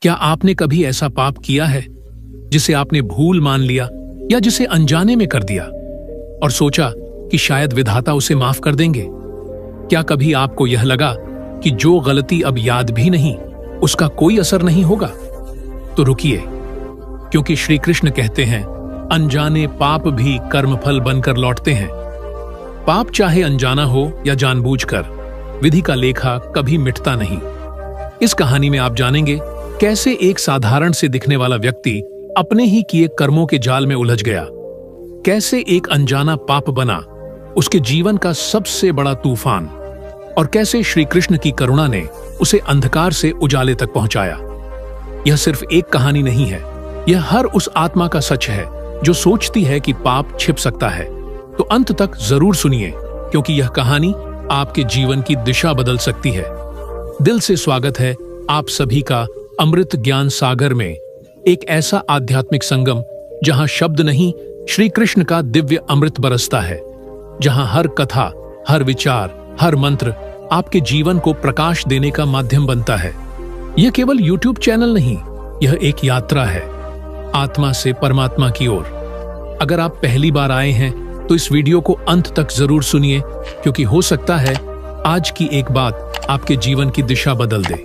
क्या आपने कभी ऐसा पाप किया है जिसे आपने भूल मान लिया या जिसे अनजाने में कर दिया और सोचा कि शायद विधाता उसे माफ कर देंगे? क्या कभी आपको यह लगा कि जो गलती अब याद भी नहीं उसका कोई असर नहीं होगा? तो रुकिए, क्योंकि श्री कृष्ण कहते हैं अनजाने पाप भी कर्मफल बनकर लौटते हैं। पाप चाहे अनजाना हो या जानबूझकर, विधि का लेखा कभी मिटता नहीं। इस कहानी में आप जानेंगे कैसे एक साधारण से दिखने वाला व्यक्ति अपने ही किए कर्मों के जाल में उलझ गया, कैसे एक अनजाना पाप बना उसके जीवन का सबसे बड़ा तूफान, और कैसे श्री कृष्ण की करुणा ने उसे अंधकार से उजाले तक पहुंचाया। यह सिर्फ एक कहानी नहीं है, यह हर उस आत्मा का सच है जो सोचती है कि पाप छिप सकता है। तो अंत तक जरूर सुनिए, क्योंकि यह कहानी आपके जीवन की दिशा बदल सकती है। दिल से स्वागत है आप सभी का अमृत ज्ञान सागर में, एक ऐसा आध्यात्मिक संगम जहां शब्द नहीं, श्री कृष्ण का दिव्य अमृत बरसता है, जहां हर कथा, हर विचार, हर मंत्र आपके जीवन को प्रकाश देने का माध्यम बनता है। यह केवल YouTube चैनल नहीं, यह एक यात्रा है आत्मा से परमात्मा की ओर। अगर आप पहली बार आए हैं तो इस वीडियो को अंत तक जरूर सुनिए, क्योंकि हो सकता है आज की एक बात आपके जीवन की दिशा बदल दे।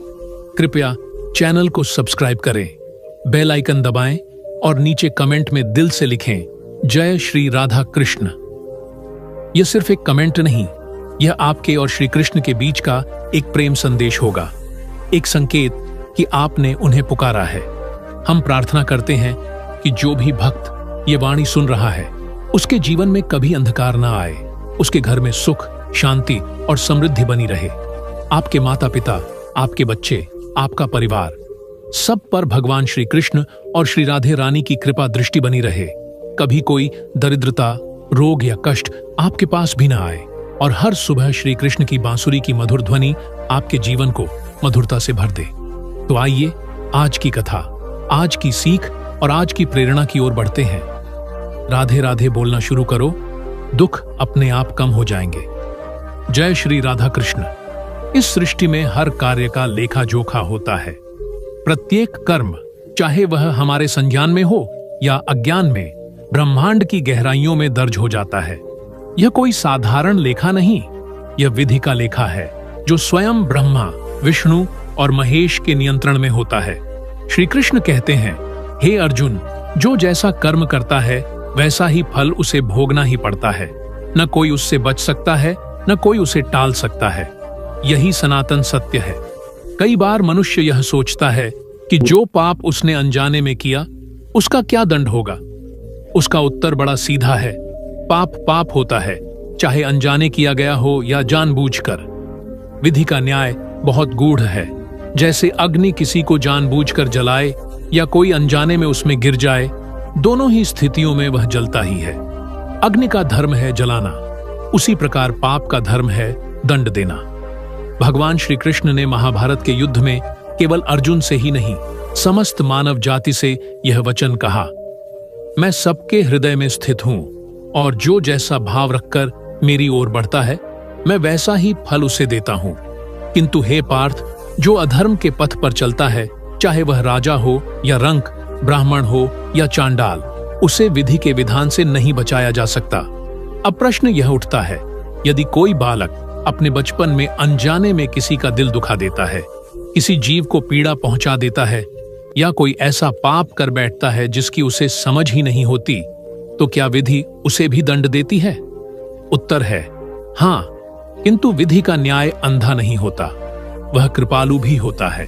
कृपया चैनल को सब्सक्राइब करें, बेल आइकन दबाएं और नीचे कमेंट में दिल से लिखें जय श्री राधा कृष्ण। यह सिर्फ एक कमेंट नहीं, यह आपके और श्री कृष्ण के बीच का एक प्रेम संदेश होगा, एक संकेत कि आपने उन्हें पुकारा है। हम प्रार्थना करते हैं कि जो भी भक्त ये वाणी सुन रहा है उसके जीवन में कभी अंधकार ना आए, उसके घर में सुख, शांति और समृद्धि बनी रहे। आपके माता पिता, आपके बच्चे, आपका परिवार, सब पर भगवान श्री कृष्ण और श्री राधे रानी की कृपा दृष्टि बनी रहे। कभी कोई दरिद्रता, रोग या कष्ट आपके पास भी ना आए, और हर सुबह श्री कृष्ण की बांसुरी की मधुर ध्वनि आपके जीवन को मधुरता से भर दे। तो आइए आज की कथा, आज की सीख और आज की प्रेरणा की ओर बढ़ते हैं। राधे राधे बोलना शुरू करो, दुख अपने आप कम हो जाएंगे। जय श्री राधा कृष्ण। इस सृष्टि में हर कार्य का लेखा जोखा होता है। प्रत्येक कर्म, चाहे वह हमारे संज्ञान में हो या अज्ञान में, ब्रह्मांड की गहराइयों में दर्ज हो जाता है। यह कोई साधारण लेखा नहीं, यह विधि का लेखा है जो स्वयं ब्रह्मा, विष्णु और महेश के नियंत्रण में होता है। श्री कृष्ण कहते हैं, हे अर्जुन, जो जैसा कर्म करता है वैसा ही फल उसे भोगना ही पड़ता है। न कोई उससे बच सकता है, न कोई उसे टाल सकता है। यही सनातन सत्य है। कई बार मनुष्य यह सोचता है कि जो पाप उसने अनजाने में किया उसका क्या दंड होगा। उसका उत्तर बड़ा सीधा है, पाप पाप होता है, चाहे अनजाने किया गया हो या जानबूझकर। विधि का न्याय बहुत गूढ़ है। जैसे अग्नि किसी को जानबूझकर जलाए या कोई अनजाने में उसमें गिर जाए, दोनों ही स्थितियों में वह जलता ही है। अग्नि का धर्म है जलाना, उसी प्रकार पाप का धर्म है दंड देना। भगवान श्री कृष्ण ने महाभारत के युद्ध में केवल अर्जुन से ही नहीं, समस्त मानव जाति से यह वचन कहा, मैं सबके हृदय में स्थित हूं, और जो जैसा भाव रखकर मेरी ओर बढ़ता है मैं वैसा ही फल उसे देता हूं। किंतु हे पार्थ, जो अधर्म के पथ पर चलता है, चाहे वह राजा हो या रंक, ब्राह्मण हो या चांडाल, उसे विधि के विधान से नहीं बचाया जा सकता। अब प्रश्न यह उठता है, यदि कोई बालक अपने बचपन में अनजाने में किसी का दिल दुखा देता है, किसी जीव को पीड़ा पहुंचा देता है, या कोई ऐसा पाप कर बैठता है जिसकी उसे समझ ही नहीं होती, तो क्या विधि उसे भी दंड देती है? उत्तर है हां, किंतु विधि का न्याय अंधा नहीं होता, वह कृपालु भी होता है।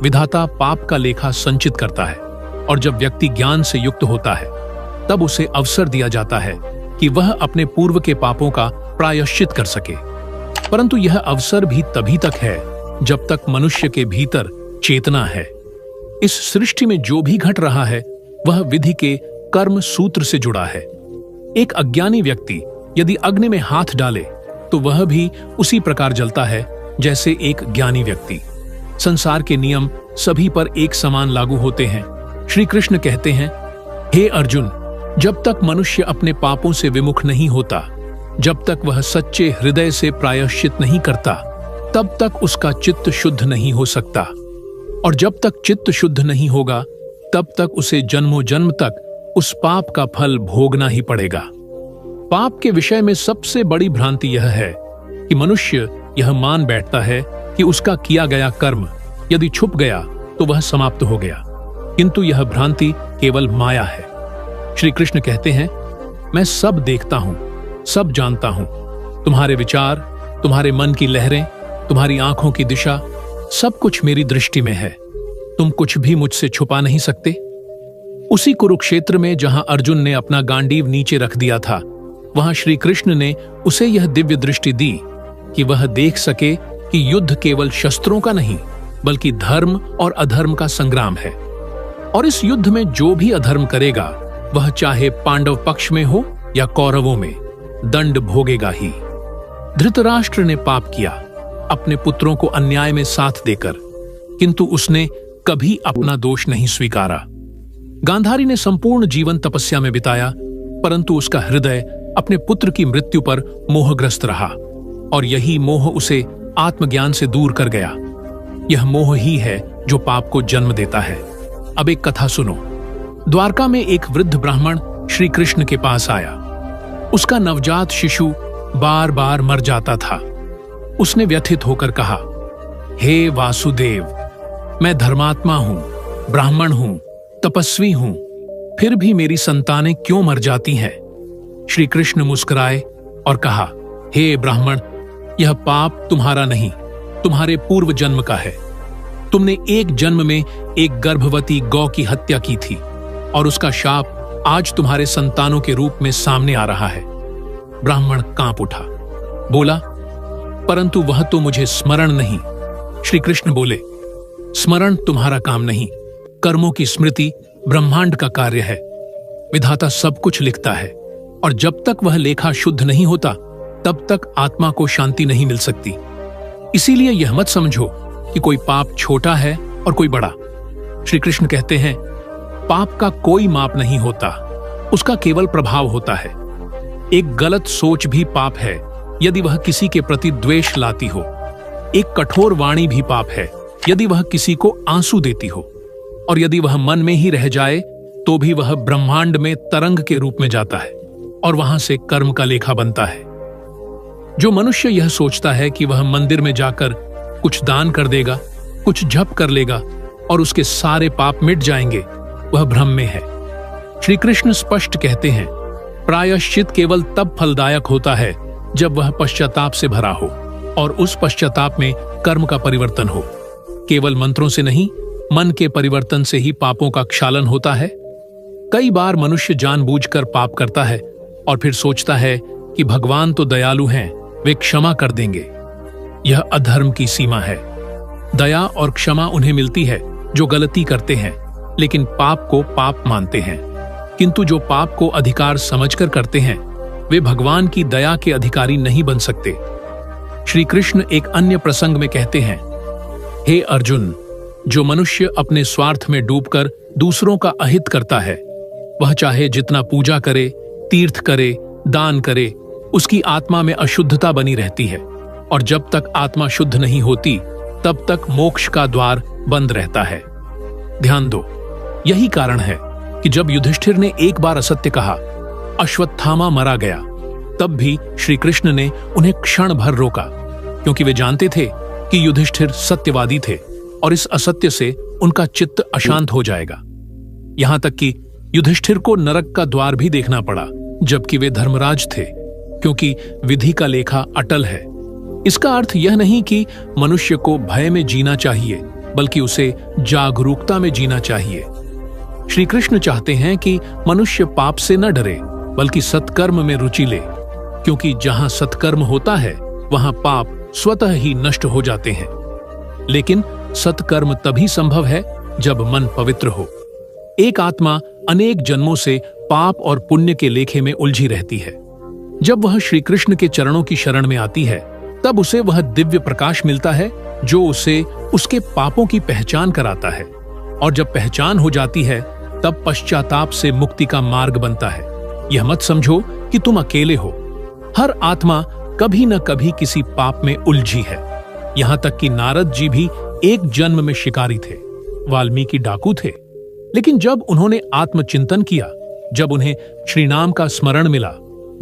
विधाता पाप का लेखा संचित करता है, और जब व्यक्ति ज्ञान से युक्त होता है तब उसे अवसर दिया जाता है कि वह अपने पूर्व के पापों का प्रायश्चित कर सके। परंतु यह अवसर भी तभी तक है जब तक मनुष्य के भीतर चेतना है। इस सृष्टि में जो भी घट रहा है वह विधि के कर्म सूत्र से जुड़ा है। एक अज्ञानी व्यक्ति यदि अग्नि में हाथ डाले तो वह भी उसी प्रकार जलता है जैसे एक ज्ञानी व्यक्ति। संसार के नियम सभी पर एक समान लागू होते हैं। श्री कृष्ण कहते हैं, हे अर्जुन, जब तक मनुष्य अपने पापों से विमुख नहीं होता, जब तक वह सच्चे हृदय से प्रायश्चित नहीं करता, तब तक उसका चित्त शुद्ध नहीं हो सकता। और जब तक चित्त शुद्ध नहीं होगा तब तक उसे जन्मों जन्म तक उस पाप का फल भोगना ही पड़ेगा। पाप के विषय में सबसे बड़ी भ्रांति यह है कि मनुष्य यह मान बैठता है कि उसका किया गया कर्म यदि छुप गया तो वह समाप्त हो गया, किंतु यह भ्रांति केवल माया है। श्री कृष्ण कहते हैं, मैं सब देखता हूं, सब जानता हूं, तुम्हारे विचार, तुम्हारे मन की लहरें, तुम्हारी आंखों की दिशा, सब कुछ मेरी दृष्टि में है। तुम कुछ भी मुझसे छुपा नहीं सकते। उसी कुरुक्षेत्र में जहां अर्जुन ने अपना गांडीव नीचे रख दिया था, वहां श्री कृष्ण ने उसे यह दिव्य दृष्टि दी कि वह देख सके कि युद्ध केवल शस्त्रों का नहीं बल्कि धर्म और अधर्म का संग्राम है, और इस युद्ध में जो भी अधर्म करेगा वह चाहे पांडव पक्ष में हो या कौरवों में दंड भोगेगा ही। धृतराष्ट्र ने पाप किया, अपने पुत्रों को अन्याय में साथ देकर, किंतु उसने कभी अपना दोष नहीं स्वीकारा। गांधारी ने संपूर्ण जीवन तपस्या में बिताया, परंतु उसका हृदय अपने पुत्र की मृत्यु पर मोहग्रस्त रहा, और यही मोह उसे आत्मज्ञान से दूर कर गया। यह मोह ही है जो पाप को जन्म देता है। अब एक कथा सुनो। द्वारका में एक वृद्ध ब्राह्मण श्री कृष्ण के पास आया। उसका नवजात शिशु बार बार मर जाता था। उसने व्यथित होकर कहा, हे वासुदेव, मैं धर्मात्मा हूं, ब्राह्मण हूं, तपस्वी हूं, फिर भी मेरी संतानें क्यों मर जाती हैं? श्री कृष्ण मुस्कुराए और कहा, हे ब्राह्मण, यह पाप तुम्हारा नहीं, तुम्हारे पूर्व जन्म का है। तुमने एक जन्म में एक गर्भवती गौ की हत्या की थी, और उसका शाप आज तुम्हारे संतानों के रूप में सामने आ रहा है। ब्राह्मण कांप उठा, बोला, परंतु वह तो मुझे स्मरण नहीं। श्री कृष्ण बोले, स्मरण तुम्हारा काम नहीं, कर्मों की स्मृति ब्रह्मांड का कार्य है। विधाता सब कुछ लिखता है, और जब तक वह लेखा शुद्ध नहीं होता तब तक आत्मा को शांति नहीं मिल सकती। इसीलिए यह मत समझो कि कोई पाप छोटा है और कोई बड़ा। श्री कृष्ण कहते हैं, पाप का कोई माप नहीं होता, उसका केवल प्रभाव होता है। एक गलत सोच भी पाप है यदि वह किसी के प्रति द्वेष लाती हो। एक कठोर वाणी भी पाप है यदि वह किसी को आंसू देती हो, और यदि वह मन में ही रह जाए तो भी वह ब्रह्मांड में तरंग के रूप में जाता है, और वहां से कर्म का लेखा बनता है। जो मनुष्य यह सोचता है कि वह मंदिर में जाकर कुछ दान कर देगा, कुछ जप कर लेगा और उसके सारे पाप मिट जाएंगे, वह भ्रम में है। श्री कृष्ण स्पष्ट कहते हैं, प्रायश्चित केवल तब फलदायक होता है जब वह पश्चाताप से भरा हो, और उस पश्चाताप में कर्म का परिवर्तन हो। केवल मंत्रों से नहीं, मन के परिवर्तन से ही पापों का क्षालन होता है। कई बार मनुष्य जानबूझकर पाप करता है और फिर सोचता है कि भगवान तो दयालु हैं, वे क्षमा कर देंगे। यह अधर्म की सीमा है। दया और क्षमा उन्हें मिलती है जो गलती करते हैं लेकिन पाप को पाप मानते हैं, किंतु जो पाप को अधिकार समझकर करते हैं वे भगवान की दया के अधिकारी नहीं बन सकते। श्री कृष्ण एक अन्य प्रसंग में कहते हैं, हे अर्जुन, जो मनुष्य अपने स्वार्थ में डूबकर दूसरों का अहित करता है, वह चाहे जितना पूजा करे, तीर्थ करे, दान करे, उसकी आत्मा में अशुद्धता बनी रहती है, और जब तक आत्मा शुद्ध नहीं होती तब तक मोक्ष का द्वार बंद रहता है। ध्यान दो, यही कारण है कि जब युधिष्ठिर ने एक बार असत्य कहा, अश्वत्थामा मरा गया, तब भी श्री कृष्ण ने उन्हें क्षण भर रोका, क्योंकि वे जानते थे कि युधिष्ठिर सत्यवादी थे और इस असत्य से उनका चित्त अशांत हो जाएगा। यहां तक कि युधिष्ठिर को नरक का द्वार भी देखना पड़ा, जबकि वे धर्मराज थे, क्योंकि विधि का लेखा अटल है। इसका अर्थ यह नहीं कि मनुष्य को भय में जीना चाहिए, बल्कि उसे जागरूकता में जीना चाहिए। श्री कृष्ण चाहते हैं कि मनुष्य पाप से न डरे, बल्कि सत्कर्म में रुचि ले, क्योंकि जहां सत्कर्म होता है वहां पाप स्वतः ही नष्ट हो जाते हैं। लेकिन सत्कर्म तभी संभव है जब मन पवित्र हो। एक आत्मा अनेक जन्मों से पाप और पुण्य के लेखे में उलझी रहती है। जब वह श्री कृष्ण के चरणों की शरण में आती है, तब उसे वह दिव्य प्रकाश मिलता है जो उसे उसके पापों की पहचान कराता है, और जब पहचान हो जाती है तब पश्चाताप से मुक्ति का मार्ग बनता है। यह मत समझो कि तुम अकेले हो। हर आत्मा कभी न कभी किसी पाप में उलझी है। यहां तक कि नारद जी भी एक जन्म में शिकारी थे, वाल्मीकि डाकू थे, लेकिन जब उन्होंने आत्मचिंतन किया, जब उन्हें श्रीनाम का स्मरण मिला,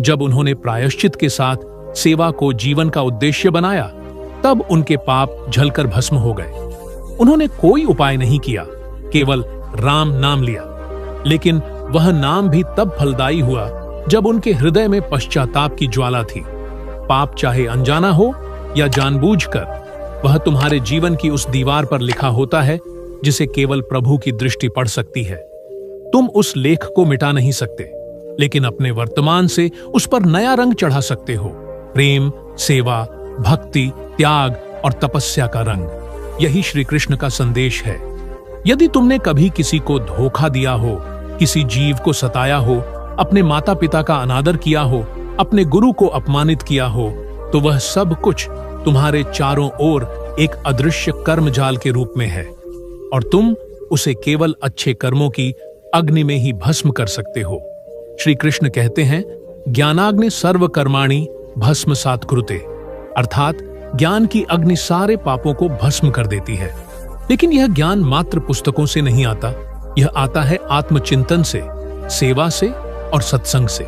जब उन्होंने प्रायश्चित के साथ सेवा को जीवन का उद्देश्य बनाया, तब उनके पाप जलकर भस्म हो गए। उन्होंने कोई उपाय नहीं किया, केवल राम नाम लिया, लेकिन वह नाम भी तब फलदायी हुआ जब उनके हृदय में पश्चाताप की ज्वाला थी। पाप चाहे अनजाना हो या जानबूझकर, वह तुम्हारे जीवन की उस दीवार पर लिखा होता है जिसे केवल प्रभु की दृष्टि पढ़ सकती है। तुम उस लेख को मिटा नहीं सकते, लेकिन अपने वर्तमान से उस पर नया रंग चढ़ा सकते हो। प्रेम, सेवा, भक्ति, त्याग और तपस्या का रंग। यही श्री कृष्ण का संदेश है। यदि तुमने कभी किसी को धोखा दिया हो, किसी जीव को सताया हो, अपने माता पिता का अनादर किया हो, अपने गुरु को अपमानित किया हो, तो वह सब कुछ तुम्हारे चारों ओर एक अदृश्य कर्मजाल के रूप में है, और तुम उसे केवल अच्छे कर्मों की अग्नि में ही भस्म कर सकते हो। श्री कृष्ण कहते हैं, ज्ञानाग्नि सर्व कर्माणि भस्मसात् कुरुते, अर्थात ज्ञान की अग्नि सारे पापों को भस्म कर देती है। लेकिन यह ज्ञान मात्र पुस्तकों से नहीं आता, यह आता है आत्मचिंतन से, सेवा से और सत्संग से।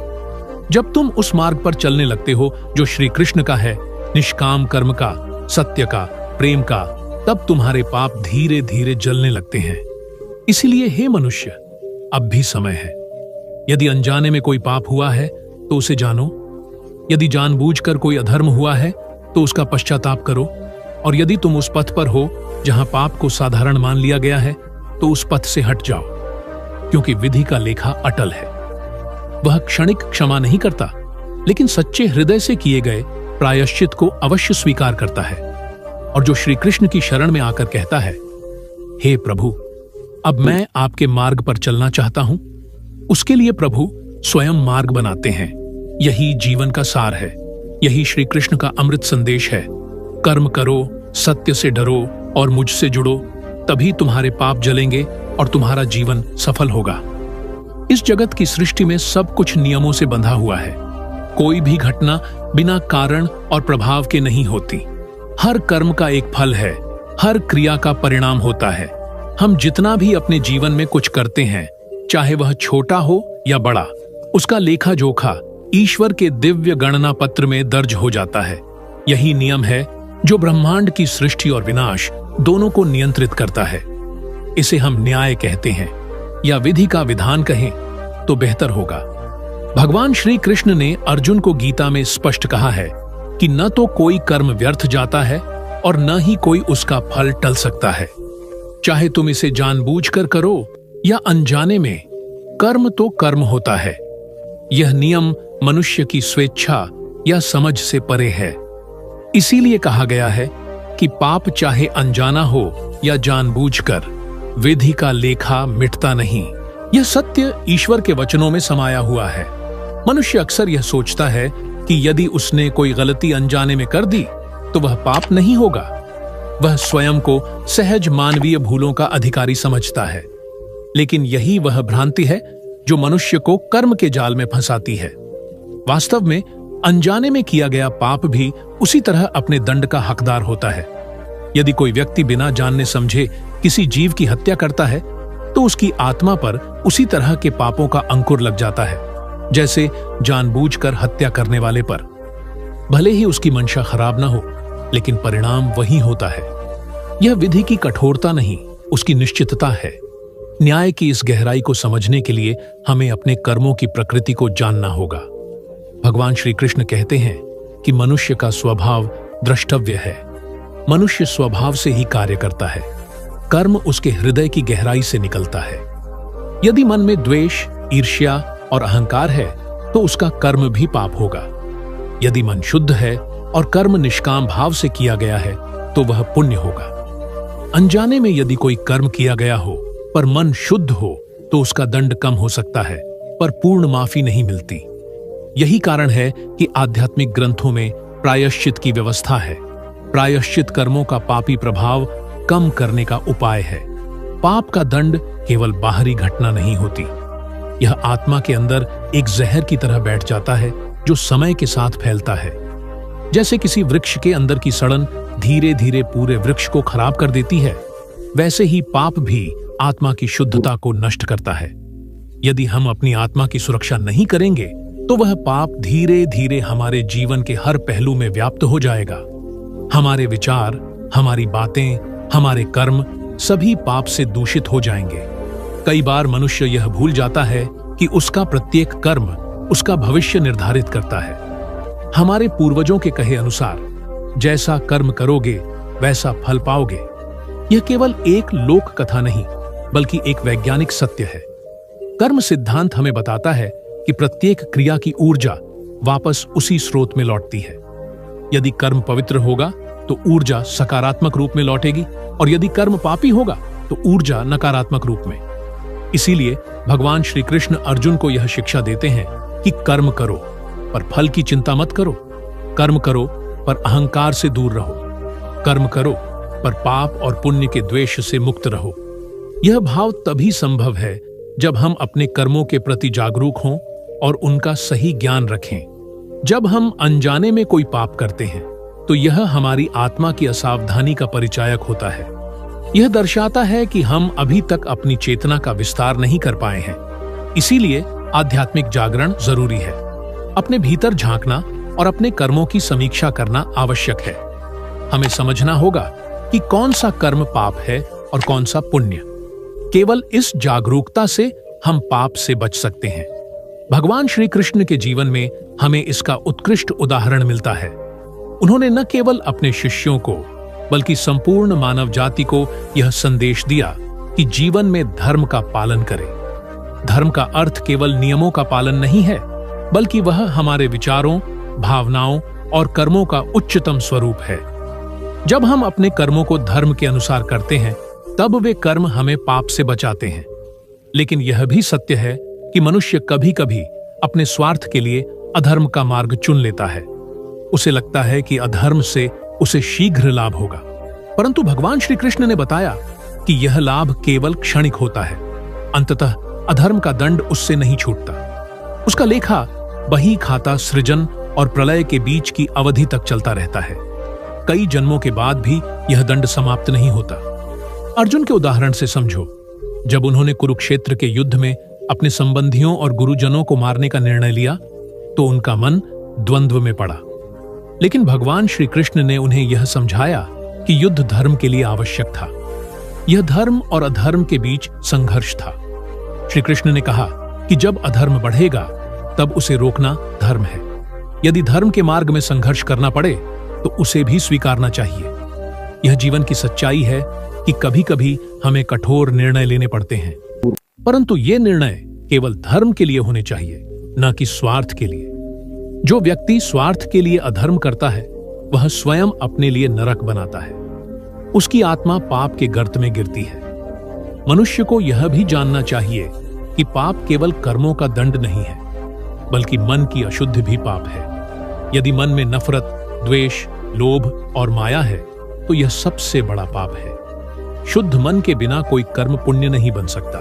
जब तुम उस मार्ग पर चलने लगते हो जो श्री कृष्ण का है, निष्काम कर्म का, सत्य का, प्रेम का, तब तुम्हारे पाप धीरे धीरे जलने लगते हैं। इसीलिए हे मनुष्य, अब भी समय है। यदि अनजाने में कोई पाप हुआ है तो उसे जानो, यदि जानबूझकर कोई अधर्म हुआ है तो उसका पश्चाताप करो, और यदि तुम उस पथ पर हो जहां पाप को साधारण मान लिया गया है तो उस पथ से हट जाओ, क्योंकि विधि का लेखा अटल है। वह क्षणिक क्षमा नहीं करता, लेकिन सच्चे हृदय से किए गए प्रायश्चित को अवश्य स्वीकार करता है। और जो श्री कृष्ण की शरण में आकर कहता है, हे प्रभु, अब मैं आपके मार्ग पर चलना चाहता हूं, उसके लिए प्रभु स्वयं मार्ग बनाते हैं। यही जीवन का सार है, यही श्री कृष्ण का अमृत संदेश है। कर्म करो, सत्य से डरो और मुझसे जुड़ो, तभी तुम्हारे पाप जलेंगे और तुम्हारा जीवन सफल होगा। इस जगत की सृष्टि में सब कुछ नियमों से बंधा हुआ है। कोई भी घटना बिना कारण और प्रभाव के नहीं होती। हर कर्म का एक फल है, हर क्रिया का परिणाम होता है। हम जितना भी अपने जीवन में कुछ करते हैं, चाहे वह छोटा हो या बड़ा, उसका लेखा जोखा ईश्वर के दिव्य गणना पत्र में दर्ज हो जाता है। यही नियम है जो ब्रह्मांड की सृष्टि और विनाश दोनों को नियंत्रित करता है। इसे हम न्याय कहते हैं, या विधि का विधान कहें तो बेहतर होगा। भगवान श्री कृष्ण ने अर्जुन को गीता में स्पष्ट कहा है कि न तो कोई कर्म व्यर्थ जाता है और न ही कोई उसका फल टल सकता है। चाहे तुम इसे जानबूझकर करो या अनजाने में, कर्म तो कर्म होता है। यह नियम मनुष्य की स्वेच्छा या समझ से परे है। इसीलिए कहा गया है कि पाप चाहे अनजाना हो या जानबूझकर, विधि का लेखा मिटता नहीं। यह सत्य ईश्वर के वचनों में समाया हुआ है। मनुष्य अक्सर यह सोचता है कि यदि उसने कोई गलती अनजाने में कर दी तो वह पाप नहीं होगा। वह स्वयं को सहज मानवीय भूलों का अधिकारी समझता है, लेकिन यही वह भ्रांति है जो मनुष्य को कर्म के जाल में फंसाती है। वास्तव में अनजाने में किया गया पाप भी उसी तरह अपने दंड का हकदार होता है। यदि कोई व्यक्ति बिना जानने समझे किसी जीव की हत्या करता है तो उसकी आत्मा पर उसी तरह के पापों का अंकुर लग जाता है जैसे जानबूझकर हत्या करने वाले पर। भले ही उसकी मंशा खराब ना हो, लेकिन परिणाम वही होता है। यह विधि की कठोरता नहीं, उसकी निश्चितता है। न्याय की इस गहराई को समझने के लिए हमें अपने कर्मों की प्रकृति को जानना होगा। भगवान श्री कृष्ण कहते हैं कि मनुष्य का स्वभाव द्रष्टव्य है। मनुष्य स्वभाव से ही कार्य करता है। कर्म उसके हृदय की गहराई से निकलता है। यदि मन में द्वेष, ईर्ष्या और अहंकार है तो उसका कर्म भी पाप होगा। यदि मन शुद्ध है और कर्म निष्काम भाव से किया गया है तो वह पुण्य होगा। अनजाने में यदि कोई कर्म किया गया हो पर मन शुद्ध हो तो उसका दंड कम हो सकता है, पर पूर्ण माफी नहीं मिलती। यही कारण है कि आध्यात्मिक ग्रंथों में प्रायश्चित की व्यवस्था है। प्रायश्चित कर्मों का पापी प्रभाव कम करने का उपाय है। पाप का दंड केवल बाहरी घटना नहीं होती, यह आत्मा के अंदर एक जहर की तरह बैठ जाता है जो समय के साथ फैलता है। जैसे किसी वृक्ष के अंदर की सड़न धीरे धीरे पूरे वृक्ष को खराब कर देती है, वैसे ही पाप भी आत्मा की शुद्धता को नष्ट करता है। यदि हम अपनी आत्मा की सुरक्षा नहीं करेंगे तो वह पाप धीरे धीरे हमारे जीवन के हर पहलू में व्याप्त हो जाएगा। हमारे विचार, हमारी बातें, हमारे कर्म सभी पाप से दूषित हो जाएंगे। कई बार मनुष्य यह भूल जाता है कि उसका प्रत्येक कर्म उसका भविष्य निर्धारित करता है। हमारे पूर्वजों के कहे अनुसार जैसा कर्म करोगे वैसा फल पाओगे। यह केवल एक लोक कथा नहीं बल्कि एक वैज्ञानिक सत्य है। कर्म सिद्धांत हमें बताता है कि प्रत्येक क्रिया की ऊर्जा वापस उसी स्रोत में लौटती है। यदि कर्म पवित्र होगा तो ऊर्जा सकारात्मक रूप में लौटेगी और यदि कर्म पापी होगा तो ऊर्जा नकारात्मक रूप में। इसीलिए भगवान श्री कृष्ण अर्जुन को यह शिक्षा देते हैं कि कर्म करो पर फल की चिंता मत करो। कर्म करो पर अहंकार से दूर रहो। कर्म करो पर पाप और पुण्य के द्वेष से मुक्त रहो। यह भाव तभी संभव है जब हम अपने कर्मों के प्रति जागरूक हों और उनका सही ज्ञान रखें। जब हम अनजाने में कोई पाप करते हैं तो यह हमारी आत्मा की असावधानी का परिचायक होता है। यह दर्शाता है कि हम अभी तक अपनी चेतना का विस्तार नहीं कर पाए हैं। इसीलिए आध्यात्मिक जागरण जरूरी है। अपने भीतर झांकना और अपने कर्मों की समीक्षा करना आवश्यक है। हमें समझना होगा कि कौन सा कर्म पाप है और कौन सा पुण्य। केवल इस जागरूकता से हम पाप से बच सकते हैं। भगवान श्री कृष्ण के जीवन में हमें इसका उत्कृष्ट उदाहरण मिलता है। उन्होंने न केवल अपने शिष्यों को बल्कि संपूर्ण मानव जाति को यह संदेश दिया कि जीवन में धर्म का पालन करें। धर्म का अर्थ केवल नियमों का पालन नहीं है बल्कि वह हमारे विचारों, भावनाओं और कर्मों का उच्चतम स्वरूप है। जब हम अपने कर्मों को धर्म के अनुसार करते हैं तब वे कर्म हमें पाप से बचाते हैं। लेकिन यह भी सत्य है कि मनुष्य कभी कभी अपने स्वार्थ के लिए अधर्म का मार्ग चुन लेता है। उसे लगता है कि अधर्म से उसे शीघ्र लाभ होगा, परंतु भगवान श्री कृष्ण ने बताया कि यह लाभ केवल क्षणिक होता है। अंततः अधर्म का दंड उससे नहीं छूटता। उसका लेखा बही खाता सृजन और प्रलय के बीच की अवधि तक चलता रहता है। कई जन्मों के बाद भी यह दंड समाप्त नहीं होता। अर्जुन के उदाहरण से समझो। जब उन्होंने कुरुक्षेत्र के युद्ध में अपने संबंधियों और गुरुजनों को मारने का निर्णय लिया तो उनका मन द्वंद्व में पड़ा। लेकिन भगवान श्री कृष्ण ने उन्हें यह समझाया कि युद्ध धर्म के लिए आवश्यक था। यह धर्म और अधर्म के बीच संघर्ष था। श्री कृष्ण ने कहा कि जब अधर्म बढ़ेगा तब उसे रोकना धर्म है। यदि धर्म के मार्ग में संघर्ष करना पड़े तो उसे भी स्वीकारना चाहिए। यह जीवन की सच्चाई है कि कभी कभी हमें कठोर निर्णय लेने पड़ते हैं, परंतु ये निर्णय केवल धर्म के लिए होने चाहिए, न कि स्वार्थ के लिए। जो व्यक्ति स्वार्थ के लिए अधर्म करता है वह स्वयं अपने लिए नरक बनाता है। उसकी आत्मा पाप के गर्त में गिरती है। मनुष्य को यह भी जानना चाहिए कि पाप केवल कर्मों का दंड नहीं है बल्कि मन की अशुद्धि भी पाप है। यदि मन में नफरत, द्वेष, लोभ और माया है तो यह सबसे बड़ा पाप है। शुद्ध मन के बिना कोई कर्म पुण्य नहीं बन सकता।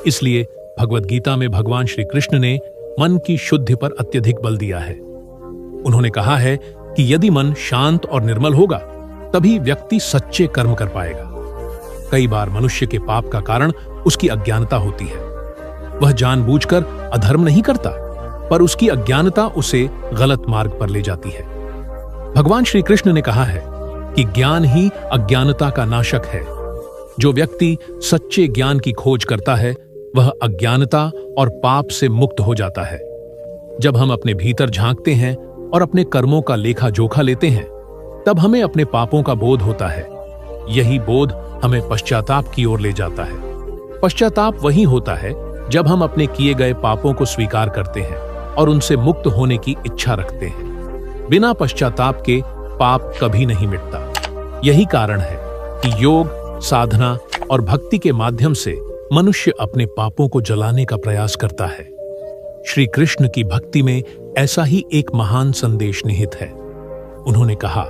इसलिए भगवद गीता में भगवान श्री कृष्ण ने मन की शुद्धि पर अत्यधिक बल दिया है। उन्होंने कहा है कि यदि मन शांत और निर्मल होगा तभी व्यक्ति सच्चे कर्म कर पाएगा। कई बार मनुष्य के पाप का कारण उसकी अज्ञानता होती है। वह जानबूझकर अधर्म नहीं करता, पर उसकी अज्ञानता उसे गलत मार्ग पर ले जाती है। भगवान श्री कृष्ण ने कहा है कि ज्ञान ही अज्ञानता का नाशक है। जो व्यक्ति सच्चे ज्ञान की खोज करता है वह अज्ञानता और पाप से मुक्त हो जाता है। जब हम अपने भीतर झांकते हैं और अपने कर्मों का लेखा जोखा लेते हैं तब हमें अपने पापों का बोध होता है। यही बोध हमें पश्चाताप की ओर ले जाता है। पश्चाताप वही होता है जब हम अपने किए गए पापों को स्वीकार करते हैं और उनसे मुक्त होने की इच्छा रखते हैं। बिना पश्चाताप के पाप कभी नहीं मिटता। यही कारण है कि योग, साधना और भक्ति के माध्यम से मनुष्य अपने पापों को जलाने का प्रयास करता है। श्री कृष्ण की भक्ति में ऐसा ही एक महान संदेश निहित है। उन्होंने कहा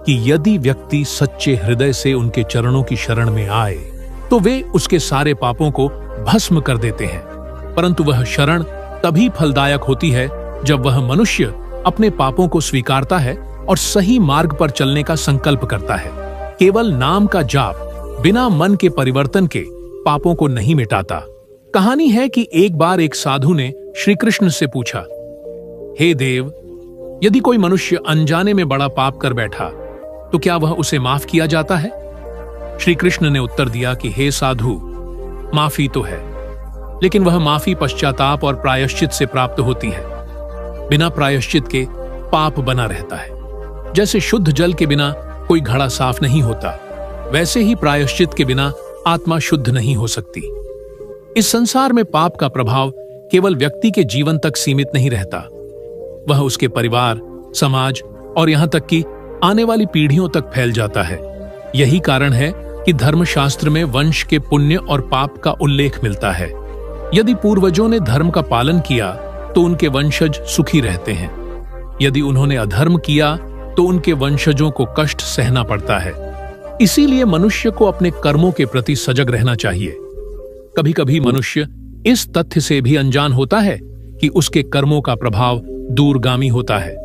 कि यदि व्यक्ति सच्चे हृदय से उनके चरणों की शरण में आए तो वे उसके सारे पापों को भस्म कर देते हैं, परंतु वह शरण तभी फलदायक होती है जब वह मनुष्य अपने पापों को स्वीकारता है और सही मार्ग पर चलने का संकल्प करता है। केवल नाम का जाप बिना मन के परिवर्तन के पापों को नहीं मिटाता। कहानी है कि एक बार एक साधु ने श्री कृष्ण से पूछा, हे देव, यदि कोई मनुष्य अनजाने में बड़ा पाप कर बैठा तो क्या वह उसे माफ किया जाता है? श्री कृष्ण ने उत्तर दिया कि हे साधु, माफी तो है, लेकिन वह माफी पश्चाताप और प्रायश्चित से प्राप्त होती है। बिना प्रायश्चित के पाप बना रहता है। जैसे शुद्ध जल के बिना कोई घड़ा साफ नहीं होता, वैसे ही प्रायश्चित के बिना आत्मा शुद्ध नहीं हो सकती। इस संसार में पाप का प्रभाव केवल व्यक्ति के जीवन तक सीमित नहीं रहता, वह उसके परिवार, समाज और यहां तक कि आने वाली पीढ़ियों तक फैल जाता है। यही कारण है कि धर्मशास्त्र में वंश के पुण्य और पाप का उल्लेख मिलता है। यदि पूर्वजों ने धर्म का पालन किया तो उनके वंशज सुखी रहते हैं। यदि उन्होंने अधर्म किया तो उनके वंशजों को कष्ट सहना पड़ता है। इसीलिए मनुष्य को अपने कर्मों के प्रति सजग रहना चाहिए। कभी कभी मनुष्य इस तथ्य से भी अनजान होता है कि उसके कर्मों का प्रभाव दूरगामी होता है।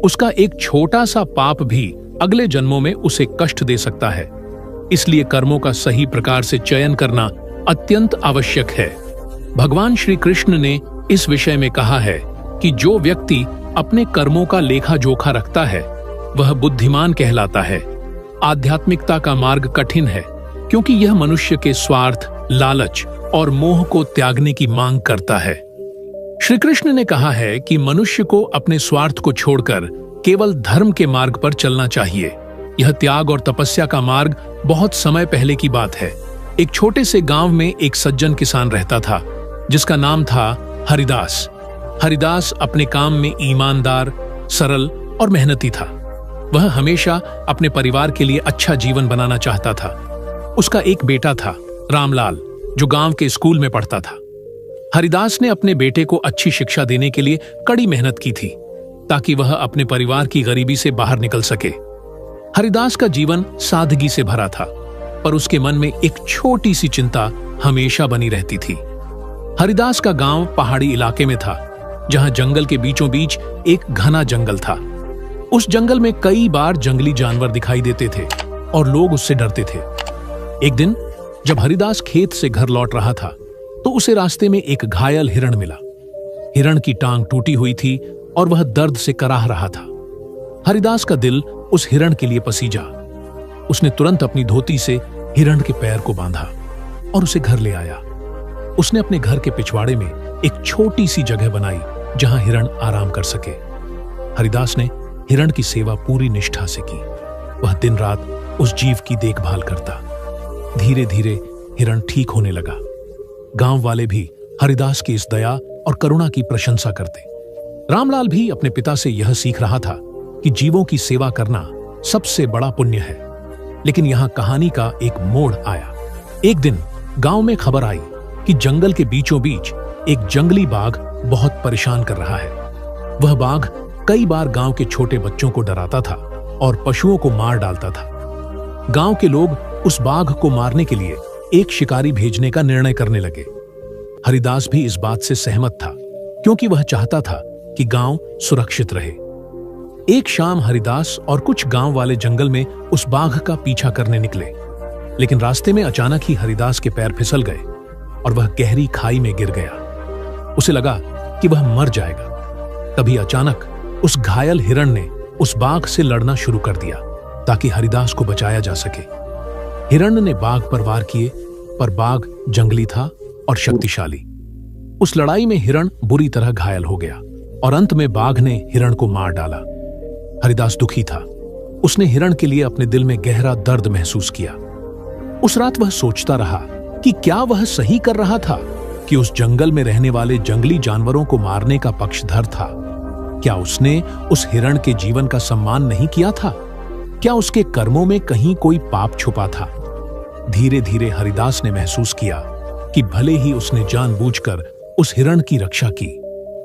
उसका एक छोटा सा पाप भी अगले जन्मों में उसे कष्ट दे सकता है। इसलिए कर्मों का सही प्रकार से चयन करना अत्यंत आवश्यक है। भगवान श्री कृष्ण ने इस विषय में कहा है कि जो व्यक्ति अपने कर्मों का लेखा जोखा रखता है वह बुद्धिमान कहलाता है। आध्यात्मिकता का मार्ग कठिन है क्योंकि यह मनुष्य के स्वार्थ, लालच और मोह को त्यागने की मांग करता है। श्री कृष्ण ने कहा है कि मनुष्य को अपने स्वार्थ को छोड़कर केवल धर्म के मार्ग पर चलना चाहिए। यह त्याग और तपस्या का मार्ग बहुत समय पहले की बात है। एक छोटे से गांव में एक सज्जन किसान रहता था जिसका नाम था हरिदास। हरिदास अपने काम में ईमानदार, सरल और मेहनती था। वह हमेशा अपने परिवार के लिए अच्छा जीवन बनाना चाहता था। उसका एक बेटा था, रामलाल, जो गांव के स्कूल में पढ़ता था। हरिदास ने अपने बेटे को अच्छी शिक्षा देने के लिए कड़ी मेहनत की थी ताकि वह अपने परिवार की गरीबी से बाहर निकल सके। हरिदास का जीवन सादगी से भरा था, पर उसके मन में एक छोटी सी चिंता हमेशा बनी रहती थी। हरिदास का गांव पहाड़ी इलाके में था, जहां जंगल के बीचों बीच एक घना जंगल था। उस जंगल में कई बार जंगली जानवर दिखाई देते थे और लोग उससे डरते थे। एक दिन जब हरिदास खेत से घर लौट रहा था तो उसे रास्ते में एक घायल हिरण मिला। हिरण की टांग टूटी हुई थी और वह दर्द से कराह रहा था। हरिदास का दिल उस हिरण के लिए पसीजा। उसने तुरंत अपनी धोती से हिरण के पैर को बांधा और उसे घर ले आया। उसने अपने घर के पिछवाड़े में एक छोटी सी जगह बनाई जहां हिरण आराम कर सके। हरिदास ने हिरण की सेवा पूरी निष्ठा से की। वह दिन रात उस जीव की देखभाल करता। धीरे धीरे हिरण ठीक होने लगा। गांव वाले भी हरिदास की इस दया और करुणा की प्रशंसा करते। रामलाल भी अपने पिता से यह सीख रहा था कि जीवों की सेवा करना सबसे बड़ा पुण्य है। लेकिन यहां कहानी का एक मोड़ आया। एक दिन गांव में खबर आई कि जंगल के बीचों बीच एक जंगली बाघ बहुत परेशान कर रहा है। वह बाघ कई बार गांव के छोटे बच्चों को डराता था और पशुओं को मार डालता था। गांव के लोग उस बाघ को मारने के लिए एक शिकारी भेजने का निर्णय करने लगे। हरिदास भी इस बात से सहमत था क्योंकि वह चाहता था कि गांव सुरक्षित रहे। एक शाम हरिदास और कुछ गांव वाले जंगल में उस बाघ का पीछा करने निकले, लेकिन रास्ते में अचानक ही हरिदास के पैर फिसल गए और वह गहरी खाई में गिर गया। उसे लगा कि वह मर जाएगा। तभी अचानक उस घायल हिरण ने उस बाघ से लड़ना शुरू कर दिया ताकि हरिदास को बचाया जा सके। हिरण ने बाघ पर वार किए, पर बाघ जंगली था और शक्तिशाली। उस लड़ाई में हिरण बुरी तरह घायल हो गया और अंत में बाघ ने हिरण को मार डाला। हरिदास दुखी था। उसने हिरण के लिए अपने दिल में गहरा दर्द महसूस किया। उस रात वह सोचता रहा कि क्या वह सही कर रहा था कि उस जंगल में रहने वाले जंगली जानवरों को मारने का पक्षधर था। क्या उसने उस हिरण के जीवन का सम्मान नहीं किया था? क्या उसके कर्मों में कहीं कोई पाप छुपा था? धीरे धीरे हरिदास ने महसूस किया कि भले ही उसने जानबूझकर उस हिरण की रक्षा की,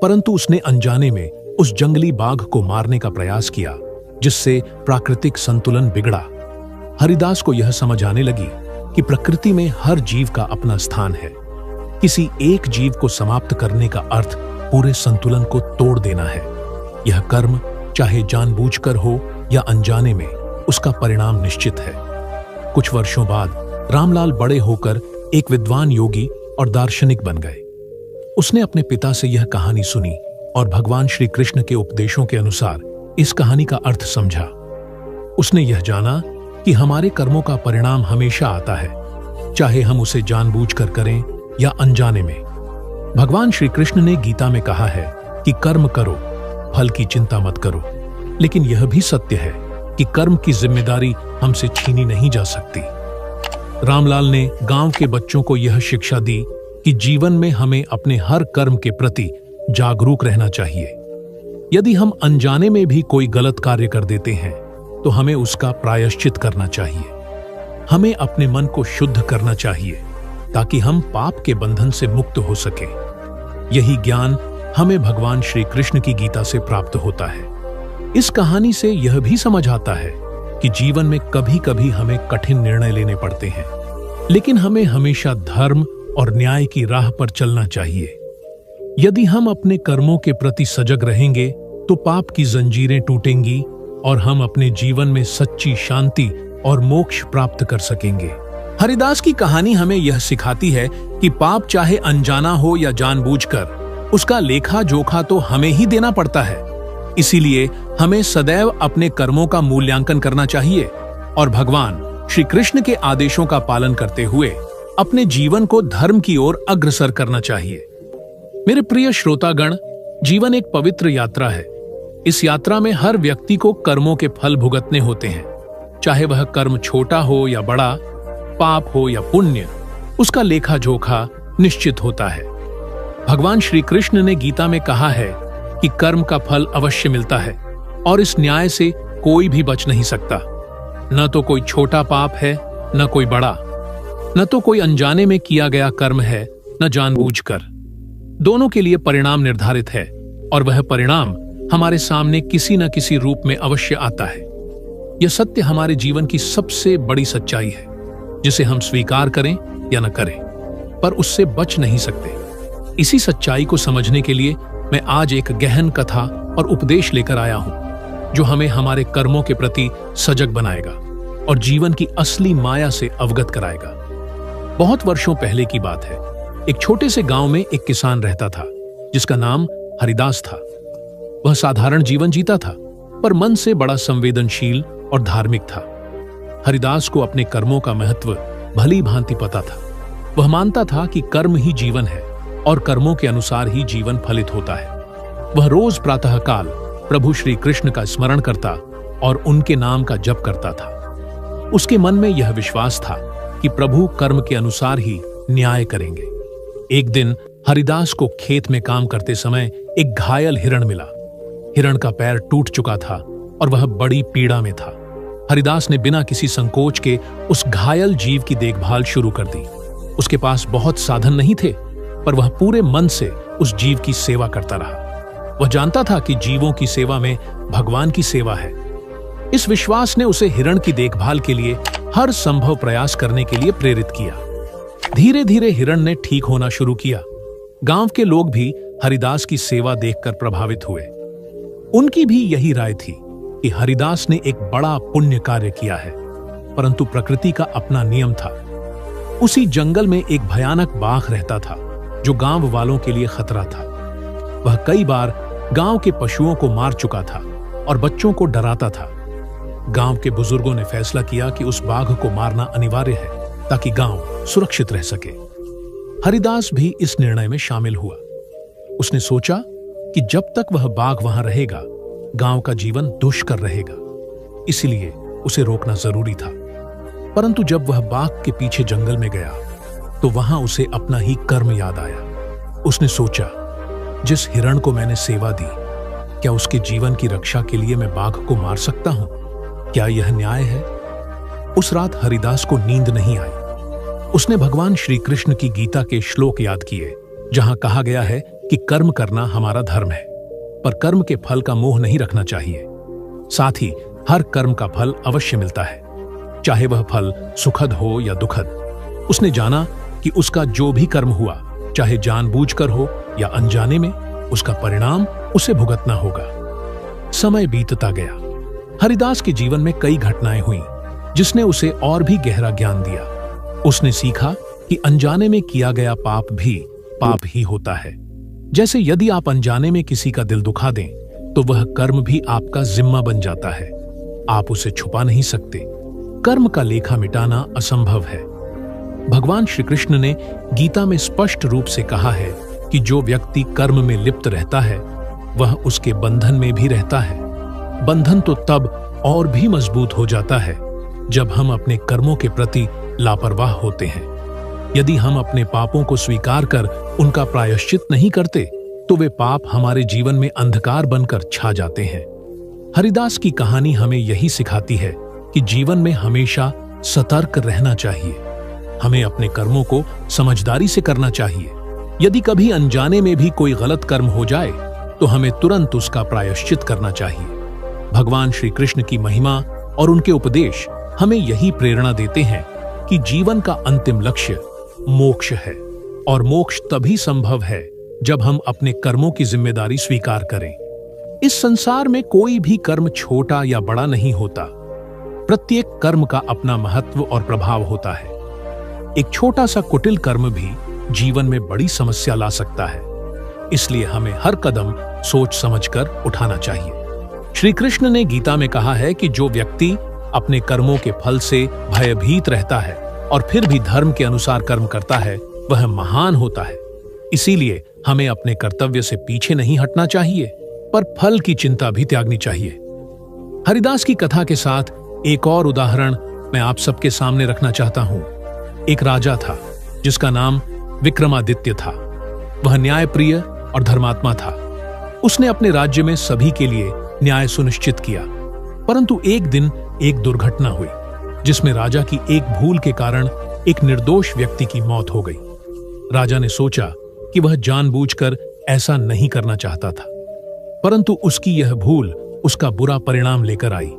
परंतु उसने अनजाने में उस जंगली बाघ को मारने का प्रयास किया, जिससे प्राकृतिक संतुलन बिगड़ा। हरिदास को यह समझ आने लगी कि प्रकृति में हर जीव का अपना स्थान है। किसी एक जीव को समाप्त करने का अर्थ पूरे संतुलन को तोड़ देना है। यह कर्म चाहे जानबूझकर हो या अनजाने में, उसका परिणाम निश्चित है। कुछ वर्षों बाद रामलाल बड़े होकर एक विद्वान योगी और दार्शनिक बन गए। उसने अपने पिता से यह कहानी सुनी और भगवान श्री कृष्ण के उपदेशों के अनुसार इस कहानी का अर्थ समझा। उसने यह जाना कि हमारे कर्मों का परिणाम हमेशा आता है, चाहे हम उसे जानबूझकर करें या अनजाने में। भगवान श्री कृष्ण ने गीता में कहा है कि कर्म करो, फल की चिंता मत करो, लेकिन यह भी सत्य है कि कर्म की जिम्मेदारी हमसे छीनी नहीं जा सकती। रामलाल ने गांव के बच्चों को यह शिक्षा दी कि जीवन में हमें अपने हर कर्म के प्रति जागरूक रहना चाहिए। यदि हम अनजाने में भी कोई गलत कार्य कर देते हैं तो हमें उसका प्रायश्चित करना चाहिए। हमें अपने मन को शुद्ध करना चाहिए ताकि हम पाप के बंधन से मुक्त हो सके। यही ज्ञान हमें भगवान श्री कृष्ण की गीता से प्राप्त होता है। इस कहानी से यह भी समझ आता है कि जीवन में कभी कभी हमें कठिन निर्णय लेने पड़ते हैं, लेकिन हमें हमेशा धर्म और न्याय की राह पर चलना चाहिए। यदि हम अपने कर्मों के प्रति सजग रहेंगे तो पाप की जंजीरें टूटेंगी और हम अपने जीवन में सच्ची शांति और मोक्ष प्राप्त कर सकेंगे। हरिदास की कहानी हमें यह सिखाती है कि पाप चाहे अनजाना हो या जानबूझकर, उसका लेखा जोखा तो हमें ही देना पड़ता है। इसीलिए हमें सदैव अपने कर्मों का मूल्यांकन करना चाहिए और भगवान श्री कृष्ण के आदेशों का पालन करते हुए अपने जीवन को धर्म की ओर अग्रसर करना चाहिए। मेरे प्रिय श्रोतागण, जीवन एक पवित्र यात्रा है। इस यात्रा में हर व्यक्ति को कर्मों के फल भुगतने होते हैं, चाहे वह कर्म छोटा हो या बड़ा, पाप हो या पुण्य, उसका लेखा जोखा निश्चित होता है। भगवान श्री कृष्ण ने गीता में कहा है कि कर्म का फल अवश्य मिलता है और इस न्याय से कोई भी बच नहीं सकता। न तो कोई छोटा पाप है, न कोई बड़ा, न तो कोई अनजाने में किया गया कर्म है, न जानबूझकर। दोनों के लिए परिणाम निर्धारित है और वह परिणाम हमारे सामने किसी न किसी रूप में अवश्य आता है। यह सत्य हमारे जीवन की सबसे बड़ी सच्चाई है, जिसे हम स्वीकार करें या न करें, पर उससे बच नहीं सकते। इसी सच्चाई को समझने के लिए मैं आज एक गहन कथा और उपदेश लेकर आया हूं, जो हमें हमारे कर्मों के प्रति सजग बनाएगा और जीवन की असली माया से अवगत कराएगा। बहुत वर्षों पहले की बात है। एक छोटे से गांव में एक किसान रहता था, जिसका नाम हरिदास था। वह साधारण जीवन जीता था, पर मन से बड़ा संवेदनशील और धार्मिक था। हरिदास को अपने कर्मों का महत्व भली भांति पता था। वह मानता था कि कर्म ही जीवन है और कर्मों के अनुसार ही जीवन फलित होता है। वह रोज प्रातःकाल प्रभु श्री कृष्ण का स्मरण करता और उनके नाम का जप करता था। उसके मन में यह विश्वास था कि प्रभु कर्म के अनुसार ही न्याय करेंगे। एक दिन हरिदास को खेत में काम करते समय एक घायल हिरण मिला। हिरण का पैर टूट चुका था और वह बड़ी पीड़ा में था। हरिदास ने बिना किसी संकोच के उस घायल जीव की देखभाल शुरू कर दी। उसके पास बहुत साधन नहीं थे, पर वह पूरे मन से उस जीव की सेवा करता रहा। वह जानता था कि जीवों की सेवा में भगवान की सेवा है। इस विश्वास ने उसे हिरण की देखभाल के लिए हर संभव प्रयास करने के लिए प्रेरित किया। धीरे धीरे हिरण ने ठीक होना शुरू किया। गांव के लोग भी हरिदास की सेवा देखकर प्रभावित हुए। उनकी भी यही राय थी कि हरिदास ने एक बड़ा पुण्य कार्य किया है, परंतु प्रकृति का अपना नियम था। उसी जंगल में एक भयानक बाघ रहता था, जो गांव वालों के लिए खतरा था। वह कई बार गांव के पशुओं को मार चुका था और बच्चों को डराता था। गांव के बुजुर्गों ने फैसला किया कि उस बाघ को मारना अनिवार्य है, ताकि गांव सुरक्षित रह सके। हरिदास भी इस निर्णय में शामिल हुआ। उसने सोचा कि जब तक वह बाघ वहां रहेगा, गांव का जीवन दुष्कर रहेगा, इसलिए उसे रोकना जरूरी था। परंतु जब वह बाघ के पीछे जंगल में गया, तो वहां उसे अपना ही कर्म याद आया। उसने सोचा, जिस हिरण को मैंने सेवा दी, क्या उसके जीवन की रक्षा के लिए मैं बाघ को मार सकता हूं? क्या यह न्याय है? उस रात हरिदास को नींद नहीं आई। उसने भगवान श्री कृष्ण की गीता के श्लोक याद किए, जहां कहा गया है कि कर्म करना हमारा धर्म है, पर कर्म के फल का मोह नहीं रखना चाहिए। साथ ही हर कर्म का फल अवश्य मिलता है, चाहे वह फल सुखद हो या दुखद। उसने जाना कि उसका जो भी कर्म हुआ, चाहे जानबूझकर हो या अनजाने में, उसका परिणाम उसे भुगतना होगा। समय बीतता गया। हरिदास के जीवन में कई घटनाएं हुईं, जिसने उसे और भी गहरा ज्ञान दिया। उसने सीखा कि अनजाने में किया गया पाप भी पाप ही होता है। जैसे यदि आप अनजाने में किसी का दिल दुखा दें तो वह कर्म भी आपका जिम्मा बन जाता है। आप उसे छुपा नहीं सकते। कर्म का लेखा मिटाना असंभव है। भगवान श्री कृष्ण ने गीता में स्पष्ट रूप से कहा है कि जो व्यक्ति कर्म में लिप्त रहता है वह उसके बंधन में भी रहता है। बंधन तो तब और भी मजबूत हो जाता है जब हम अपने कर्मों के प्रति लापरवाह होते हैं। यदि हम अपने पापों को स्वीकार कर उनका प्रायश्चित नहीं करते तो वे पाप हमारे जीवन में अंधकार बनकर छा जाते हैं। हरिदास की कहानी हमें यही सिखाती है कि जीवन में हमेशा सतर्क रहना चाहिए। हमें अपने कर्मों को समझदारी से करना चाहिए। यदि कभी अनजाने में भी कोई गलत कर्म हो जाए तो हमें तुरंत उसका प्रायश्चित करना चाहिए। भगवान श्री कृष्ण की महिमा और उनके उपदेश हमें यही प्रेरणा देते हैं कि जीवन का अंतिम लक्ष्य मोक्ष है, और मोक्ष तभी संभव है जब हम अपने कर्मों की जिम्मेदारी स्वीकार करें। इस संसार में कोई भी कर्म छोटा या बड़ा नहीं होता। प्रत्येक कर्म का अपना महत्व और प्रभाव होता है। एक छोटा सा कुटिल कर्म भी जीवन में बड़ी समस्या ला सकता है। इसलिए हमें हर कदम सोच समझकर उठाना चाहिए। श्री कृष्ण ने गीता में कहा है कि जो व्यक्ति अपने कर्मों के फल से भयभीत रहता है और फिर भी धर्म के अनुसार कर्म करता है वह महान होता है। इसीलिए हमें अपने कर्तव्य से पीछे नहीं हटना चाहिए, पर फल की चिंता भी त्यागनी चाहिए। हरिदास की कथा के साथ एक और उदाहरण मैं आप सबके सामने रखना चाहता हूं। एक राजा था जिसका नाम विक्रमादित्य था। वह न्यायप्रिय और धर्मात्मा था। उसने अपने राज्य में सभी के लिए न्याय सुनिश्चित किया। परंतु एक दिन एक दुर्घटना हुई जिसमें राजा की एक भूल के कारण एक निर्दोष व्यक्ति की मौत हो गई। राजा ने सोचा कि वह जानबूझकर ऐसा नहीं करना चाहता था, परंतु उसकी यह भूल उसका बुरा परिणाम लेकर आई।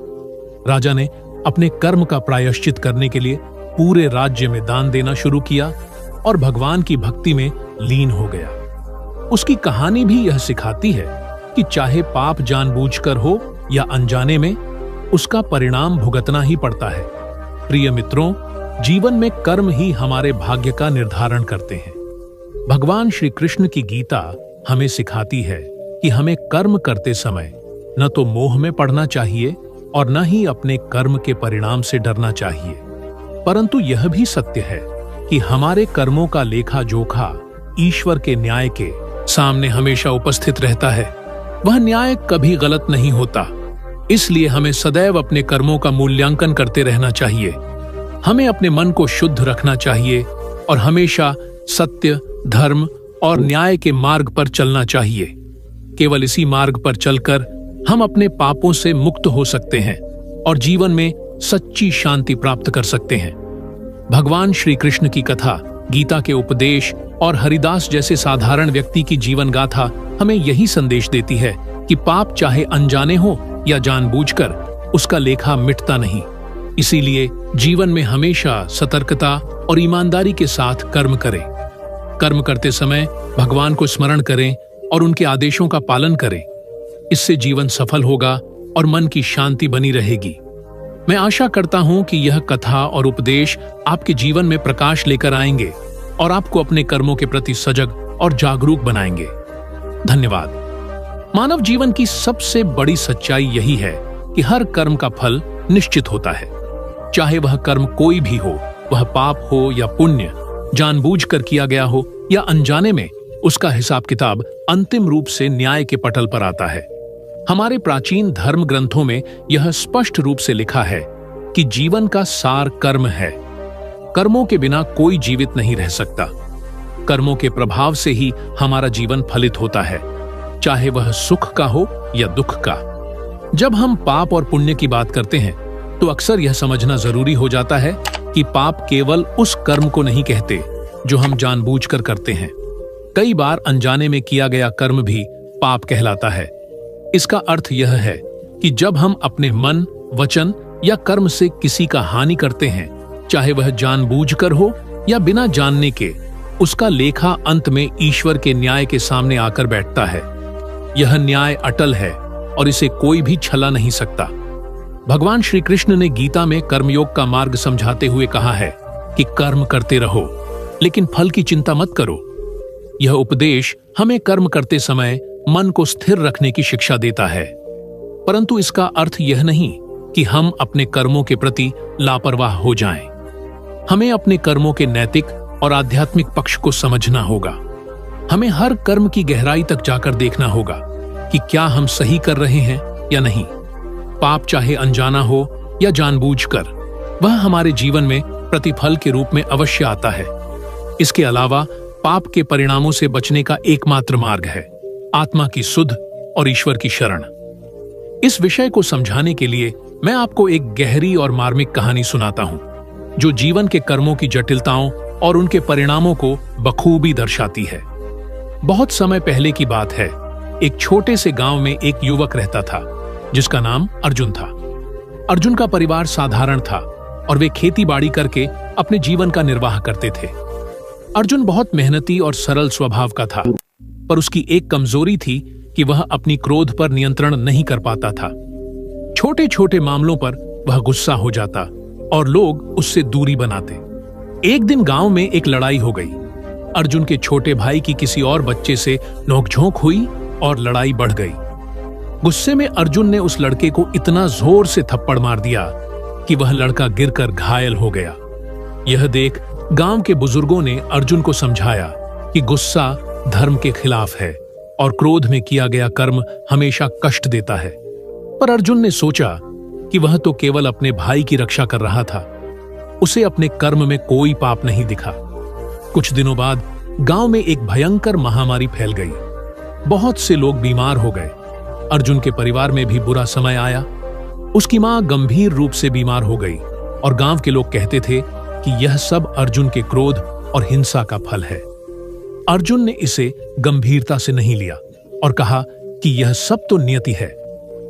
राजा ने अपने कर्म का प्रायश्चित करने के लिए पूरे राज्य में दान देना शुरू किया और भगवान की भक्ति में लीन हो गया। उसकी कहानी भी यह सिखाती है कि चाहे पाप जानबूझकर हो या अनजाने में, उसका परिणाम भुगतना ही पड़ता है। प्रिय मित्रों, जीवन में कर्म ही हमारे भाग्य का निर्धारण करते हैं। भगवान श्री कृष्ण की गीता हमें सिखाती है कि हमें कर्म करते समय न तो मोह में पड़ना चाहिए और न ही अपने कर्म के परिणाम से डरना चाहिए, परंतु यह भी सत्य है कि हमारे कर्मों का लेखा जोखा ईश्वर के न्याय के सामने हमेशा उपस्थित रहता है। वह न्याय कभी गलत नहीं होता। इसलिए हमें सदैव अपने कर्मों का मूल्यांकन करते रहना चाहिए। हमें अपने मन को शुद्ध रखना चाहिए और हमेशा सत्य, धर्म और न्याय के मार्ग पर चलना चाहिए। केवल इसी मार्ग पर चलकर हम अपने पापों से मुक्त हो सकते हैं और जीवन में सच्ची शांति प्राप्त कर सकते हैं। भगवान श्री कृष्ण की कथा, गीता के उपदेश और हरिदास जैसे साधारण व्यक्ति की जीवन गाथा हमें यही संदेश देती है कि पाप चाहे अनजाने हो या जानबूझकर, उसका लेखा मिटता नहीं। इसीलिए जीवन में हमेशा सतर्कता और ईमानदारी के साथ कर्म करें। कर्म करते समय भगवान को स्मरण करें और उनके आदेशों का पालन करें। इससे जीवन सफल होगा और मन की शांति बनी रहेगी। मैं आशा करता हूं कि यह कथा और उपदेश आपके जीवन में प्रकाश लेकर आएंगे और आपको अपने कर्मों के प्रति सजग और जागरूक बनाएंगे। धन्यवाद। मानव जीवन की सबसे बड़ी सच्चाई यही है कि हर कर्म का फल निश्चित होता है। चाहे वह कर्म कोई भी हो, वह पाप हो या पुण्य, जानबूझकर किया गया हो या अनजाने में, उसका हिसाब किताब अंतिम रूप से न्याय के पटल पर आता है। हमारे प्राचीन धर्म ग्रंथों में यह स्पष्ट रूप से लिखा है कि जीवन का सार कर्म है। कर्मों के बिना कोई जीवित नहीं रह सकता। कर्मों के प्रभाव से ही हमारा जीवन फलित होता है, चाहे वह सुख का हो या दुख का। जब हम पाप और पुण्य की बात करते हैं तो अक्सर यह समझना जरूरी हो जाता है कि पाप केवल उस कर्म को नहीं कहते जो हम जानबूझकर करते हैं। कई बार अनजाने में किया गया कर्म भी पाप कहलाता है। इसका अर्थ यह है कि जब हम अपने मन, वचन या कर्म से किसी का हानि करते हैं, चाहे वह जानबूझकर हो या बिना जानने के, उसका लेखा अंत में ईश्वर के न्याय के सामने आकर बैठता है। यह न्याय अटल है और इसे कोई भी छला नहीं सकता। भगवान श्री कृष्ण ने गीता में कर्मयोग का मार्ग समझाते हुए कहा है कि कर्म करते रहो, लेकिन फल की चिंता मत करो। यह उपदेश हमें कर्म करते समय मन को स्थिर रखने की शिक्षा देता है, परंतु इसका अर्थ यह नहीं कि हम अपने कर्मों के प्रति लापरवाह हो जाएं। हमें अपने कर्मों के नैतिक और आध्यात्मिक पक्ष को समझना होगा। हमें हर कर्म की गहराई तक जाकर देखना होगा कि क्या हम सही कर रहे हैं या नहीं। पाप चाहे अनजाना हो या जानबूझकर, वह हमारे जीवन में प्रतिफल के रूप में अवश्य आता है। इसके अलावा पाप के परिणामों से बचने का एकमात्र मार्ग है आत्मा की सुध और ईश्वर की शरण। इस विषय को समझाने के लिए मैं आपको एक गहरी और मार्मिक कहानी सुनाता हूं, जो जीवन के कर्मों की जटिलताओं और उनके परिणामों को बखूबी दर्शाती है। बहुत समय पहले की बात है। एक छोटे से गांव में एक युवक रहता था जिसका नाम अर्जुन था। अर्जुन का परिवार साधारण था और वे खेती बाड़ी करके अपने जीवन का निर्वाह करते थे। अर्जुन बहुत मेहनती और सरल स्वभाव का था, पर उसकी एक कमजोरी थी कि वह अपनी क्रोध पर नियंत्रण नहीं कर पाता था। छोटे छोटे मामलों पर वह गुस्सा हो जाता और लोग उससे दूरी बनाते। एक दिन गांव में एक लड़ाई हो गई। अर्जुन के छोटे भाई की किसी और बच्चे से नोकझोंक हुई और लड़ाई बढ़ गई। गुस्से में अर्जुन ने उस लड़के को इतना जोर से थप्पड़ मार दिया कि वह लड़का गिरकर घायल हो गया। यह देख गांव के बुजुर्गों ने अर्जुन को समझाया कि गुस्सा धर्म के खिलाफ है और क्रोध में किया गया कर्म हमेशा कष्ट देता है। पर अर्जुन ने सोचा कि वह तो केवल अपने भाई की रक्षा कर रहा था, उसे अपने कर्म में कोई पाप नहीं दिखा। कुछ दिनों बाद गांव में एक भयंकर महामारी फैल गई। बहुत से लोग बीमार हो गए। अर्जुन के परिवार में भी बुरा समय आया। उसकी मां गंभीर रूप से बीमार हो गई और गांव के लोग कहते थे कि यह सब अर्जुन के क्रोध और हिंसा का फल है। अर्जुन ने इसे गंभीरता से नहीं लिया और कहा कि यह सब तो नियति है।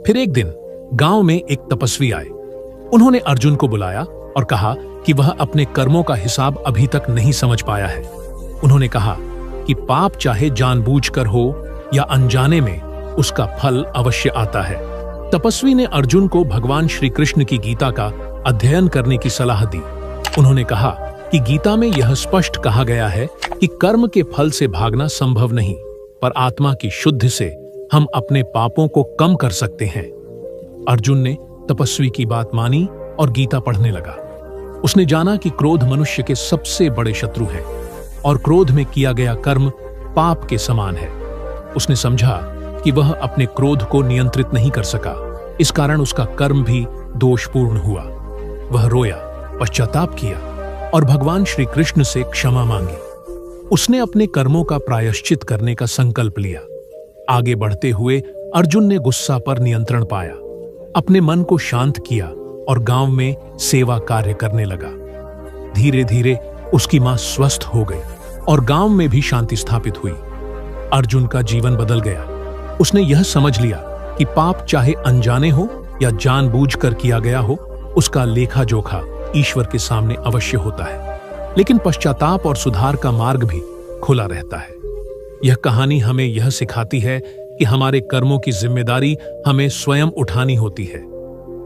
फिर एक दिन गांव में एक तपस्वी आए। उन्होंने अर्जुन को बुलाया और कहा कि वह अपने कर्मों का हिसाब अभी तक नहीं समझ पाया है। उन्होंने कहा कि पाप चाहे जानबूझकर हो या अनजाने में, उसका फल अवश्य आता है। तपस्वी ने अर्जुन को भगवान श्री कृष्ण की गीता का अध्ययन करने की सलाह दी। उन्होंने कहा कि गीता में यह स्पष्ट कहा गया है कि कर्म के फल से भागना संभव नहीं, पर आत्मा की शुद्धि से हम अपने पापों को कम कर सकते हैं। अर्जुन ने तपस्वी की बात मानी और गीता पढ़ने लगा। उसने जाना कि क्रोध मनुष्य के सबसे बड़े शत्रु है और क्रोध में किया गया कर्म पाप के समान है। उसने समझा कि वह अपने क्रोध को नियंत्रित नहीं कर सका, इस कारण उसका कर्म भी दोषपूर्ण हुआ। वह रोया, पश्चाताप किया और भगवान श्री कृष्ण से क्षमा मांगी। उसने अपने कर्मों का प्रायश्चित करने का संकल्प लिया। आगे बढ़ते हुए अर्जुन ने गुस्सा पर नियंत्रण पाया, अपने मन को शांत किया और गांव में सेवा कार्य करने लगा। धीरे धीरे उसकी मां स्वस्थ हो गई और गांव में भी शांति स्थापित हुई। अर्जुन का जीवन बदल गया। उसने यह समझ लिया कि पाप चाहे अनजाने हो या जानबूझकर किया गया हो, उसका लेखा जोखा ईश्वर के सामने अवश्य होता है, लेकिन पश्चाताप और सुधार का मार्ग भी खुला रहता है। यह कहानी हमें यह सिखाती है कि हमारे कर्मों की जिम्मेदारी हमें स्वयं उठानी होती है।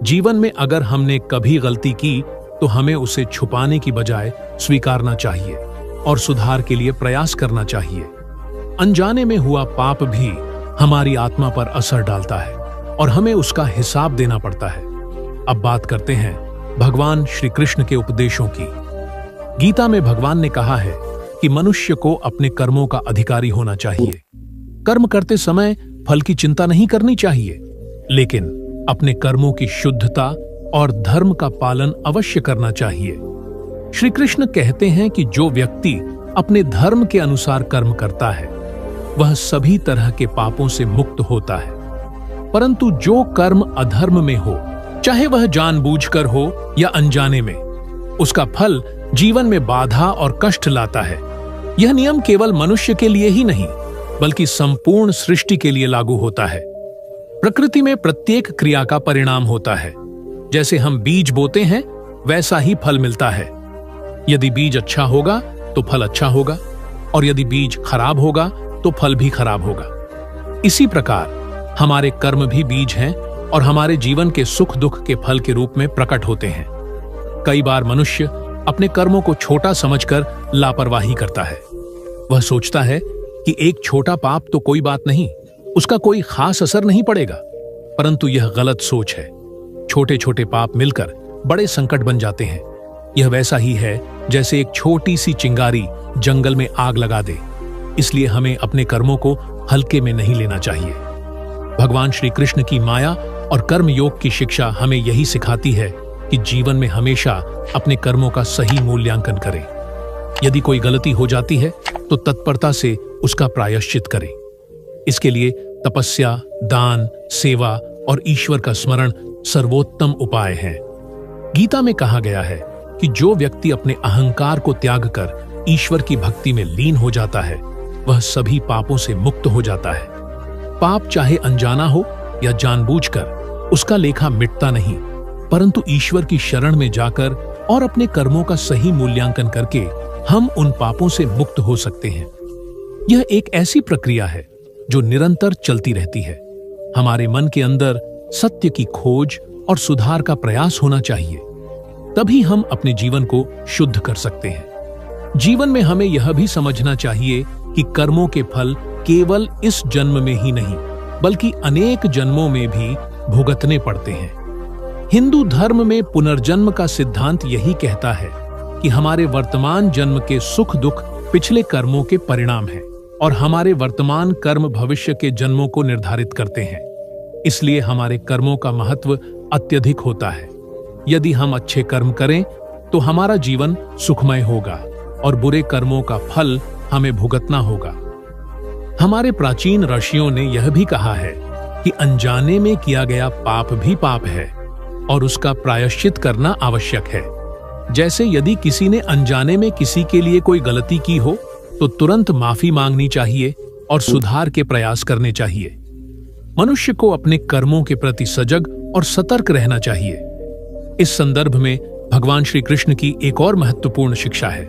जीवन में अगर हमने कभी गलती की तो हमें उसे छुपाने की बजाय स्वीकारना चाहिए और सुधार के लिए प्रयास करना चाहिए। अनजाने में हुआ पाप भी हमारी आत्मा पर असर डालता है और हमें उसका हिसाब देना पड़ता है। अब बात करते हैं भगवान श्री कृष्ण के उपदेशों की। गीता में भगवान ने कहा है कि मनुष्य को अपने कर्मों का अधिकारी होना चाहिए। कर्म करते समय फल की चिंता नहीं करनी चाहिए, लेकिन अपने कर्मों की शुद्धता और धर्म का पालन अवश्य करना चाहिए। श्री कृष्ण कहते हैं कि जो व्यक्ति अपने धर्म के अनुसार कर्म करता है वह सभी तरह के पापों से मुक्त होता है, परंतु जो कर्म अधर्म में हो, चाहे वह जानबूझकर हो या अनजाने में, उसका फल जीवन में बाधा और कष्ट लाता है। यह नियम केवल मनुष्य के लिए ही नहीं बल्कि संपूर्ण सृष्टि के लिए लागू होता है। प्रकृति में प्रत्येक क्रिया का परिणाम होता है। जैसे हम बीज बोते हैं वैसा ही फल मिलता है। यदि बीज अच्छा होगा तो फल अच्छा होगा और यदि बीज खराब होगा तो फल भी खराब होगा। इसी प्रकार हमारे कर्म भी बीज हैं और हमारे जीवन के सुख दुख के फल के रूप में प्रकट होते हैं। कई बार मनुष्य अपने कर्मों को छोटा समझकर लापरवाही करता है। वह सोचता है कि एक छोटा पाप तो कोई बात नहीं, उसका कोई खास असर नहीं पड़ेगा, परंतु यह गलत सोच है। छोटे छोटे पाप मिलकर बड़े संकट बन जाते हैं। यह वैसा ही है जैसे एक छोटी सी चिंगारी जंगल में आग लगा दे। इसलिए हमें अपने कर्मों को हल्के में नहीं लेना चाहिए। भगवान श्री कृष्ण की माया और कर्म योग की शिक्षा हमें यही सिखाती है कि जीवन में हमेशा अपने कर्मों का सही मूल्यांकन करें। यदि कोई गलती हो जाती है तो तत्परता से उसका प्रायश्चित करें। इसके लिए तपस्या, दान, सेवा और ईश्वर का स्मरण सर्वोत्तम उपाय है। गीता में कहा गया है कि जो व्यक्ति अपने अहंकार को त्याग कर ईश्वर की भक्ति में लीन हो जाता है, वह सभी पापों से मुक्त हो जाता है। पाप चाहे अनजाना हो या जानबूझकर, उसका लेखा मिटता नहीं, परंतु ईश्वर की शरण में जाकर और अपने कर्मों का सही मूल्यांकन करके हम उन पापों से मुक्त हो सकते हैं। यह एक ऐसी प्रक्रिया है जो निरंतर चलती रहती है। हमारे मन के अंदर सत्य की खोज और सुधार का प्रयास होना चाहिए, तभी हम अपने जीवन को शुद्ध कर सकते हैं। जीवन में हमें यह भी समझना चाहिए कि कर्मों के फल केवल इस जन्म में ही नहीं, बल्कि अनेक जन्मों में भी भुगतने पड़ते हैं। हिंदू धर्म में पुनर्जन्म का सिद्धांत यही कहता है कि हमारे वर्तमान जन्म के सुख दुख पिछले कर्मों के परिणाम हैं और हमारे वर्तमान कर्म भविष्य के जन्मों को निर्धारित करते हैं। इसलिए हमारे कर्मों का महत्व अत्यधिक होता है। यदि हम अच्छे कर्म करें तो हमारा जीवन सुखमय होगा और बुरे कर्मों का फल हमें भुगतना होगा। हमारे प्राचीन ऋषियों ने यह भी कहा है कि अनजाने में किया गया पाप भी पाप है और उसका प्रायश्चित करना आवश्यक है। जैसे यदि किसी ने अनजाने में किसी के लिए कोई गलती की हो तो तुरंत माफी मांगनी चाहिए और सुधार के प्रयास करने चाहिए। मनुष्य को अपने कर्मों के प्रति सजग और सतर्क रहना चाहिए। इस संदर्भ में भगवान श्री कृष्ण की एक और महत्वपूर्ण शिक्षा है,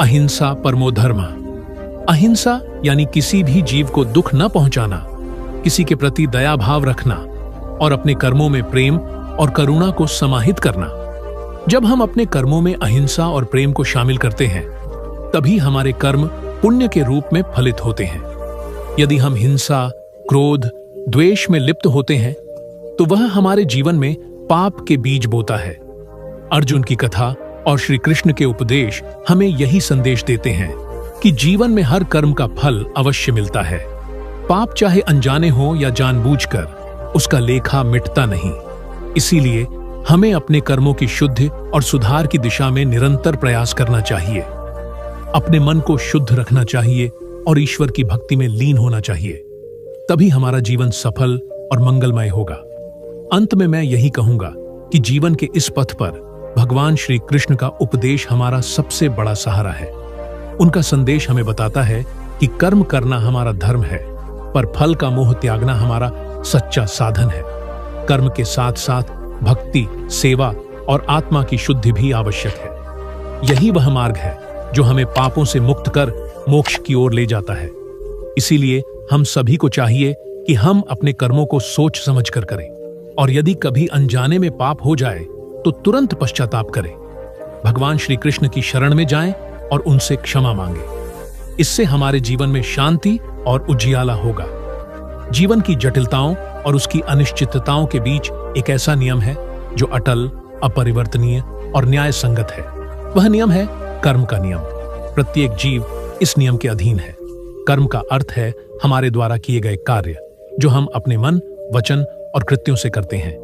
अहिंसा परमो धर्म। अहिंसा यानी किसी भी जीव को दुख न पहुंचाना, किसी के प्रति दया भाव रखना और अपने कर्मों में प्रेम और करुणा को समाहित करना। जब हम अपने कर्मों में अहिंसा और प्रेम को शामिल करते हैं, तभी हमारे कर्म पुण्य के रूप में फलित होते हैं। यदि हम हिंसा, क्रोध, द्वेष में लिप्त होते हैं तो वह हमारे जीवन में पाप के बीज बोता है। अर्जुन की कथा और श्री कृष्ण के उपदेश हमें यही संदेश देते हैं कि जीवन में हर कर्म का फल अवश्य मिलता है। पाप चाहे अनजाने हो या जानबूझकर, उसका लेखा मिटता नहीं। इसीलिए हमें अपने कर्मों की शुद्धि और सुधार की दिशा में निरंतर प्रयास करना चाहिए। अपने मन को शुद्ध रखना चाहिए और ईश्वर की भक्ति में लीन होना चाहिए। तभी हमारा जीवन सफल और मंगलमय होगा। अंत में मैं यही कहूंगा कि जीवन के इस पथ पर भगवान श्री कृष्ण का उपदेश हमारा सबसे बड़ा सहारा है। उनका संदेश हमें बताता है कि कर्म करना हमारा धर्म है, पर फल का मोह त्यागना हमारा सच्चा साधन है। कर्म के साथ साथ भक्ति, सेवा और आत्मा की शुद्धि भी आवश्यक है। यही वह मार्ग है जो हमें पापों से मुक्त कर मोक्ष की ओर ले जाता है। इसीलिए हम सभी को चाहिए कि हम अपने कर्मों को सोच समझ कर करें और यदि कभी अनजाने में पाप हो जाए तो तुरंत पश्चाताप करें। भगवान श्री कृष्ण की शरण में जाएं और उनसे क्षमा मांगें। इससे हमारे जीवन में शांति और उजियाला होगा। जीवन की जटिलताओं और उसकी अनिश्चितताओं के बीच एक ऐसा नियम है जो अटल, अपरिवर्तनीय और न्याय संगत है। वह नियम है कर्म का नियम। प्रत्येक जीव इस नियम के अधीन है। कर्म का अर्थ है हमारे द्वारा किए गए कार्य जो हम अपने मन, वचन और कृत्यों से करते हैं।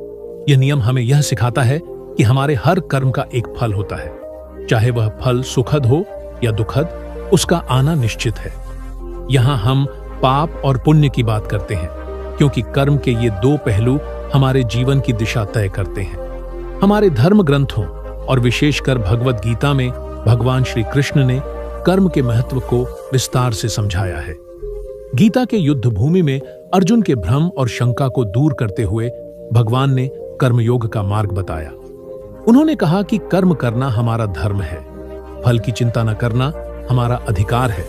यह नियम हमें यह सिखाता है कि हमारे हर कर्म का एक फल होता है। चाहे वह फल सुखद हो या दुखद, उसका आना निश्चित है। यहाँ हम पाप और पुण्य की बात करते हैं क्योंकि कर्म के ये दो पहलू हमारे जीवन की दिशा तय करते हैं। हमारे धर्म ग्रंथों और विशेषकर भगवद गीता में भगवान श्री कृष्ण ने कर्म के महत्व को विस्तार से समझाया है। गीता के युद्ध भूमि में अर्जुन के भ्रम और शंका को दूर करते हुए भगवान ने कर्मयोग का मार्ग बताया। उन्होंने कहा कि कर्म करना हमारा धर्म है, फल की चिंता न करना हमारा अधिकार है,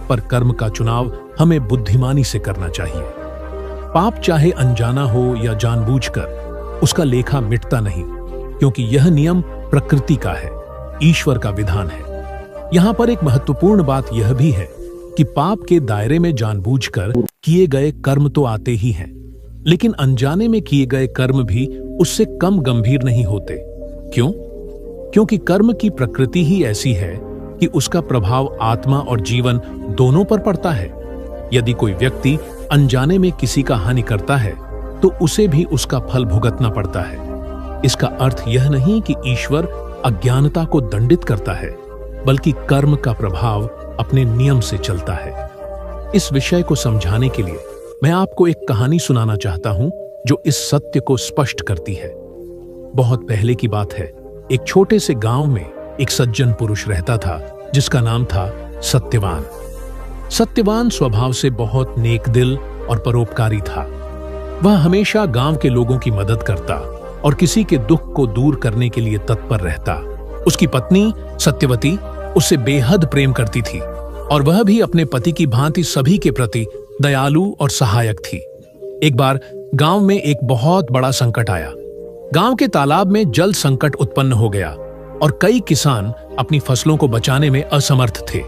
पर कर्म का चुनाव हमें बुद्धिमानी से करना चाहिए। पाप चाहे अनजाना हो या जानबूझकर, उसका लेखा मिटता नहीं, क्योंकि यह नियम प्रकृति का है। ईश्वर का विधान है। यहाँ पर एक महत्वपूर्ण बात यह भी है कि पाप के दायरे में जानबूझकर किए गए कर्म तो आते ही हैं, लेकिन अनजाने में किए गए कर्म भी उससे कम गंभीर नहीं होते। क्यों? क्योंकि कर्म की प्रकृति ही ऐसी है कि उसका प्रभाव आत्मा और जीवन दोनों पर पड़ता है। यदि कोई व्यक्ति अनजाने में किसी का हानि करता है तो उसे भी उसका फल भुगतना पड़ता है। इसका अर्थ यह नहीं कि ईश्वर अज्ञानता को दंडित करता है, बल्कि कर्म का प्रभाव अपने नियम से चलता है। इस विषय को समझाने के लिए मैं आपको एक कहानी सुनाना चाहता हूं जो इस सत्य को स्पष्ट करती है। बहुत पहले की बात है, एक छोटे से गांव में एक सज्जन पुरुष रहता था जिसका नाम था सत्यवान। सत्यवान स्वभाव से बहुत नेक दिल और परोपकारी था। वह हमेशा गांव के लोगों की मदद करता और किसी के दुख को दूर करने के लिए तत्पर रहता। उसकी पत्नी सत्यवती उससे बेहद प्रेम करती थी और वह भी अपने पति की भांति सभी के प्रति दयालु और सहायक थी। एक बार गांव में एक बहुत बड़ा संकट आया। गांव के तालाब में जल संकट उत्पन्न हो गया और कई किसान अपनी फसलों को बचाने में असमर्थ थे।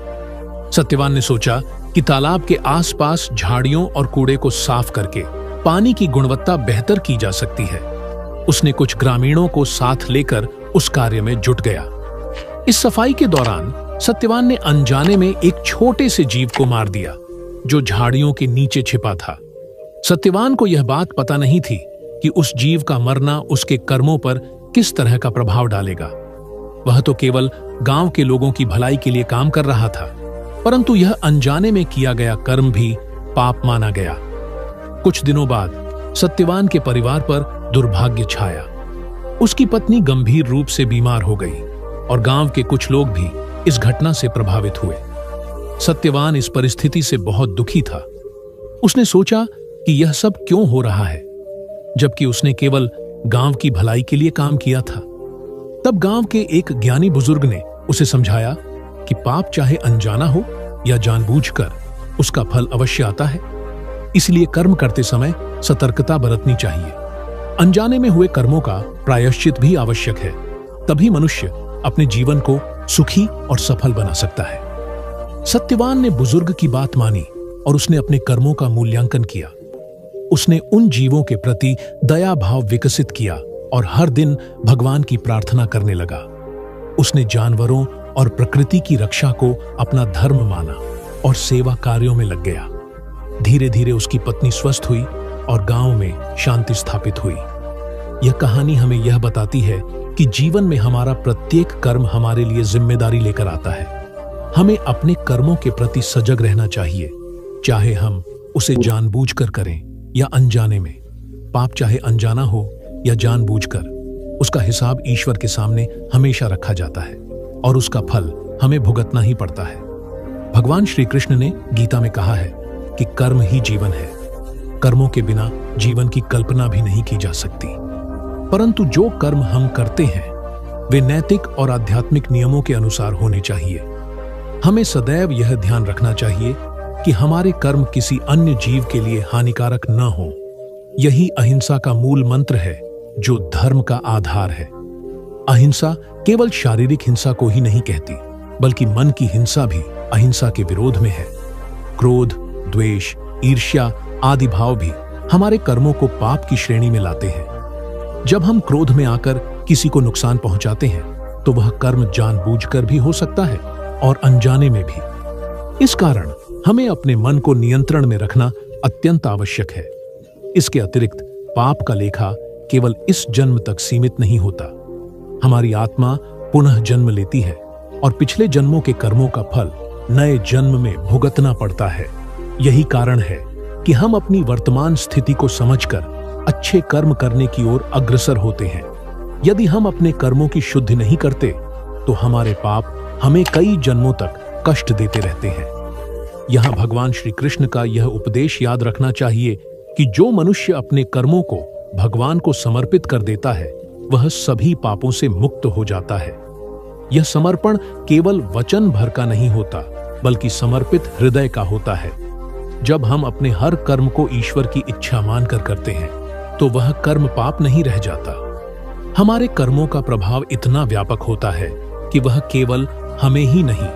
सत्यवान ने सोचा कि तालाब के आसपास झाड़ियों और कूड़े को साफ करके पानी की गुणवत्ता बेहतर की जा सकती है। उसने कुछ ग्रामीणों को साथ लेकर उस कार्य में जुट गया। इस सफाई के दौरान सत्यवान ने अनजाने में एक छोटे से जीव को मार दिया जो झाड़ियों के नीचे छिपा था। सत्यवान को यह बात पता नहीं थी कि उस जीव का मरना उसके कर्मों पर किस तरह का प्रभाव डालेगा। वह तो केवल गांव के लोगों की भलाई के लिए काम कर रहा था, परंतु यह अनजाने में किया गया कर्म भी पाप माना गया। कुछ दिनों बाद सत्यवान के परिवार पर दुर्भाग्य छाया। उसकी पत्नी गंभीर रूप से बीमार हो गई और गांव के कुछ लोग भी इस घटना से प्रभावित हुए। सत्यवान इस परिस्थिति से बहुत दुखी था। उसने सोचा कि यह सब क्यों हो रहा है, जबकि उसने केवल गांव की भलाई के लिए काम किया था। तब गांव के एक ज्ञानी बुजुर्ग ने उसे समझाया कि पाप चाहे अनजाना हो या जानबूझकर, उसका फल अवश्य आता है। इसलिए कर्म करते समय सतर्कता बरतनी चाहिए। अनजाने में हुए कर्मों का प्रायश्चित भी आवश्यक है, तभी मनुष्य अपने जीवन को सुखी और सफल बना सकता है। सत्यवान ने बुजुर्ग की बात मानी और उसने अपने कर्मों का मूल्यांकन किया। उसने उन जीवों के प्रति दया भाव विकसित किया और हर दिन भगवान की प्रार्थना करने लगा। उसने जानवरों और प्रकृति की रक्षा को अपना धर्म माना और सेवा कार्यों में लग गया। धीरे धीरे उसकी पत्नी स्वस्थ हुई और गांव में शांति स्थापित हुई। यह कहानी हमें यह बताती है कि जीवन में हमारा प्रत्येक कर्म हमारे लिए जिम्मेदारी लेकर आता है। हमें अपने कर्मों के प्रति सजग रहना चाहिए, चाहे हम उसे जानबूझकर करें या अनजाने में। पाप चाहे अनजाना हो या जानबूझकर, उसका हिसाब ईश्वर के सामने हमेशा रखा जाता है और उसका फल हमें भुगतना ही पड़ता है। भगवान श्री कृष्ण ने गीता में कहा है कि कर्म ही जीवन है। कर्मों के बिना जीवन की कल्पना भी नहीं की जा सकती। परंतु जो कर्म हम करते हैं वे नैतिक और आध्यात्मिक नियमों के अनुसार होने चाहिए। हमें सदैव यह ध्यान रखना चाहिए कि हमारे कर्म किसी अन्य जीव के लिए हानिकारक न हो। यही अहिंसा का मूल मंत्र है, जो धर्म का आधार है। अहिंसा केवल शारीरिक हिंसा को ही नहीं कहती, बल्कि मन की हिंसा भी अहिंसा के विरोध में है। क्रोध, द्वेष, ईर्ष्या आदि भाव भी हमारे कर्मों को पाप की श्रेणी में लाते हैं। जब हम क्रोध में आकर किसी को नुकसान पहुंचाते हैं तो वह कर्म जानबूझकर भी हो सकता है और अनजाने में भी। इस कारण हमें अपने मन को नियंत्रण में रखना अत्यंत आवश्यक है। इसके अतिरिक्त पाप का लेखा केवल इस जन्म तक सीमित नहीं होता। हमारी आत्मा पुनः जन्म लेती है और पिछले जन्मों के कर्मों का फल नए जन्म में भुगतना पड़ता है। यही कारण है कि हम अपनी वर्तमान स्थिति को समझकर अच्छे कर्म करने की ओर अग्रसर होते हैं। यदि हम अपने कर्मों की शुद्धि नहीं करते तो हमारे पाप हमें कई जन्मों तक कष्ट देते रहते हैं। यहां भगवान श्री कृष्ण का यह उपदेश याद रखना चाहिए कि जो मनुष्य अपने कर्मों को भगवान को समर्पित कर देता है वह सभी पापों से मुक्त हो जाता है। यह समर्पण केवल वचन भर का नहीं होता, बल्कि समर्पित हृदय का होता है। जब हम अपने हर कर्म को ईश्वर की इच्छा मानकर करते हैं तो वह कर्म पाप नहीं रह जाता। हमारे कर्मों का प्रभाव इतना व्यापक होता है कि वह केवल हमें ही नहीं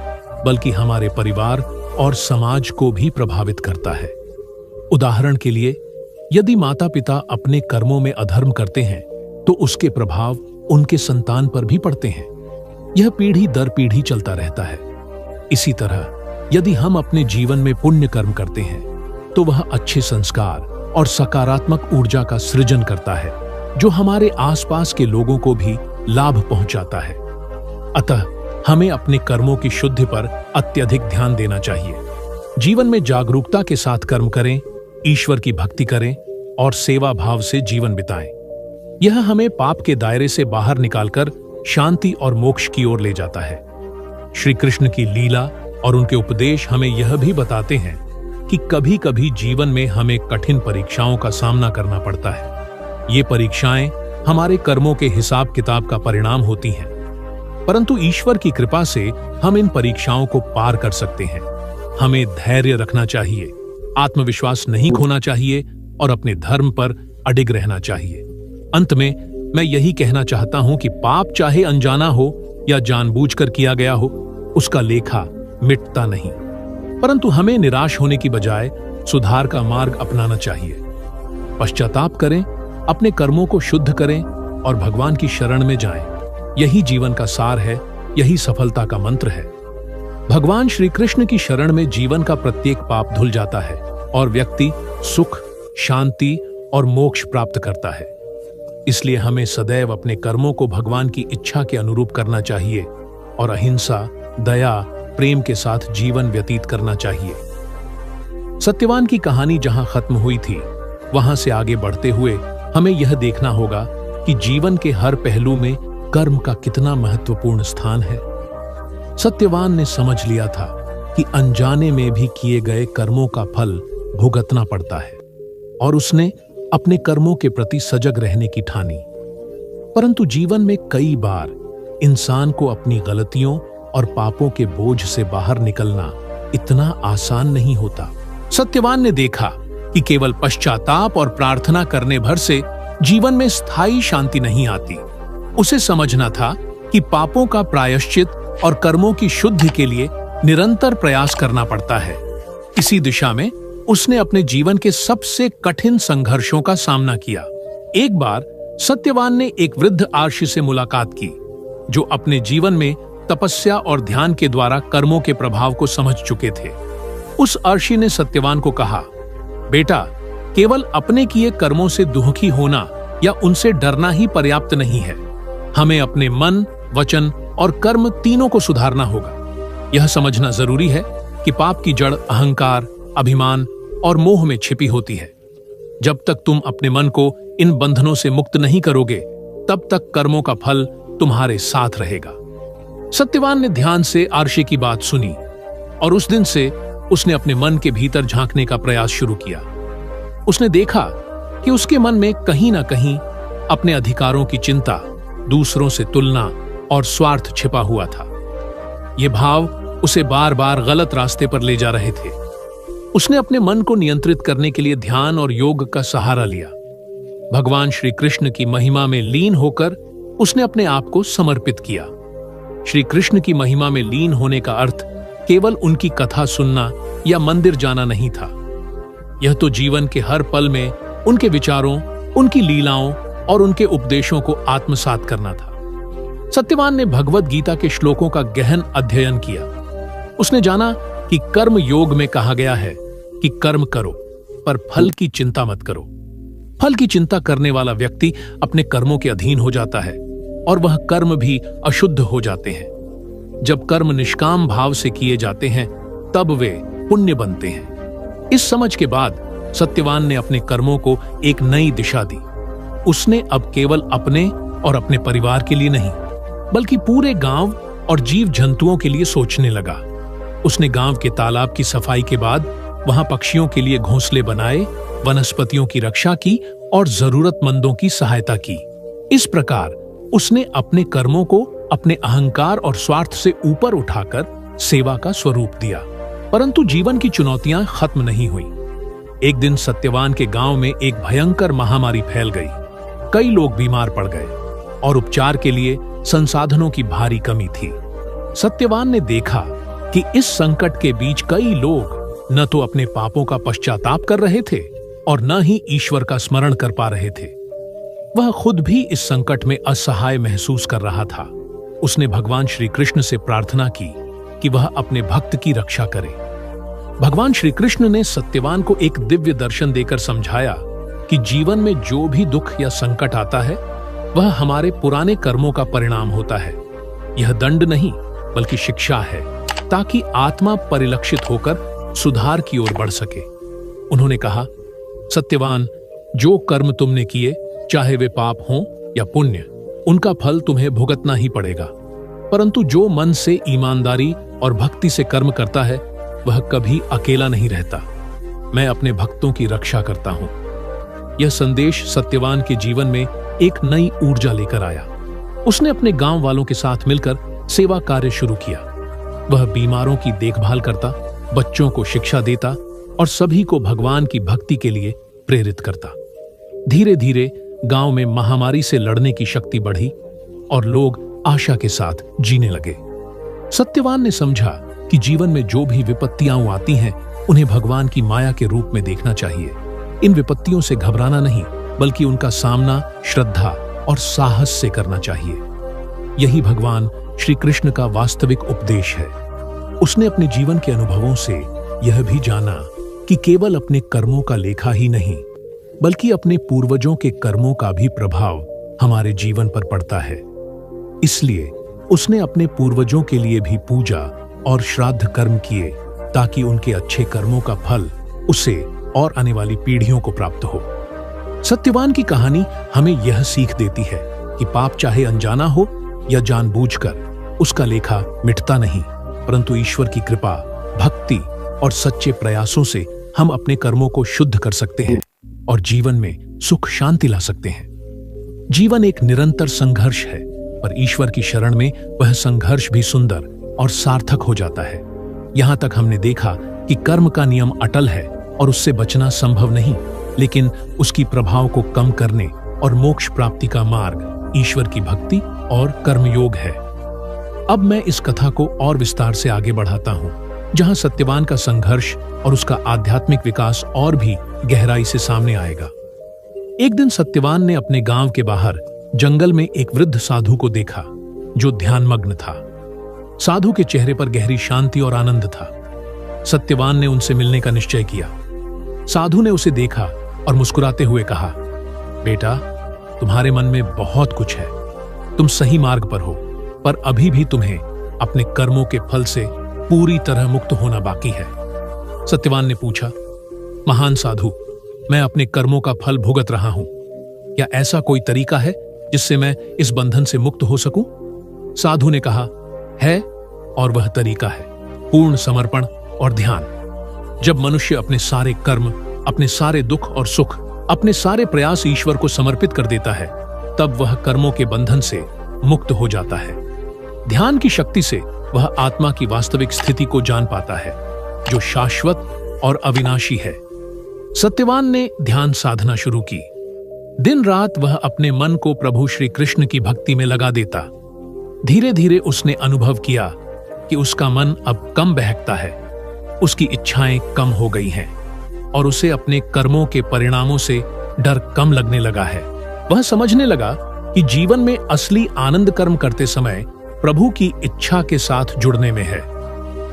बल्कि हमारे परिवार और समाज को भी प्रभावित करता है। उदाहरण के लिए, यदि माता पिता अपने कर्मों में अधर्म करते हैं तो उसके प्रभाव उनके संतान पर भी पड़ते हैं। यह पीढ़ी दर पीढ़ी चलता रहता है। इसी तरह यदि हम अपने जीवन में पुण्य कर्म करते हैं तो वह अच्छे संस्कार और सकारात्मक ऊर्जा का सृजन करता है जो हमारे आसपास के लोगों को भी लाभ पहुंचाता है। अतः हमें अपने कर्मों की शुद्धि पर अत्यधिक ध्यान देना चाहिए। जीवन में जागरूकता के साथ कर्म करें, ईश्वर की भक्ति करें और सेवा भाव से जीवन बिताएं। यह हमें पाप के दायरे से बाहर निकालकर शांति और मोक्ष की ओर ले जाता है। श्री कृष्ण की लीला और उनके उपदेश हमें यह भी बताते हैं कि कभी कभी जीवन में हमें कठिन परीक्षाओं का सामना करना पड़ता है। ये परीक्षाएं हमारे कर्मों के हिसाब किताब का परिणाम होती हैं, परंतु ईश्वर की कृपा से हम इन परीक्षाओं को पार कर सकते हैं। हमें धैर्य रखना चाहिए, आत्मविश्वास नहीं खोना चाहिए और अपने धर्म पर अडिग रहना चाहिए। अंत में मैं यही कहना चाहता हूं कि पाप चाहे अनजाना हो या जानबूझकर किया गया हो, उसका लेखा मिटता नहीं, परंतु हमें निराश होने की बजाय सुधार का मार्ग अपनाना चाहिए। पश्चाताप करें, अपने कर्मों को शुद्ध करें और भगवान की शरण में जाएं। यही जीवन का सार है, यही सफलता का मंत्र है। भगवान श्री कृष्ण की शरण में जीवन का प्रत्येक पाप धुल जाता है और व्यक्ति सुख, शांति और मोक्ष प्राप्त करता है। इसलिए हमें सदैव अपने कर्मों को भगवान की इच्छा के अनुरूप करना चाहिए और अहिंसा, दया, प्रेम के साथ जीवन व्यतीत करना चाहिए। सत्यवान की कहानी जहां खत्म हुई थी, वहां से आगे बढ़ते हुए हमें यह देखना होगा कि जीवन के हर पहलू में कर्म का कितना महत्वपूर्ण स्थान है। सत्यवान ने समझ लिया था कि अनजाने में भी किए गए कर्मों का फल भुगतना पड़ता है और उसने अपने कर्मों के प्रति सजग रहने की ठानी। परंतु जीवन में कई बार इंसान को अपनी गलतियों और पापों के बोझ से बाहर निकलना इतना आसान नहीं होता। सत्यवान ने देखा कि केवल पश्चाताप और प्रार्थना करने भर से जीवन में स्थायी शांति नहीं आती। उसे समझना था कि पापों का प्रायश्चित और कर्मों की शुद्धि के लिए निरंतर प्रयास करना पड़ता है। इसी दिशा में उसने अपने जीवन के सबसे कठिन संघर्षों का सामना किया। एक बार सत्यवान ने एक वृद्ध आर्षि से मुलाकात की जो अपने जीवन में तपस्या और ध्यान के द्वारा कर्मों के प्रभाव को समझ चुके थे। उस आर्षि ने सत्यवान को कहा, बेटा, केवल अपने किए कर्मों से दुखी होना या उनसे डरना ही पर्याप्त नहीं है। हमें अपने मन, वचन और कर्म तीनों को सुधारना होगा। यह समझना जरूरी है कि पाप की जड़ अहंकार, अभिमान और मोह में छिपी होती है। जब तक तुम अपने मन को इन बंधनों से मुक्त नहीं करोगे, तब तक कर्मों का फल तुम्हारे साथ रहेगा। सत्यवान ने ध्यान से आर्षि की बात सुनी और उस दिन से उसने अपने मन के भीतर झांकने का प्रयास शुरू किया। उसने देखा कि उसके मन में कहीं ना कहीं अपने अधिकारों की चिंता, दूसरों से तुलना और स्वार्थ छिपा हुआ था। ये भाव उसे बार बार गलत रास्ते पर ले जा रहे थे। उसने अपने मन को नियंत्रित करने के लिए ध्यान और योग का सहारा लिया। भगवान श्री कृष्ण की महिमा में लीन होकर उसने अपने आप को समर्पित किया। श्री कृष्ण की महिमा में लीन होने का अर्थ केवल उनकी कथा सुनना या मंदिर जाना नहीं था। यह तो जीवन के हर पल में उनके विचारों, उनकी लीलाओं और उनके उपदेशों को आत्मसात करना था। सत्यवान ने भगवद गीता के श्लोकों का गहन अध्ययन किया। उसने जाना कि कर्म योग में कहा गया है कि कर्म करो पर फल की चिंता मत करो। फल की चिंता करने वाला व्यक्ति अपने कर्मों के अधीन हो जाता है और वह कर्म भी अशुद्ध हो जाते हैं। जब कर्म निष्काम भाव से किए जाते हैं तब वे पुण्य बनते हैं। इस समझ के बाद सत्यवान ने अपने कर्मों को एक नई दिशा दी। उसने अब केवल अपने और अपने परिवार के लिए नहीं, बल्कि पूरे गांव और जीव जंतुओं के लिए सोचने लगा। उसने गांव के तालाब की सफाई के बाद वहां पक्षियों के लिए घोंसले बनाए, वनस्पतियों की रक्षा की और जरूरतमंदों की सहायता की। इस प्रकार उसने अपने कर्मों को अपने अहंकार और स्वार्थ से ऊपर उठाकर सेवा का स्वरूप दिया। परंतु जीवन की चुनौतियां खत्म नहीं हुई। एक दिन सत्यवान के गांव में एक भयंकर महामारी फैल गई। कई लोग बीमार पड़ गए और उपचार के लिए संसाधनों की भारी कमी थी। सत्यवान ने देखा कि इस संकट के बीच कई लोग न तो अपने पापों का पश्चाताप कर रहे थे और न ही ईश्वर का स्मरण कर पा रहे थे। वह खुद भी इस संकट में असहाय महसूस कर रहा था। उसने भगवान श्री कृष्ण से प्रार्थना की कि वह अपने भक्त की रक्षा करे। भगवान श्री कृष्ण ने सत्यवान को एक दिव्य दर्शन देकर समझाया कि जीवन में जो भी दुख या संकट आता है वह हमारे पुराने कर्मों का परिणाम होता है। यह दंड नहीं बल्कि शिक्षा है, ताकि आत्मा परिलक्षित होकर सुधार की ओर बढ़ सके। उन्होंने कहा, सत्यवान, जो कर्म तुमने किए, चाहे वे पाप हों या पुण्य, उनका फल तुम्हें भुगतना ही पड़ेगा। परंतु जो मन से ईमानदारी और भक्ति से कर्म करता है वह कभी अकेला नहीं रहता। मैं अपने भक्तों की रक्षा करता हूं। यह संदेश सत्यवान के जीवन में एक नई ऊर्जा लेकर आया। उसने अपने गांव वालों के साथ मिलकर सेवा कार्य शुरू किया। वह बीमारों की देखभाल करता, बच्चों को शिक्षा देता और सभी को भगवान की भक्ति के लिए प्रेरित करता। धीरे धीरे गांव में महामारी से लड़ने की शक्ति बढ़ी और लोग आशा के साथ जीने लगे। सत्यवान ने समझा कि जीवन में जो भी विपत्तियां आती हैं उन्हें भगवान की माया के रूप में देखना चाहिए। इन विपत्तियों से घबराना नहीं बल्कि उनका सामना श्रद्धा और साहस से करना चाहिए। यही भगवान श्री कृष्ण का वास्तविक उपदेश है। उसने अपने जीवन के अनुभवों से यह भी जाना कि केवल अपने कर्मों का लेखा ही नहीं बल्कि अपने पूर्वजों के कर्मों का भी प्रभाव हमारे जीवन पर पड़ता है। इसलिए उसने अपने पूर्वजों के लिए भी पूजा और श्राद्ध कर्म किए ताकि उनके अच्छे कर्मों का फल उसे और आने वाली पीढ़ियों को प्राप्त हो। सत्यवान की कहानी हमें यह सीख देती है कि पाप चाहे अनजाना हो या जानबूझकर, उसका लेखा मिटता नहीं, परंतु ईश्वर की कृपा, भक्ति और सच्चे प्रयासों से हम अपने कर्मों को शुद्ध कर सकते हैं और जीवन में सुख शांति ला सकते हैं। जीवन एक निरंतर संघर्ष है, पर ईश्वर की शरण में वह संघर्ष भी सुंदर और सार्थक हो जाता है। यहां तक हमने देखा कि कर्म का नियम अटल है और उससे बचना संभव नहीं, लेकिन उसकी प्रभाव को कम करने और मोक्ष प्राप्ति का मार्ग ईश्वर की भक्ति और कर्मयोग है। अब मैं इस कथा को और विस्तार से आगे बढ़ाता हूं, जहां सत्यवान का संघर्ष और उसका आध्यात्मिक विकास और भी गहराई से सामने आएगा। एक दिन सत्यवान ने अपने गांव के बाहर जंगल में एक वृद्ध साधु को देखा जो ध्यानमग्न था। साधु के चेहरे पर गहरी शांति और आनंद था। सत्यवान ने उनसे मिलने का निश्चय किया। साधु ने उसे देखा और मुस्कुराते हुए कहा, बेटा, तुम्हारे मन में बहुत कुछ है, तुम सही मार्ग पर हो, पर अभी भी तुम्हें अपने कर्मों के फल से पूरी तरह मुक्त होना बाकी है। सत्यवान ने पूछा, महान साधु, मैं अपने कर्मों का फल भुगत रहा हूं, क्या ऐसा कोई तरीका है जिससे मैं इस बंधन से मुक्त हो सकूं? साधु ने कहा, है, और वह तरीका है पूर्ण समर्पण और ध्यान। जब मनुष्य अपने सारे कर्म, अपने सारे दुख और सुख, अपने सारे प्रयास ईश्वर को समर्पित कर देता है, तब वह कर्मों के बंधन से मुक्त हो जाता है। ध्यान की शक्ति से वह आत्मा की वास्तविक स्थिति को जान पाता है, जो शाश्वत और अविनाशी है। सत्यवान ने ध्यान साधना शुरू की। दिन रात वह अपने मन को प्रभु श्री कृष्ण की भक्ति में लगा देता। धीरे धीरे उसने अनुभव किया कि उसका मन अब कम बहकता है, उसकी इच्छाएं कम हो गई हैं और उसे अपने कर्मों के परिणामों से डर कम लगने लगा है। वह समझने लगा कि जीवन में असली आनंद कर्म करते समय प्रभु की इच्छा के साथ जुड़ने में है।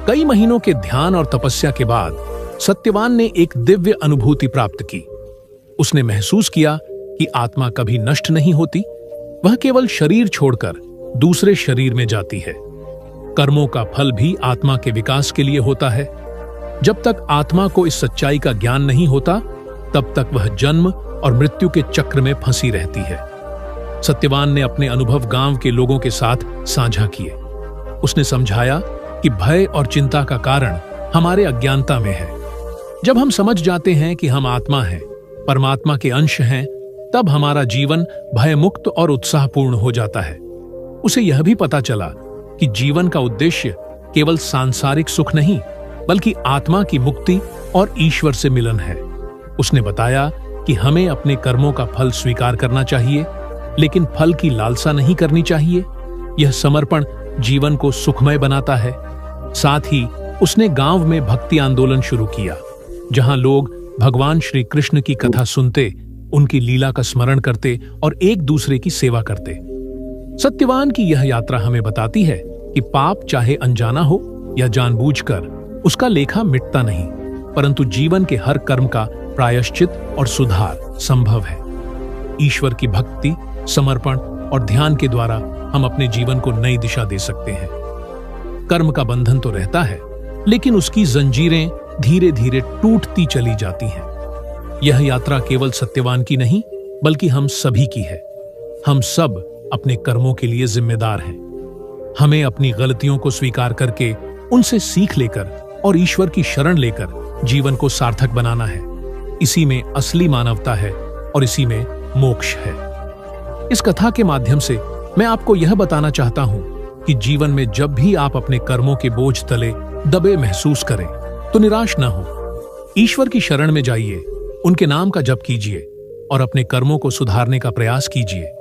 कई महीनों के ध्यान और तपस्या के बाद सत्यवान ने एक दिव्य अनुभूति प्राप्त की। उसने महसूस किया कि आत्मा कभी नष्ट नहीं होती, वह केवल शरीर छोड़कर दूसरे शरीर में जाती है। कर्मों का फल भी आत्मा के विकास के लिए होता है। जब तक आत्मा को इस सच्चाई का ज्ञान नहीं होता, तब तक वह जन्म और मृत्यु के चक्र में फंसी रहती है। सत्यवान ने अपने अनुभव गांव के लोगों के साथ साझा किए। उसने समझाया कि भय और चिंता का कारण हमारे अज्ञानता में है। जब हम समझ जाते हैं कि हम आत्मा हैं, परमात्मा के अंश हैं, तब हमारा जीवन भयमुक्त और उत्साहपूर्ण हो जाता है। उसे यह भी पता चला कि जीवन का उद्देश्य केवल सांसारिक सुख नहीं, बल्कि आत्मा की मुक्ति और ईश्वर से मिलन है। उसने बताया कि हमें अपने कर्मों का फल स्वीकार करना चाहिए, लेकिन फल की लालसा नहीं करनी चाहिए। यह समर्पण जीवन को सुखमय बनाता है। साथ ही उसने गांव में भक्ति आंदोलन शुरू किया, जहां लोग भगवान श्री कृष्ण की कथा सुनते, उनकी लीला का स्मरण करते और एक दूसरे की सेवा करते। सत्यवान की यह यात्रा हमें बताती है कि पाप चाहे अनजाना हो या जानबूझकर, उसका लेखा मिटता नहीं, परंतु जीवन के हर कर्म का प्रायश्चित और सुधार संभव है। ईश्वर की भक्ति, समर्पण और ध्यान के द्वारा हम अपने जीवन को नई दिशा दे सकते हैं। कर्म का बंधन तो रहता है, लेकिन उसकी जंजीरें धीरे धीरे टूटती चली जाती हैं। यह यात्रा केवल सत्यवान की नहीं, बल्कि हम सभी की है। हम सब अपने कर्मों के लिए जिम्मेदार हैं। हमें अपनी गलतियों को स्वीकार करके, उनसे सीख लेकर और ईश्वर की शरण लेकर जीवन को सार्थक बनाना है। इसी में असली मानवता है और इसी में मोक्ष है। इस कथा के माध्यम से मैं आपको यह बताना चाहता हूं कि जीवन में जब भी आप अपने कर्मों के बोझ तले दबे महसूस करें, तो निराश न हो। ईश्वर की शरण में जाइए, उनके नाम का जप कीजिए और अपने कर्मों को सुधारने का प्रयास कीजिए।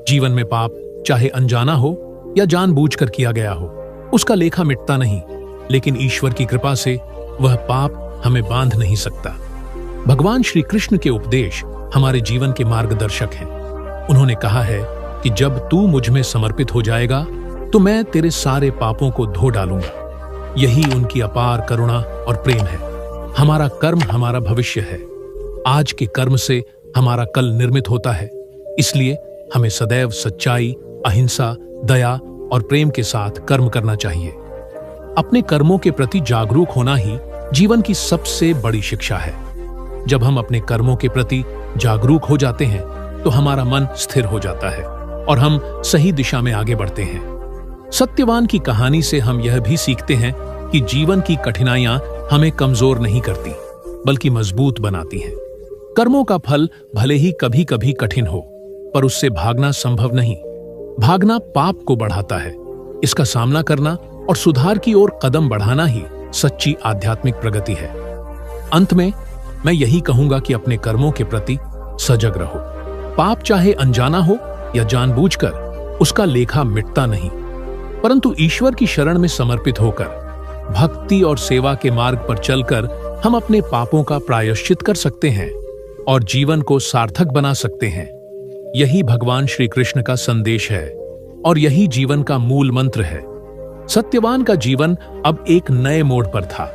जीवन में पाप चाहे अनजाना हो या जानबूझकर किया गया हो, उसका लेखा मिटता नहीं, लेकिन ईश्वर की कृपा से वह पाप हमें बांध नहीं सकता। भगवान श्री कृष्ण के उपदेश हमारे जीवन के मार्गदर्शक हैं। उन्होंने कहा है कि जब तू मुझ में समर्पित हो जाएगा, तो मैं तेरे सारे पापों को धो डालूंगा। यही उनकी अपार करुणा और प्रेम है। हमारा कर्म हमारा भविष्य है। आज के कर्म से हमारा कल निर्मित होता है। इसलिए हमें सदैव सच्चाई, अहिंसा, दया और प्रेम के साथ कर्म करना चाहिए। अपने कर्मों के प्रति जागरूक होना ही जीवन की सबसे बड़ी शिक्षा है। जब हम अपने कर्मों के प्रति जागरूक हो जाते हैं, तो हमारा मन स्थिर हो जाता है और हम सही दिशा में आगे बढ़ते हैं। सत्यवान की कहानी से हम यह भी सीखते हैं कि जीवन की कठिनाइयां हमें कमजोर नहीं करती, बल्कि मजबूत बनाती हैं। कर्मों का फल भले ही कभी कभी कठिन हो, पर उससे भागना संभव नहीं। भागना पाप को बढ़ाता है। इसका सामना करना और सुधार की ओर कदम बढ़ाना ही सच्ची आध्यात्मिक प्रगति है। अंत में मैं यही कहूंगा कि अपने कर्मों के प्रति सजग रहो। पाप चाहे अनजाना हो या जानबूझकर, उसका लेखा मिटता नहीं, परंतु ईश्वर की शरण में समर्पित होकर, भक्ति और सेवा के मार्ग पर चलकर हम अपने पापों का प्रायश्चित कर सकते हैं और जीवन को सार्थक बना सकते हैं। यही भगवान श्री कृष्ण का संदेश है और यही जीवन का मूल मंत्र है। सत्यवान का जीवन अब एक नए मोड़ पर था।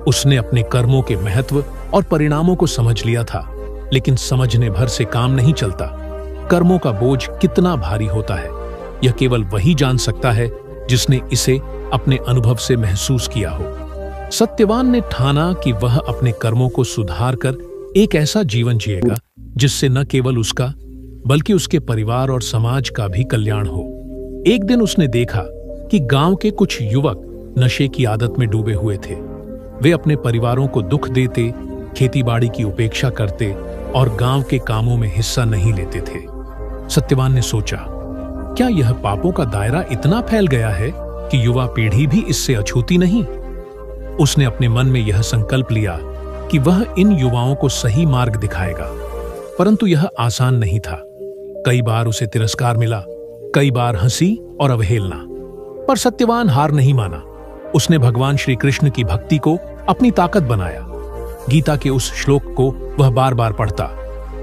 उसने अपने कर्मों के महत्व और परिणामों को समझ लिया था, लेकिन समझने भर से काम नहीं चलता। कर्मों का बोझ कितना भारी होता है, यह केवल वही जान सकता है जिसने इसे अपने अनुभव से महसूस किया हो। सत्यवान ने ठाना कि वह अपने कर्मों को सुधार कर एक ऐसा जीवन जिएगा जिससे न केवल उसका, बल्कि उसके परिवार और समाज का भी कल्याण हो। एक दिन उसने देखा कि गांव के कुछ युवक नशे की आदत में डूबे हुए थे। वे अपने परिवारों को दुख देते, खेतीबाड़ी की उपेक्षा करते और गांव के कामों में हिस्सा नहीं लेते थे। सत्यवान ने सोचा, क्या यह पापों का दायरा इतना फैल गया है कि युवा पीढ़ी भी इससे अछूती नहीं? उसने अपने मन में यह संकल्प लिया कि वह इन युवाओं को सही मार्ग दिखाएगा, परंतु यह आसान नहीं था। कई बार उसे तिरस्कार मिला, कई बार हंसी और अवहेलना, पर सत्यवान हार नहीं माना। उसने भगवान श्री कृष्ण की भक्ति को अपनी ताकत बनाया। गीता के उस श्लोक को वह बार बार पढ़ता,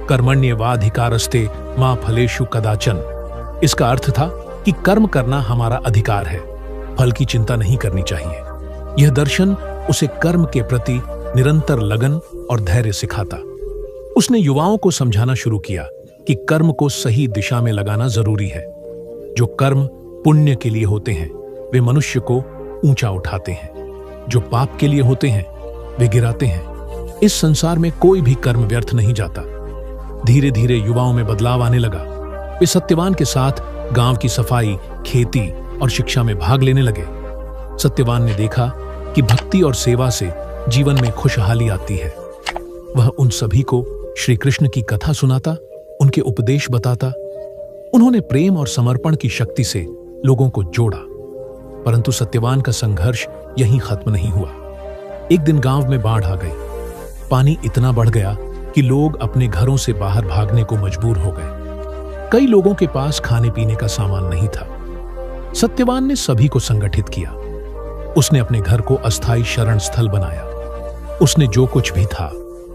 कर्मण्येवाधिकारस्ते मा फलेषु कदाचन। इसका अर्थ था कि कर्म करना हमारा अधिकार है, फल की चिंता नहीं करनी चाहिए। यह दर्शन उसे कर्म के प्रति निरंतर लगन और धैर्य सिखाता। उसने युवाओं को समझाना शुरू किया कि कर्म को सही दिशा में लगाना जरूरी है। जो कर्म पुण्य के लिए होते हैं, वे मनुष्य को ऊंचा उठाते हैं। जो पाप के लिए होते हैं, वे गिराते हैं। इस संसार में कोई भी कर्म व्यर्थ नहीं जाता। धीरे धीरे युवाओं में बदलाव आने लगा। वे सत्यवान के साथ गांव की सफाई, खेती और शिक्षा में भाग लेने लगे। सत्यवान ने देखा कि भक्ति और सेवा से जीवन में खुशहाली आती है। वह उन सभी को श्री कृष्ण की कथा सुनाता, उनके उपदेश बताता। उन्होंने प्रेम और समर्पण की शक्ति से लोगों को जोड़ा। परंतु सत्यवान का संघर्ष यहीं खत्म नहीं हुआ। एक दिन गांव में बाढ़ आ गई। पानी इतना बढ़ गया कि लोग अपने घरों से बाहर भागने को मजबूर हो गए। कई लोगों के पास खाने पीने का सामान नहीं था। सत्यवान ने सभी को संगठित किया। उसने अपने घर को अस्थायी शरण स्थल बनाया। उसने जो कुछ भी था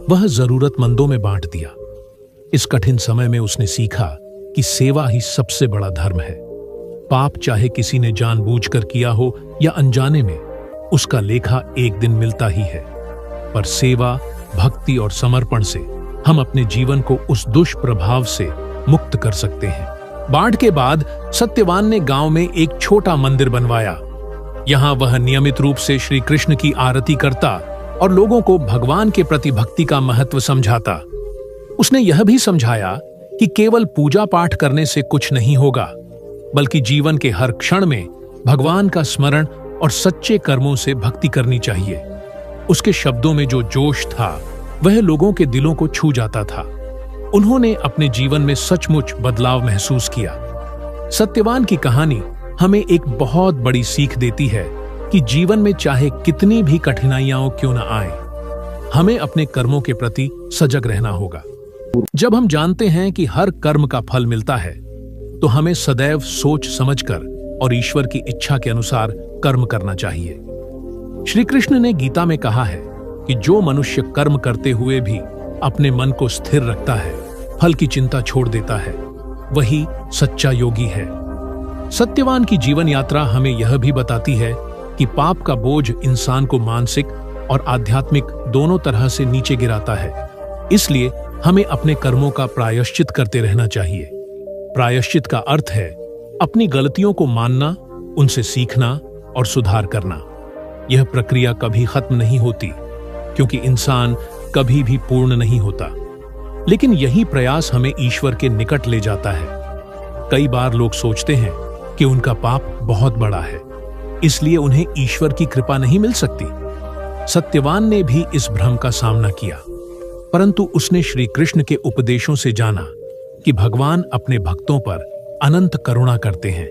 वह जरूरतमंदों में बांट दिया। इस कठिन समय में उसने सीखा कि सेवा ही सबसे बड़ा धर्म है। पाप चाहे किसी ने जानबूझकर किया हो या अनजाने में, उसका लेखा एक दिन मिलता ही है। पर सेवा, भक्ति और समर्पण से हम अपने जीवन को उस दुष्प्रभाव से मुक्त कर सकते हैं। बाढ़ के बाद सत्यवान ने गांव में एक छोटा मंदिर बनवाया। यहां वह नियमित रूप से श्री कृष्ण की आरती करता और लोगों को भगवान के प्रति भक्ति का महत्व समझाता। उसने यह भी समझाया कि केवल पूजा पाठ करने से कुछ नहीं होगा, बल्कि जीवन के हर क्षण में भगवान का स्मरण और सच्चे कर्मों से भक्ति करनी चाहिए। उसके शब्दों में जो जोश था वह लोगों के दिलों को छू जाता था। उन्होंने अपने जीवन में सचमुच बदलाव महसूस किया। सत्यवान की कहानी हमें एक बहुत बड़ी सीख देती है कि जीवन में चाहे कितनी भी कठिनाइयां क्यों न आए, हमें अपने कर्मों के प्रति सजग रहना होगा। जब हम जानते हैं कि हर कर्म का फल मिलता है, तो हमें सदैव सोच समझकर और ईश्वर की इच्छा के अनुसार कर्म करना चाहिए। श्री कृष्ण ने गीता में कहा है कि जो मनुष्य कर्म करते हुए भी अपने मन को स्थिर रखता है, फल की चिंता छोड़ देता है, वही सच्चा योगी है। सत्यवान की जीवन यात्रा हमें यह भी बताती है कि पाप का बोझ इंसान को मानसिक और आध्यात्मिक दोनों तरह से नीचे गिराता है। इसलिए हमें अपने कर्मों का प्रायश्चित करते रहना चाहिए। प्रायश्चित का अर्थ है अपनी गलतियों को मानना, उनसे सीखना और सुधार करना। यह प्रक्रिया कभी खत्म नहीं होती, क्योंकि इंसान कभी भी पूर्ण नहीं होता। लेकिन यही प्रयास हमें ईश्वर के निकट ले जाता है। कई बार लोग सोचते हैं कि उनका पाप बहुत बड़ा है, इसलिए उन्हें ईश्वर की कृपा नहीं मिल सकती। सत्यवान ने भी इस भ्रम का सामना किया, परंतु उसने श्री कृष्ण के उपदेशों से जाना कि भगवान अपने भक्तों पर अनंत करुणा करते हैं।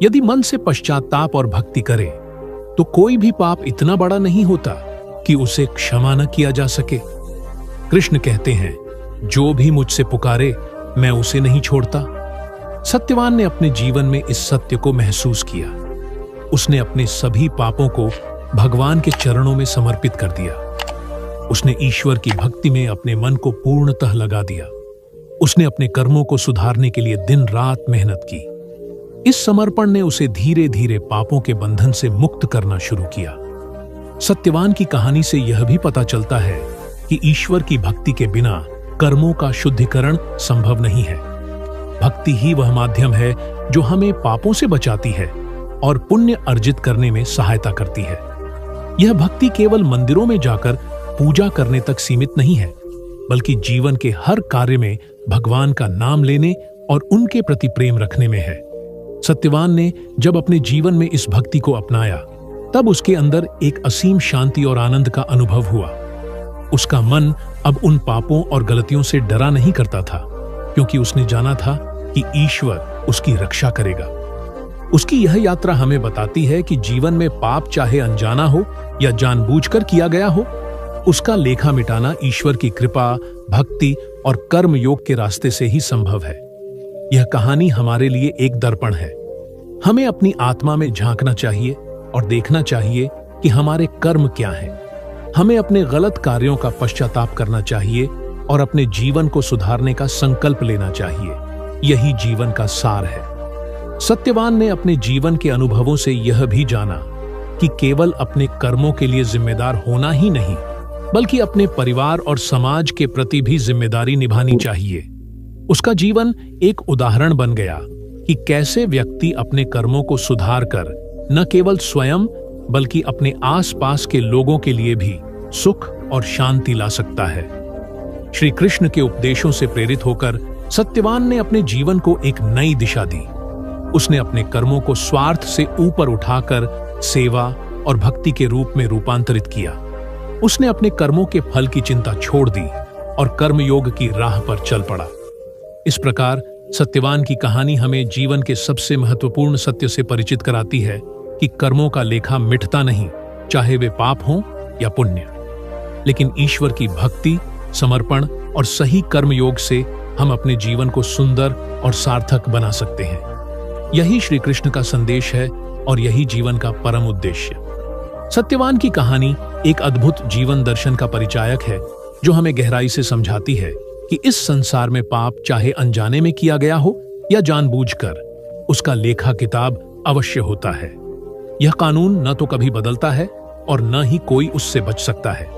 यदि मन से पश्चाताप और भक्ति करे, तो कोई भी पाप इतना बड़ा नहीं होता कि उसे क्षमा न किया जा सके। कृष्ण कहते हैं, जो भी मुझसे पुकारे मैं उसे नहीं छोड़ता। सत्यवान ने अपने जीवन में इस सत्य को महसूस किया। उसने अपने सभी पापों को भगवान के चरणों में समर्पित कर दिया। उसने ईश्वर की भक्ति में अपने मन को पूर्णतः लगा दिया। उसने अपने कर्मों को सुधारने के लिए दिन रात मेहनत की। इस समर्पण ने उसे धीरे धीरे पापों के बंधन से मुक्त करना शुरू किया। सत्यवान की कहानी से यह भी पता चलता है कि ईश्वर की भक्ति के बिना कर्मों का शुद्धिकरण संभव नहीं है। भक्ति ही वह माध्यम है जो हमें पापों से बचाती है और पुण्य अर्जित करने में सहायता करती है। यह भक्ति केवल मंदिरों में जाकर पूजा करने तक सीमित नहीं है, बल्कि जीवन के हर कार्य में भगवान का नाम लेने और उनके प्रति प्रेम रखने में है। सत्यवान ने जब अपने जीवन में इस भक्ति को अपनाया, तब उसके अंदर एक असीम शांति और आनंद का अनुभव हुआ। उसका मन अब उन पापों और गलतियों से डरा नहीं करता था, क्योंकि उसने जाना था कि ईश्वर उसकी रक्षा करेगा। उसकी यह यात्रा हमें बताती है कि जीवन में पाप चाहे अनजाना हो या जानबूझकर किया गया हो, उसका लेखा मिटाना ईश्वर की कृपा, भक्ति और कर्म योग के रास्ते से ही संभव है। यह कहानी हमारे लिए एक दर्पण है। हमें अपनी आत्मा में झांकना चाहिए और देखना चाहिए कि हमारे कर्म क्या हैं। हमें अपने गलत कार्यों का पश्चाताप करना चाहिए और अपने जीवन को सुधारने का संकल्प लेना चाहिए। यही जीवन का सार है। सत्यवान ने अपने जीवन के अनुभवों से यह भी जाना कि केवल अपने कर्मों के लिए जिम्मेदार होना ही नहीं, बल्कि अपने परिवार और समाज के प्रति भी जिम्मेदारी निभानी चाहिए। उसका जीवन एक उदाहरण बन गया कि कैसे व्यक्ति अपने कर्मों को सुधार कर न केवल स्वयं बल्कि अपने आसपास के लोगों के लिए भी सुख और शांति ला सकता है। श्री कृष्ण के उपदेशों से प्रेरित होकर सत्यवान ने अपने जीवन को एक नई दिशा दी। उसने अपने कर्मों को स्वार्थ से ऊपर उठाकर सेवा और भक्ति के रूप में रूपांतरित किया। उसने अपने कर्मों के फल की चिंता छोड़ दी और कर्मयोग की राह पर चल पड़ा। इस प्रकार सत्यवान की कहानी हमें जीवन के सबसे महत्वपूर्ण सत्य से परिचित कराती है कि कर्मों का लेखा मिटता नहीं, चाहे वे पाप हों या पुण्य। लेकिन ईश्वर की भक्ति, समर्पण और सही कर्मयोग से हम अपने जीवन को सुंदर और सार्थक बना सकते हैं। यही श्री कृष्ण का संदेश है और यही जीवन का परम उद्देश्य। सत्यवान की कहानी एक अद्भुत जीवन दर्शन का परिचायक है जो हमें गहराई से समझाती है कि इस संसार में पाप चाहे अनजाने में किया गया हो या जानबूझकर, उसका लेखा किताब अवश्य होता है। यह कानून न तो कभी बदलता है और न ही कोई उससे बच सकता है।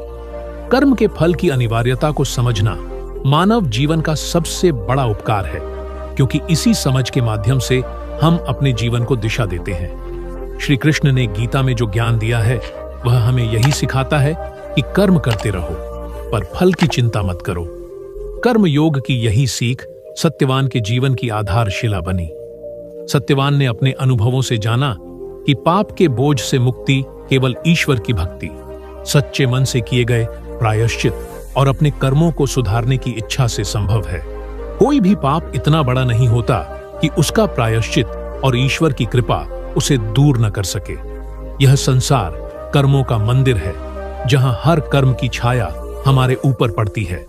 कर्म के फल की अनिवार्यता को समझना मानव जीवन का सबसे बड़ा उपकार है, क्योंकि इसी समझ के माध्यम से हम अपने जीवन को दिशा देते हैं। श्री कृष्ण ने गीता में जो ज्ञान दिया है वह हमें यही सिखाता है कि कर्म करते रहो पर फल की चिंता मत करो। कर्म योग की यही सीख सत्यवान के जीवन की आधारशिला बनी। सत्यवान ने अपने अनुभवों से जाना कि पाप के बोझ से मुक्ति केवल ईश्वर की भक्ति, सच्चे मन से किए गए प्रायश्चित और अपने कर्मों को सुधारने की इच्छा से संभव है। कोई भी पाप इतना बड़ा नहीं होता कि उसका प्रायश्चित और ईश्वर की कृपा उसे दूर न कर सके। यह संसार कर्मों का मंदिर है, जहां हर कर्म की छाया हमारे ऊपर पड़ती है।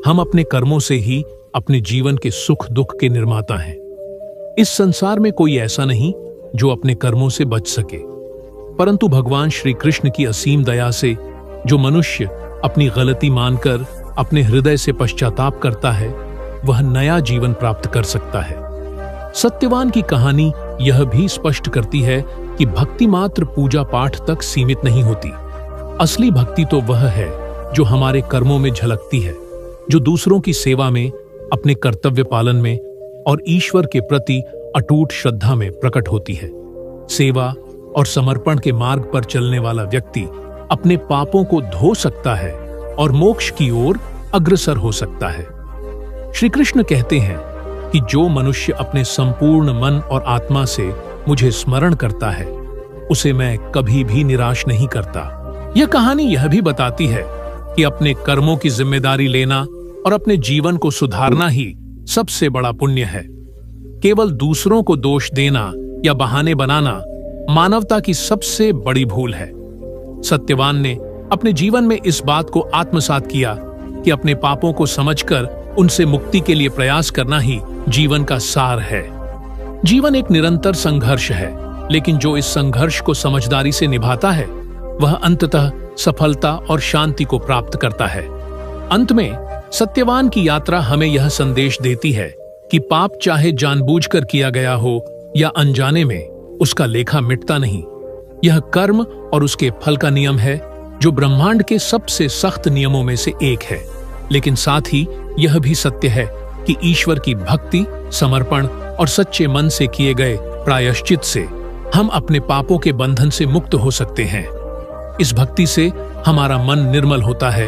हम अपने कर्मों से ही अपने जीवन के सुख दुख के निर्माता हैं। इस संसार में कोई ऐसा नहीं जो अपने कर्मों से बच सके, परंतु भगवान श्री कृष्ण की असीम दया से जो मनुष्य अपनी गलती मानकर अपने हृदय से पश्चाताप करता है वह नया जीवन प्राप्त कर सकता है। सत्यवान की कहानी यह भी स्पष्ट करती है कि भक्ति मात्र पूजा पाठ तक सीमित नहीं होती। असली भक्ति तो वह है जो हमारे कर्मों में झलकती है, जो दूसरों की सेवा में, अपने कर्तव्य पालन में और ईश्वर के प्रति अटूट श्रद्धा में प्रकट होती है। सेवा और समर्पण के मार्ग पर चलने वाला व्यक्ति अपने पापों को धो सकता है और मोक्ष की ओर अग्रसर हो सकता है। श्री कृष्ण कहते हैं कि जो मनुष्य अपने संपूर्ण मन और आत्मा से मुझे स्मरण करता है उसे मैं कभी भी निराश नहीं करता। यह कहानी यह भी बताती है कि अपने कर्मों की जिम्मेदारी लेना और अपने जीवन को सुधारना ही सबसे बड़ा पुण्य है। केवल दूसरों को दोष देना या बहाने बनाना मानवता की सबसे बड़ी भूल है। सत्यवान ने अपने जीवन में इस बात को आत्मसात किया कि अपने पापों को समझकर उनसे मुक्ति के लिए प्रयास करना ही जीवन का सार है। जीवन एक निरंतर संघर्ष है, लेकिन जो इस संघर्ष को समझदारी से निभाता है वह अंततः सफलता और शांति को प्राप्त करता है। अंत में सत्यवान की यात्रा हमें यह संदेश देती है कि पाप चाहे जानबूझकर किया गया हो या अनजाने में, उसका लेखा मिटता नहीं। यह कर्म और उसके फल का नियम है जो ब्रह्मांड के सबसे सख्त नियमों में से एक है, लेकिन साथ ही यह भी सत्य है कि ईश्वर की भक्ति, समर्पण और सच्चे मन से किए गए प्रायश्चित से हम अपने पापों के बंधन से मुक्त हो सकते हैं। इस भक्ति से हमारा मन निर्मल होता है,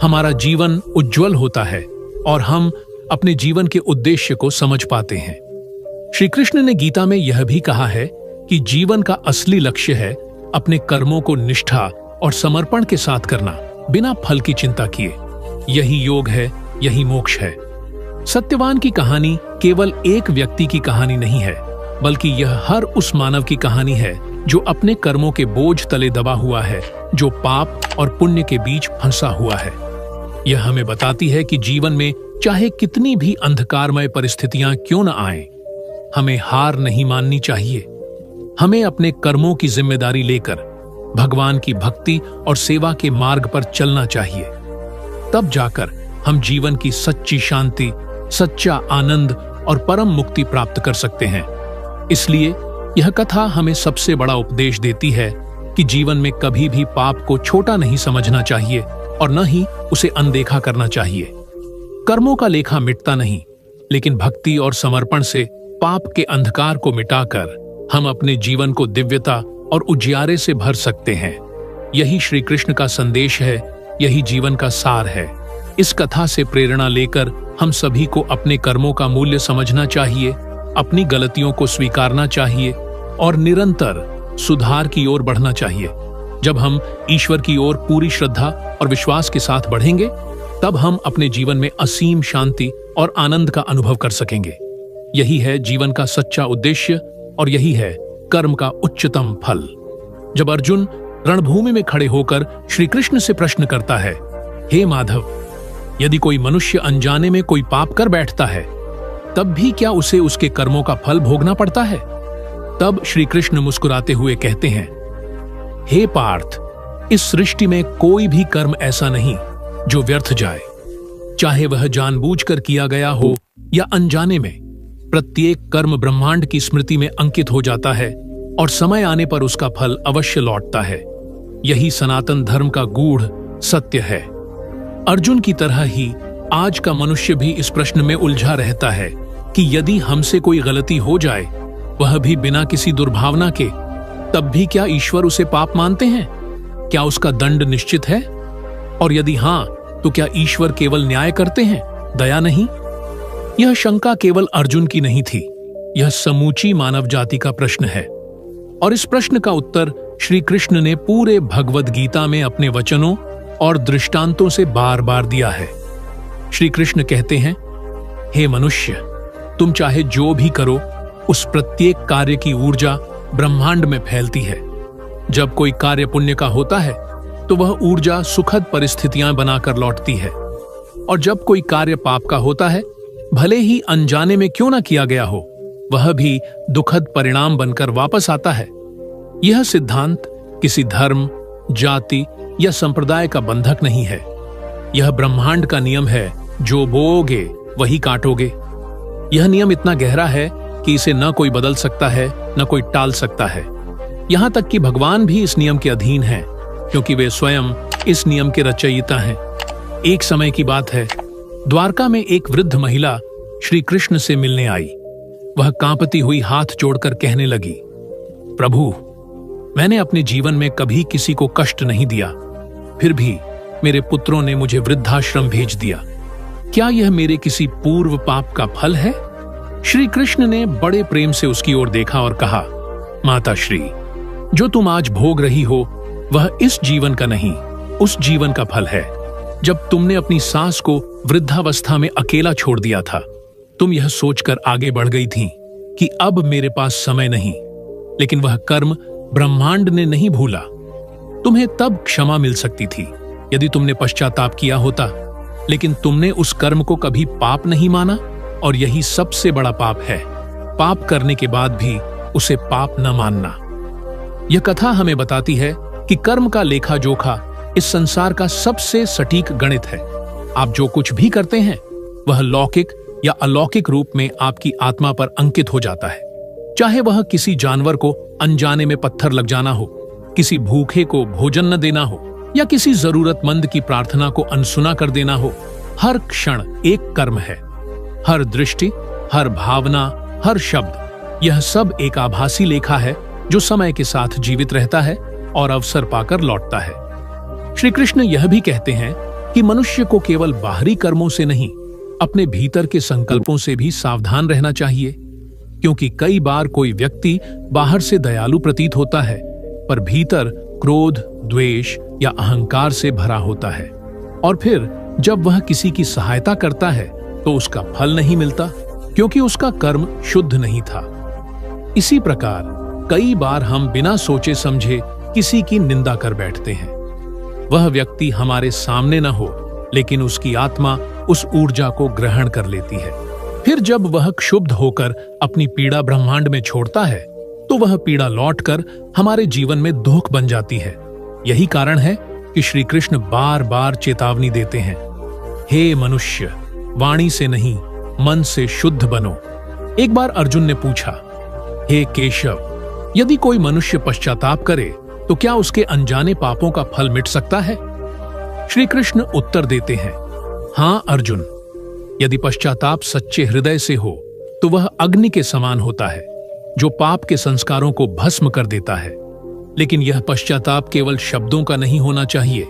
हमारा जीवन उज्जवल होता है और हम अपने जीवन के उद्देश्य को समझ पाते हैं। श्री कृष्ण ने गीता में यह भी कहा है कि जीवन का असली लक्ष्य है अपने कर्मों को निष्ठा और समर्पण के साथ करना, बिना फल की चिंता किए। यही योग है, यही मोक्ष है। सत्यवान की कहानी केवल एक व्यक्ति की कहानी नहीं है, बल्कि यह हर उस मानव की कहानी है जो अपने कर्मों के बोझ तले दबा हुआ है, जो पाप और पुण्य के बीच फंसा हुआ है। यह हमें बताती है कि जीवन में चाहे कितनी भी अंधकारमय परिस्थितियां क्यों न आएं, हमें हार नहीं माननी चाहिए। हमें अपने कर्मों की जिम्मेदारी लेकर भगवान की भक्ति और सेवा के मार्ग पर चलना चाहिए। तब जाकर हम जीवन की सच्ची शांति, सच्चा आनंद और परम मुक्ति प्राप्त कर सकते हैं। इसलिए यह कथा हमें सबसे बड़ा उपदेश देती है कि जीवन में कभी भी पाप को छोटा नहीं समझना चाहिए और न ही उसे अनदेखा करना चाहिए। कर्मों का लेखा मिटता नहीं, लेकिन भक्ति और समर्पण से पाप के अंधकार को मिटाकर हम अपने जीवन को दिव्यता और उजियारे से भर सकते हैं। यही श्री कृष्ण का संदेश है, यही जीवन का सार है। इस कथा से प्रेरणा लेकर हम सभी को अपने कर्मों का मूल्य समझना चाहिए, अपनी गलतियों को स्वीकारना चाहिए और निरंतर सुधार की ओर बढ़ना चाहिए। जब हम ईश्वर की ओर पूरी श्रद्धा और विश्वास के साथ बढ़ेंगे, तब हम अपने जीवन में असीम शांति और आनंद का अनुभव कर सकेंगे। यही है जीवन का सच्चा उद्देश्य और यही है कर्म का उच्चतम फल। जब अर्जुन रणभूमि में खड़े होकर श्री कृष्ण से प्रश्न करता है, हे माधव, यदि कोई मनुष्य अनजाने में कोई पाप कर बैठता है, तब भी क्या उसे उसके कर्मों का फल भोगना पड़ता है? तब श्री कृष्ण मुस्कुराते हुए कहते हैं, हे पार्थ, इस सृष्टि में कोई भी कर्म ऐसा नहीं जो व्यर्थ जाए, चाहे वह जानबूझकर किया गया हो या अनजाने में। प्रत्येक कर्म ब्रह्मांड की स्मृति में अंकित हो जाता है और समय आने पर उसका फल अवश्य लौटता है। यही सनातन धर्म का गूढ़ सत्य है। अर्जुन की तरह ही आज का मनुष्य भी इस प्रश्न में उलझा रहता है कि यदि हमसे कोई गलती हो जाए, वह भी बिना किसी दुर्भावना के, तब भी क्या ईश्वर उसे पाप मानते हैं? क्या उसका दंड निश्चित है? और यदि हां, तो क्या ईश्वर केवल न्याय करते हैं, दया नहीं? यह शंका केवल अर्जुन की नहीं थी, यह समूची मानव जाति का प्रश्न है। और इस प्रश्न का उत्तर श्री कृष्ण ने पूरे भगवद गीता में अपने वचनों और दृष्टांतों से बार बार दिया है। श्री कृष्ण कहते हैं, हे मनुष्य, तुम चाहे जो भी करो, उस प्रत्येक कार्य की ऊर्जा ब्रह्मांड में फैलती है। जब कोई कार्य पुण्य का होता है तो वह ऊर्जा सुखद परिस्थितियां बनाकर लौटती है, और जब कोई कार्य पाप का होता है, भले ही अनजाने में क्यों ना किया गया हो, वह भी दुखद परिणाम बनकर वापस आता है। यह सिद्धांत किसी धर्म, जाति या संप्रदाय का बंधक नहीं है। यह ब्रह्मांड का नियम है, जो बोओगे वही काटोगे। यह नियम इतना गहरा है कि इसे न कोई बदल सकता है, न कोई टाल सकता है। यहां तक कि भगवान भी इस नियम के अधीन हैं, क्योंकि वे स्वयं इस नियम के रचयिता हैं। एक समय की बात है, द्वारका में एक वृद्ध महिला श्री कृष्ण से मिलने आई। वह कांपती हुई हाथ जोड़कर कहने लगी, प्रभु, मैंने अपने जीवन में कभी किसी को कष्ट नहीं दिया, फिर भी मेरे पुत्रों ने मुझे वृद्धाश्रम भेज दिया। क्या यह मेरे किसी पूर्व पाप का फल है? श्री कृष्ण ने बड़े प्रेम से उसकी ओर देखा और कहा, माता श्री, जो तुम आज भोग रही हो वह इस जीवन का नहीं, उस जीवन का फल है जब तुमने अपनी सास को वृद्धावस्था में अकेला छोड़ दिया था। तुम यह सोचकर आगे बढ़ गई थीं कि अब मेरे पास समय नहीं, लेकिन वह कर्म ब्रह्मांड ने नहीं भूला। तुम्हें तब क्षमा मिल सकती थी यदि तुमने पश्चाताप किया होता, लेकिन तुमने उस कर्म को कभी पाप नहीं माना, और यही सबसे बड़ा पाप है, पाप करने के बाद भी उसे पाप न मानना। यह कथा हमें बताती है कि कर्म का लेखा जोखा इस संसार का सबसे सटीक गणित है। आप जो कुछ भी करते हैं वह लौकिक या अलौकिक रूप में आपकी आत्मा पर अंकित हो जाता है। चाहे वह किसी जानवर को अनजाने में पत्थर लग जाना हो, किसी भूखे को भोजन न देना हो, या किसी जरूरतमंद की प्रार्थना को अनसुना कर देना हो, हर क्षण एक कर्म है। हर दृष्टि, हर भावना, हर शब्द, यह सब एक आभासी लेखा है जो समय के साथ जीवित रहता है और अवसर पाकर लौटता है। श्री कृष्ण यह भी कहते हैं कि मनुष्य को केवल बाहरी कर्मों से नहीं, अपने भीतर के संकल्पों से भी सावधान रहना चाहिए, क्योंकि कई बार कोई व्यक्ति बाहर से दयालु प्रतीत होता है, पर भीतर क्रोध, द्वेष या अहंकार से भरा होता है, और फिर जब वह किसी की सहायता करता है तो उसका फल नहीं मिलता, क्योंकि उसका कर्म शुद्ध नहीं था। इसी प्रकार कई बार हम बिना सोचे समझे किसी की निंदा कर बैठते हैं। वह व्यक्ति हमारे सामने न हो, लेकिन उसकी आत्मा उस ऊर्जा को ग्रहण कर लेती है। फिर जब वह क्षुब्ध होकर अपनी पीड़ा ब्रह्मांड में छोड़ता है, तो वह पीड़ा लौटकर हमारे जीवन में दुख बन जाती है। यही कारण है कि श्री कृष्ण बार बार चेतावनी देते हैं, हे मनुष्य, वाणी से नहीं मन से शुद्ध बनो। एक बार अर्जुन ने पूछा, हे केशव, यदि कोई मनुष्य पश्चाताप करे तो क्या उसके अनजाने पापों का फल मिट सकता है? श्री कृष्ण उत्तर देते हैं, हां अर्जुन, यदि पश्चाताप सच्चे हृदय से हो तो वह अग्नि के समान होता है, जो पाप के संस्कारों को भस्म कर देता है। लेकिन यह पश्चाताप केवल शब्दों का नहीं होना चाहिए,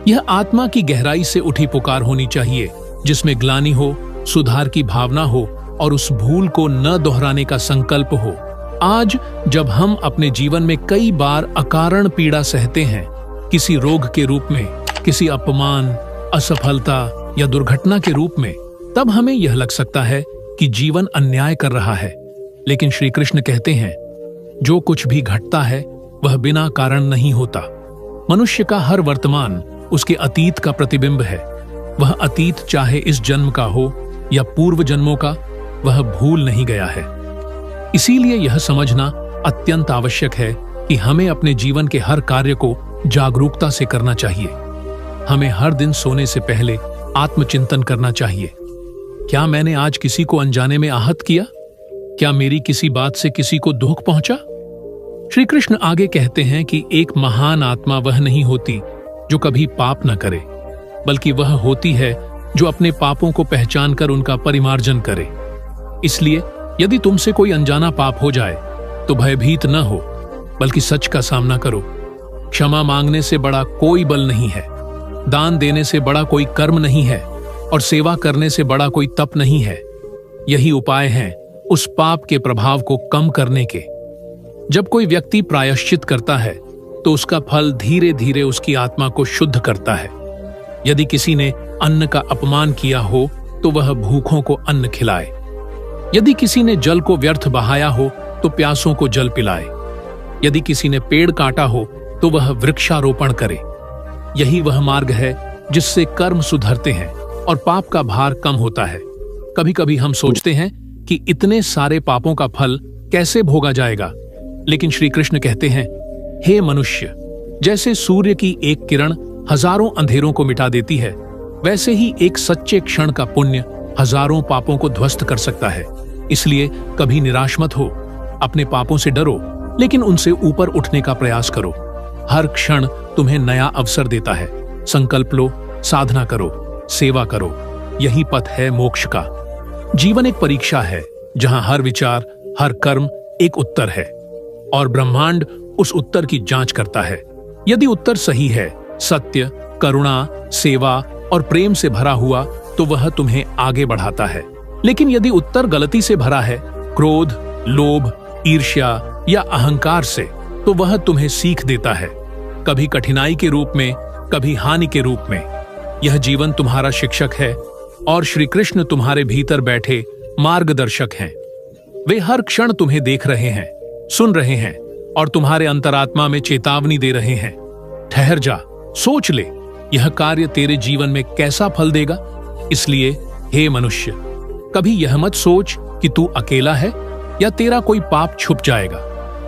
यह आत्मा की गहराई से उठी पुकार होनी चाहिए, जिसमें ग्लानि हो, सुधार की भावना हो और उस भूल को न दोहराने का संकल्प हो। आज जब हम अपने जीवन में कई बार अकारण पीड़ा सहते हैं, किसी रोग के रूप में, किसी अपमान, असफलता या दुर्घटना के रूप में, तब हमें यह लग सकता है कि जीवन अन्याय कर रहा है। लेकिन श्री कृष्ण कहते हैं, जो कुछ भी घटता है वह बिना कारण नहीं होता। मनुष्य का हर वर्तमान उसके अतीत का प्रतिबिंब है। वह अतीत चाहे इस जन्म का हो या पूर्व जन्मों का, वह भूल नहीं गया है। इसीलिए यह समझना अत्यंत आवश्यक है कि हमें अपने जीवन के हर कार्य को जागरूकता से करना चाहिए। हमें हर दिन सोने से पहले आत्मचिंतन करना चाहिए। क्या मैंने आज किसी को अनजाने में आहत किया? क्या मेरी किसी बात से किसी को दुख पहुंचा? श्री कृष्ण आगे कहते हैं कि एक महान आत्मा वह नहीं होती जो कभी पाप न करे, बल्कि वह होती है जो अपने पापों को पहचान कर उनका परिमार्जन करे। इसलिए यदि तुमसे कोई अनजाना पाप हो जाए तो भयभीत न हो, बल्कि सच का सामना करो। क्षमा मांगने से बड़ा कोई बल नहीं है, दान देने से बड़ा कोई कर्म नहीं है, और सेवा करने से बड़ा कोई तप नहीं है। यही उपाय हैं उस पाप के प्रभाव को कम करने के। जब कोई व्यक्ति प्रायश्चित करता है तो उसका फल धीरे धीरे उसकी आत्मा को शुद्ध करता है। यदि किसी ने अन्न का अपमान किया हो तो वह भूखों को अन्न खिलाए। यदि किसी ने जल को व्यर्थ बहाया हो तो प्यासों को जल पिलाए। यदि किसी ने पेड़ काटा हो तो वह वृक्षारोपण करे। यही वह मार्ग है जिससे कर्म सुधरते हैं और पाप का भार कम होता है। कभी कभी हम सोचते हैं कि इतने सारे पापों का फल कैसे भोगा जाएगा, लेकिन श्री कृष्ण कहते हैं, हे मनुष्य, जैसे सूर्य की एक किरण हजारों अंधेरों को मिटा देती है, वैसे ही एक सच्चे क्षण का पुण्य हजारों पापों को ध्वस्त कर सकता है। इसलिए कभी निराश मत हो, अपने पापों से डरो, लेकिन उनसे ऊपर उठने का प्रयास करो। हर क्षण तुम्हें नया अवसर देता है। संकल्प लो, साधना करो, सेवा करो। यही पथ है मोक्ष का। जीवन एक परीक्षा है जहां हर विचार, हर कर्म एक उत्तर है, और ब्रह्मांड उस उत्तर की जांच करता है। यदि उत्तर सही है, सत्य, करुणा, सेवा और प्रेम से भरा हुआ, तो वह तुम्हें आगे बढ़ाता है। लेकिन यदि उत्तर गलती से भरा है, क्रोध, लोभ, ईर्ष्या या अहंकार से, तो वह तुम्हें सीख देता है, कभी कठिनाई के रूप में, कभी हानि के रूप में। यह जीवन तुम्हारा शिक्षक है और श्री कृष्ण तुम्हारे भीतर बैठे मार्गदर्शक हैं। वे हर क्षण तुम्हें देख रहे हैं, सुन रहे हैं और तुम्हारे अंतरात्मा में चेतावनी दे रहे हैं। ठहर जा, सोच ले, यह कार्य तेरे जीवन में कैसा फल देगा। इसलिए हे मनुष्य, कभी यह मत सोच कि तू अकेला है या तेरा कोई पाप छुप जाएगा।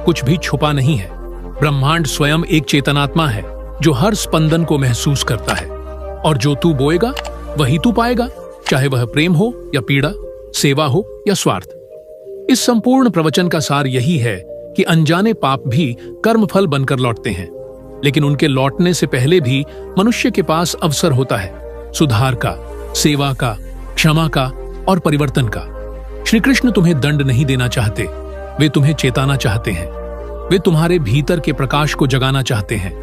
कुछ भी छुपा नहीं है। ब्रह्मांड स्वयं एक चेतनात्मा है जो हर स्पंदन को महसूस करता है, और जो तू बोएगा वही तू पाएगा, चाहे वह प्रेम हो या पीड़ा, सेवा हो या स्वार्थ। इस संपूर्ण प्रवचन का सार यही है कि अनजाने पाप भी कर्मफल बनकर लौटते हैं, लेकिन उनके लौटने से पहले भी मनुष्य के पास अवसर होता है सुधार का, सेवा का, क्षमा का और परिवर्तन का। श्री कृष्ण तुम्हें दंड नहीं देना चाहते, वे तुम्हें चेताना चाहते हैं। वे तुम्हारे भीतर के प्रकाश को जगाना चाहते हैं,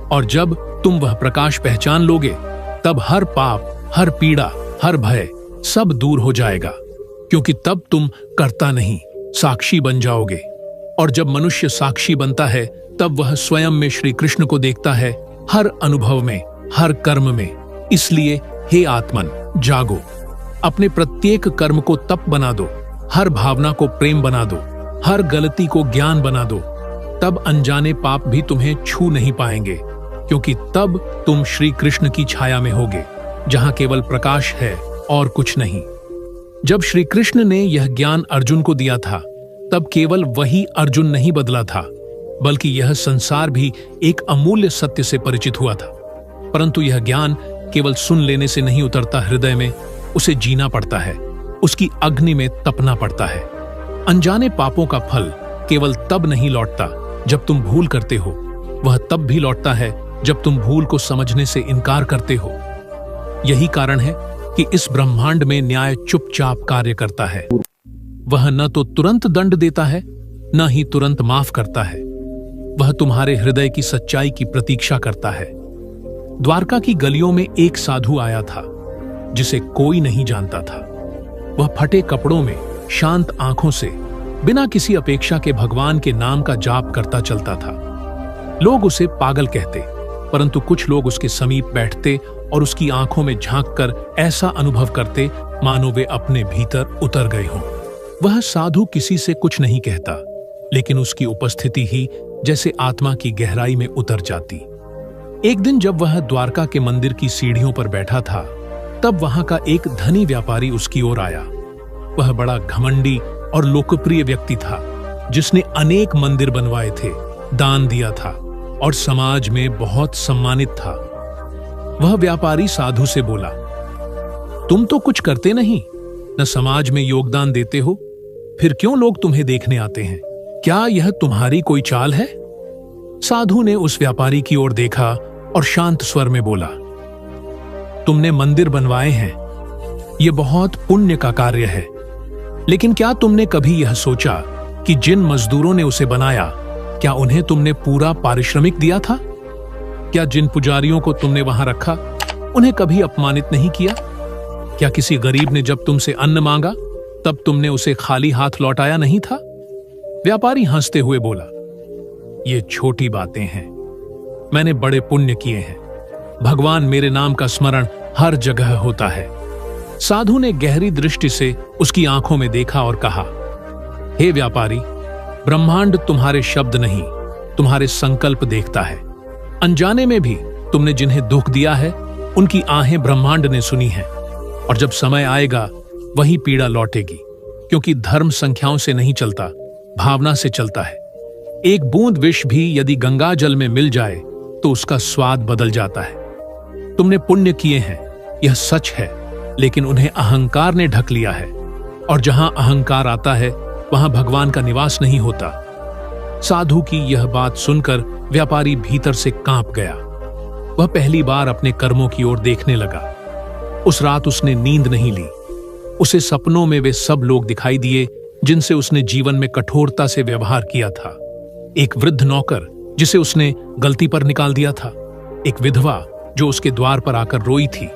और जब तुम वह प्रकाश पहचान लोगे, तब हर पाप, हर पीड़ा, हर भय सब दूर हो जाएगा, क्योंकि तब तुम कर्ता नहीं, साक्षी बन जाओगे। और जब मनुष्य साक्षी बनता है, तब वह स्वयं में श्री कृष्ण को देखता है, हर अनुभव में, हर कर्म में। इसलिए हे आत्मन, जागो, अपने प्रत्येक कर्म को तप बना दो, हर भावना को प्रेम बना दो, हर गलती को ज्ञान बना दो। तब अनजाने पाप भी तुम्हें छू नहीं पाएंगे, क्योंकि तब तुम श्री कृष्ण की छाया में होगे, जहां केवल प्रकाश है और कुछ नहीं। जब श्री कृष्ण ने यह ज्ञान अर्जुन को दिया था, तब केवल वही अर्जुन नहीं बदला था, बल्कि यह संसार भी एक अमूल्य सत्य से परिचित हुआ था। परंतु यह ज्ञान केवल सुन लेने से नहीं उतरता हृदय में, उसे जीना पड़ता है, उसकी अग्नि में तपना पड़ता है। अनजाने पापों का फल केवल तब नहीं लौटता जब तुम भूल करते हो, वह तब भी लौटता है जब तुम भूल को समझने से इनकार करते हो। यही कारण है कि इस ब्रह्मांड में न्याय चुपचाप कार्य करता है। वह न तो तुरंत दंड देता है, न ही तुरंत माफ करता है। वह तुम्हारे हृदय की सच्चाई की प्रतीक्षा करता है। द्वारका की गलियों में एक साधु आया था जिसे कोई नहीं जानता था। वह फटे कपड़ों में, शांत आंखों से, बिना किसी अपेक्षा के भगवान के नाम का जाप करता चलता था। लोग उसे पागल कहते, परंतु कुछ लोग उसके समीप बैठते और उसकी आंखों में झांककर ऐसा अनुभव करते मानो वे अपने भीतर उतर गए हों। वह साधु किसी से कुछ नहीं कहता, लेकिन उसकी उपस्थिति ही जैसे आत्मा की गहराई में उतर जाती। एक दिन जब वह द्वारका के मंदिर की सीढ़ियों पर बैठा था, तब वहां का एक धनी व्यापारी उसकी ओर आया। वह बड़ा घमंडी और लोकप्रिय व्यक्ति था। जिसने अनेक मंदिर बनवाए थे, दान दिया था और समाज में बहुत सम्मानित था। वह व्यापारी साधु से बोला, तुम तो कुछ करते नहीं, न समाज में योगदान देते हो, फिर क्यों लोग तुम्हें देखने आते हैं? क्या यह तुम्हारी कोई चाल है? साधु ने उस व्यापारी की ओर देखा और शांत स्वर में बोला, तुमने मंदिर बनवाए हैं, यह बहुत पुण्य का कार्य है, लेकिन क्या तुमने कभी यह सोचा कि जिन मजदूरों ने उसे बनाया, क्या उन्हें तुमने पूरा पारिश्रमिक दिया था? क्या जिन पुजारियों को तुमने वहां रखा, उन्हें कभी अपमानित नहीं किया? क्या किसी गरीब ने जब तुमसे अन्न मांगा तब तुमने उसे खाली हाथ लौटाया नहीं था? व्यापारी हंसते हुए बोला, ये छोटी बातें हैं, मैंने बड़े पुण्य किए हैं, भगवान मेरे नाम का स्मरण हर जगह होता है। साधु ने गहरी दृष्टि से उसकी आंखों में देखा और कहा, हे व्यापारी, ब्रह्मांड तुम्हारे शब्द नहीं, तुम्हारे संकल्प देखता है। अनजाने में भी तुमने जिन्हें दुख दिया है, उनकी आहें ब्रह्मांड ने सुनी हैं, और जब समय आएगा वही पीड़ा लौटेगी, क्योंकि धर्म संख्याओं से नहीं चलता, भावना से चलता है। एक बूंद विष भी यदि गंगा जल में मिल जाए तो उसका स्वाद बदल जाता है। तुमने पुण्य किए हैं, यह सच है, लेकिन उन्हें अहंकार ने ढक लिया है, और जहां अहंकार आता है वहां भगवान का निवास नहीं होता। साधु की यह बात सुनकर व्यापारी भीतर से कांप गया। वह पहली बार अपने कर्मों की ओर देखने लगा। उस रात उसने नींद नहीं ली। उसे सपनों में वे सब लोग दिखाई दिए जिनसे उसने जीवन में कठोरता से व्यवहार किया था। एक वृद्ध नौकर जिसे उसने गलती पर निकाल दिया था, एक विधवा जो उसके द्वार पर आकर रोई थी,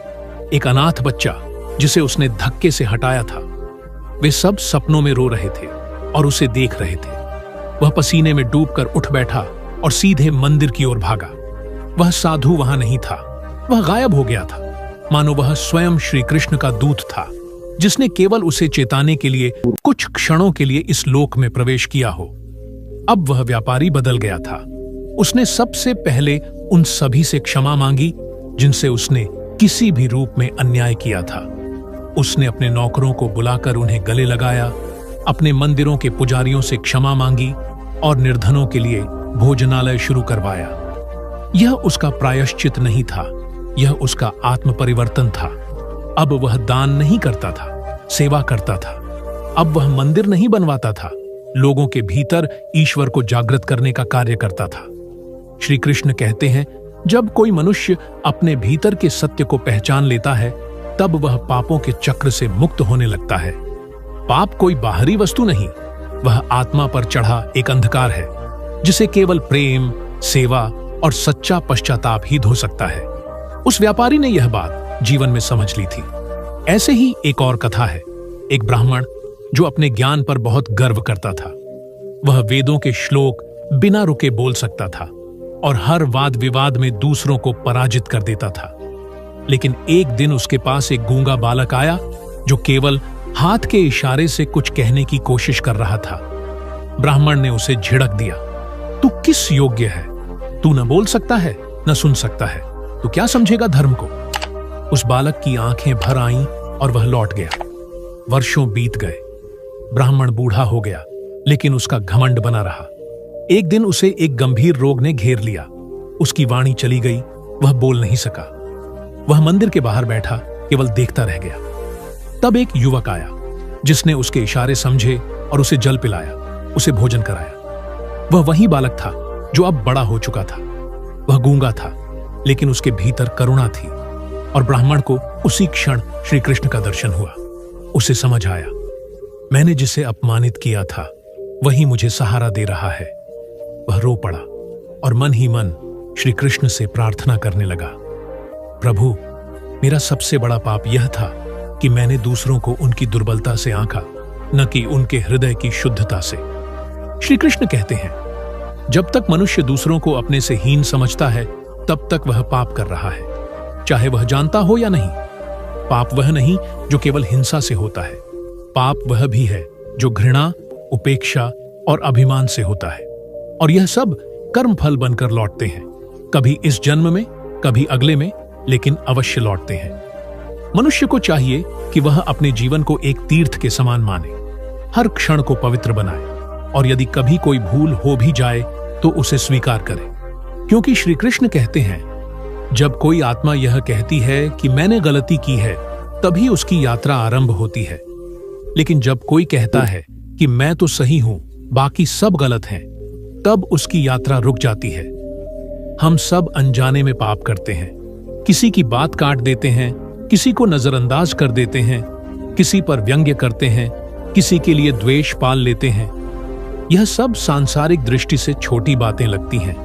एक अनाथ बच्चा जिसे उसने धक्के से हटाया था। वे सब सपनों में रो रहे थे और उसे देख रहे थे। वह पसीने में डूबकर उठ बैठा और सीधे मंदिर की ओर भागा। वह साधु वहां नहीं था, वह गायब हो गया था, मानो वह स्वयं श्री कृष्ण का दूत था, जिसने केवल उसे चेताने के लिए कुछ क्षणों के लिए इस लोक में प्रवेश किया हो। अब वह व्यापारी बदल गया था। उसने सबसे पहले उन सभी से क्षमा मांगी जिनसे उसने किसी भी रूप में अन्याय किया था। उसने अपने नौकरों को बुलाकर उन्हें गले लगाया, अपने मंदिरों के पुजारियों से क्षमा मांगी और निर्धनों के लिए भोजनालय शुरू करवाया। यह उसका प्रायश्चित नहीं था, यह उसका आत्म परिवर्तन था। अब वह दान नहीं करता था, सेवा करता था। अब वह मंदिर नहीं बनवाता था, लोगों के भीतर ईश्वर को जागृत करने का कार्य करता था। श्री कृष्ण कहते हैं, जब कोई मनुष्य अपने भीतर के सत्य को पहचान लेता है, तब वह पापों के चक्र से मुक्त होने लगता है। पाप कोई बाहरी वस्तु नहीं, वह आत्मा पर चढ़ा एक अंधकार है, जिसे केवल प्रेम, सेवा और सच्चा पश्चाताप ही धो सकता है। उस व्यापारी ने यह बात जीवन में समझ ली थी। ऐसे ही एक और कथा है। एक ब्राह्मण जो अपने ज्ञान पर बहुत गर्व करता था। वह वेदों के श्लोक बिना रुके बोल सकता था और हर वाद विवाद में दूसरों को पराजित कर देता था। लेकिन एक दिन उसके पास एक गूंगा बालक आया जो केवल हाथ के इशारे से कुछ कहने की कोशिश कर रहा था। ब्राह्मण ने उसे झिड़क दिया, तू किस योग्य है? तू न बोल सकता है, न सुन सकता है, तो क्या समझेगा धर्म को? उस बालक की आंखें भर आईं और वह लौट गया। वर्षों बीत गए। ब्राह्मण बूढ़ा हो गया, लेकिन उसका घमंड बना रहा। एक दिन उसे एक गंभीर रोग ने घेर लिया। उसकी वाणी चली गई, वह बोल नहीं सका। वह मंदिर के बाहर बैठा केवल देखता रह गया। तब एक युवक आया जिसने उसके इशारे समझे और उसे जल पिलाया, उसे भोजन कराया। वह वही बालक था जो अब बड़ा हो चुका था। वह गूंगा था, लेकिन उसके भीतर करुणा थी, और ब्राह्मण को उसी क्षण श्री कृष्ण का दर्शन हुआ। उसे समझ आया, मैंने जिसे अपमानित किया था वही मुझे सहारा दे रहा है। वह रो पड़ा और मन ही मन श्री कृष्ण से प्रार्थना करने लगा, प्रभु, मेरा सबसे बड़ा पाप यह था कि मैंने दूसरों को उनकी दुर्बलता से आंका, न कि उनके हृदय की शुद्धता से। श्री कृष्ण कहते हैं, जब तक मनुष्य दूसरों को अपने से हीन समझता है, तब तक वह पाप कर रहा है, चाहे वह जानता हो या नहीं। पाप वह नहीं जो केवल हिंसा से होता है, पाप वह भी है जो घृणा, उपेक्षा और अभिमान से होता है। और यह सब कर्म फल बनकर लौटते हैं, कभी इस जन्म में, कभी अगले में, लेकिन अवश्य लौटते हैं। मनुष्य को चाहिए कि वह अपने जीवन को एक तीर्थ के समान माने, हर क्षण को पवित्र बनाए, और यदि कभी कोई भूल हो भी जाए तो उसे स्वीकार करे, क्योंकि श्री कृष्ण कहते हैं, जब कोई आत्मा यह कहती है कि मैंने गलती की है, तभी उसकी यात्रा आरंभ होती है। लेकिन जब कोई कहता है कि मैं तो सही हूं, बाकी सब गलत हैं, तब उसकी यात्रा रुक जाती है। हम सब अनजाने में पाप करते हैं, किसी की बात काट देते हैं, किसी को नजरअंदाज कर देते हैं, किसी पर व्यंग्य करते हैं, किसी के लिए द्वेष पाल लेते हैं। यह सब सांसारिक दृष्टि से छोटी बातें लगती हैं,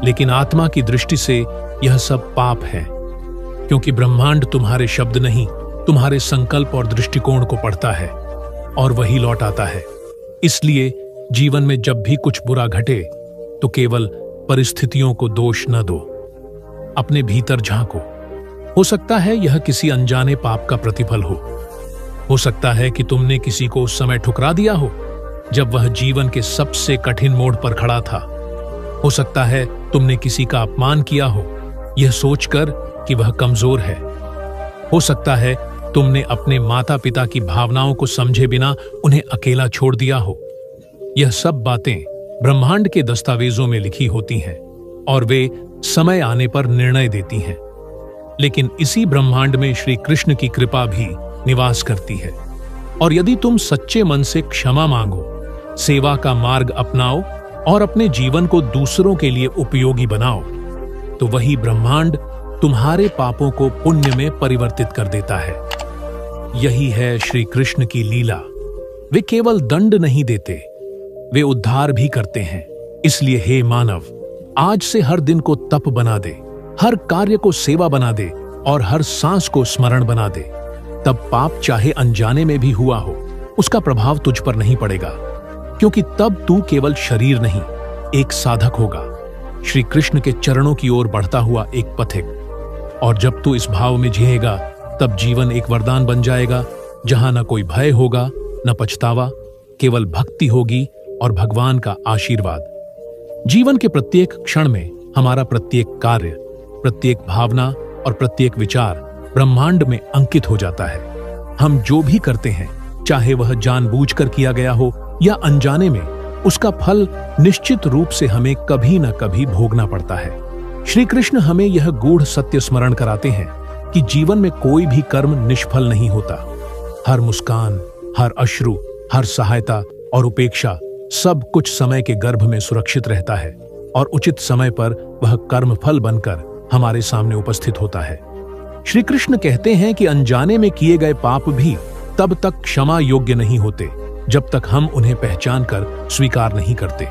लेकिन आत्मा की दृष्टि से यह सब पाप है, क्योंकि ब्रह्मांड तुम्हारे शब्द नहीं, तुम्हारे संकल्प और दृष्टिकोण को पढ़ता है और वही लौट आता है। इसलिए जीवन में जब भी कुछ बुरा घटे तो केवल परिस्थितियों को दोष न दो, अपने भीतर झांको। हो सकता है यह किसी अनजाने पाप का प्रतिफल हो सकता है कि तुमने किसी को उस समय ठुकरा दिया हो जब वह जीवन के सबसे कठिन मोड़ पर खड़ा था। हो सकता है तुमने किसी का अपमान किया हो, यह सोचकर कि वह कमजोर है। हो सकता है तुमने अपने माता पिता की भावनाओं को समझे बिना उन्हें अकेला छोड़ दिया हो। यह सब बातें ब्रह्मांड के दस्तावेजों में लिखी होती हैं और वे समय आने पर निर्णय देती हैं। लेकिन इसी ब्रह्मांड में श्री कृष्ण की कृपा भी निवास करती है, और यदि तुम सच्चे मन से क्षमा मांगो, सेवा का मार्ग अपनाओ और अपने जीवन को दूसरों के लिए उपयोगी बनाओ, तो वही ब्रह्मांड तुम्हारे पापों को पुण्य में परिवर्तित कर देता है। यही है श्री कृष्ण की लीला। वे केवल दंड नहीं देते, वे उद्धार भी करते हैं। इसलिए हे मानव, आज से हर दिन को तप बना दे, हर कार्य को सेवा बना दे और हर सांस को स्मरण बना दे। तब पाप चाहे अनजाने में भी हुआ हो, उसका प्रभाव तुझ पर नहीं पड़ेगा, क्योंकि तब तू केवल शरीर नहीं, एक साधक होगा, श्री कृष्ण के चरणों की ओर बढ़ता हुआ एक पथिक। और जब तू इस भाव में जिएगा, तब जीवन एक वरदान बन जाएगा, जहां न कोई भय होगा, न पछतावा, केवल भक्ति होगी और भगवान का आशीर्वाद। जीवन के प्रत्येक क्षण में हमारा प्रत्येक कार्य, प्रत्येक भावना और प्रत्येक विचार ब्रह्मांड में अंकित हो जाता है। हम जो भी करते हैं, चाहे वह जानबूझकर किया गया हो या अनजाने में, उसका फल निश्चित रूप से हमें कभी न कभी भोगना पड़ता है। श्री कृष्ण हमें यह गूढ़ सत्य स्मरण कराते हैं कि जीवन में कोई भी कर्म निष्फल नहीं होता। हर मुस्कान, हर अश्रु, हर सहायता और उपेक्षा, सब कुछ समय के गर्भ में सुरक्षित रहता है और उचित समय पर वह कर्म फल बनकर हमारे सामने उपस्थित होता है। श्री कृष्ण कहते हैं कि अनजाने में किए गए पाप भी तब तक क्षमा योग्य नहीं होते जब तक हम उन्हें पहचान कर स्वीकार नहीं करते।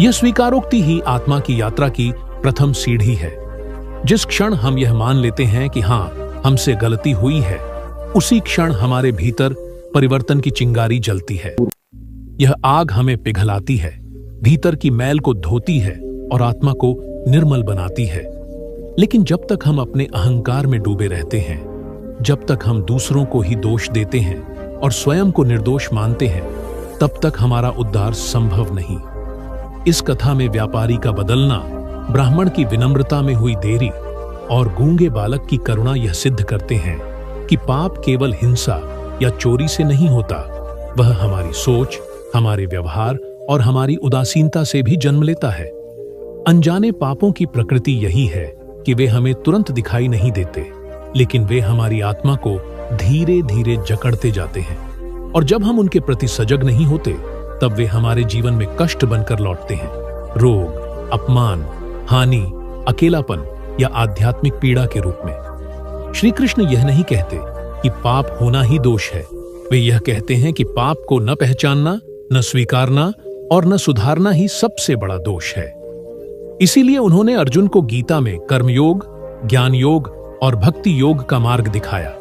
यह स्वीकारोक्ति ही आत्मा की यात्रा की प्रथम सीढ़ी है। जिस क्षण हम यह मान लेते हैं कि हाँ, हमसे गलती हुई है, उसी क्षण हमारे भीतर परिवर्तन की चिंगारी जलती है। यह आग हमें पिघलाती है, भीतर की मैल को धोती है और आत्मा को निर्मल बनाती है। लेकिन जब तक हम अपने अहंकार में डूबे रहते हैं, जब तक हम दूसरों को ही दोष देते हैं और स्वयं को निर्दोष मानते हैं, तब तक हमारा उद्धार संभव नहीं। इस कथा में व्यापारी का बदलना, ब्राह्मण की विनम्रता में हुई देरी और गूंगे बालक की करुणा यह सिद्ध करते हैं कि पाप केवल हिंसा या चोरी से नहीं होता, वह हमारी सोच, हमारे व्यवहार और हमारी उदासीनता से भी जन्म लेता है। अनजाने पापों की प्रकृति यही है कि वे हमें तुरंत दिखाई नहीं देते, लेकिन वे हमारी आत्मा को धीरे धीरे जकड़ते जाते हैं, और जब हम उनके प्रति सजग नहीं होते, तब वे हमारे जीवन में कष्ट बनकर लौटते हैं। रोग, अपमान, हानि, अकेलापन या आध्यात्मिक पीड़ा के रूप में। श्री कृष्ण यह नहीं कहते कि पाप होना ही दोष है, वे यह कहते हैं कि पाप को न पहचानना, न स्वीकारना और न सुधारना ही सबसे बड़ा दोष है। इसीलिए उन्होंने अर्जुन को गीता में कर्मयोग, ज्ञान योग और भक्ति योग का मार्ग दिखाया।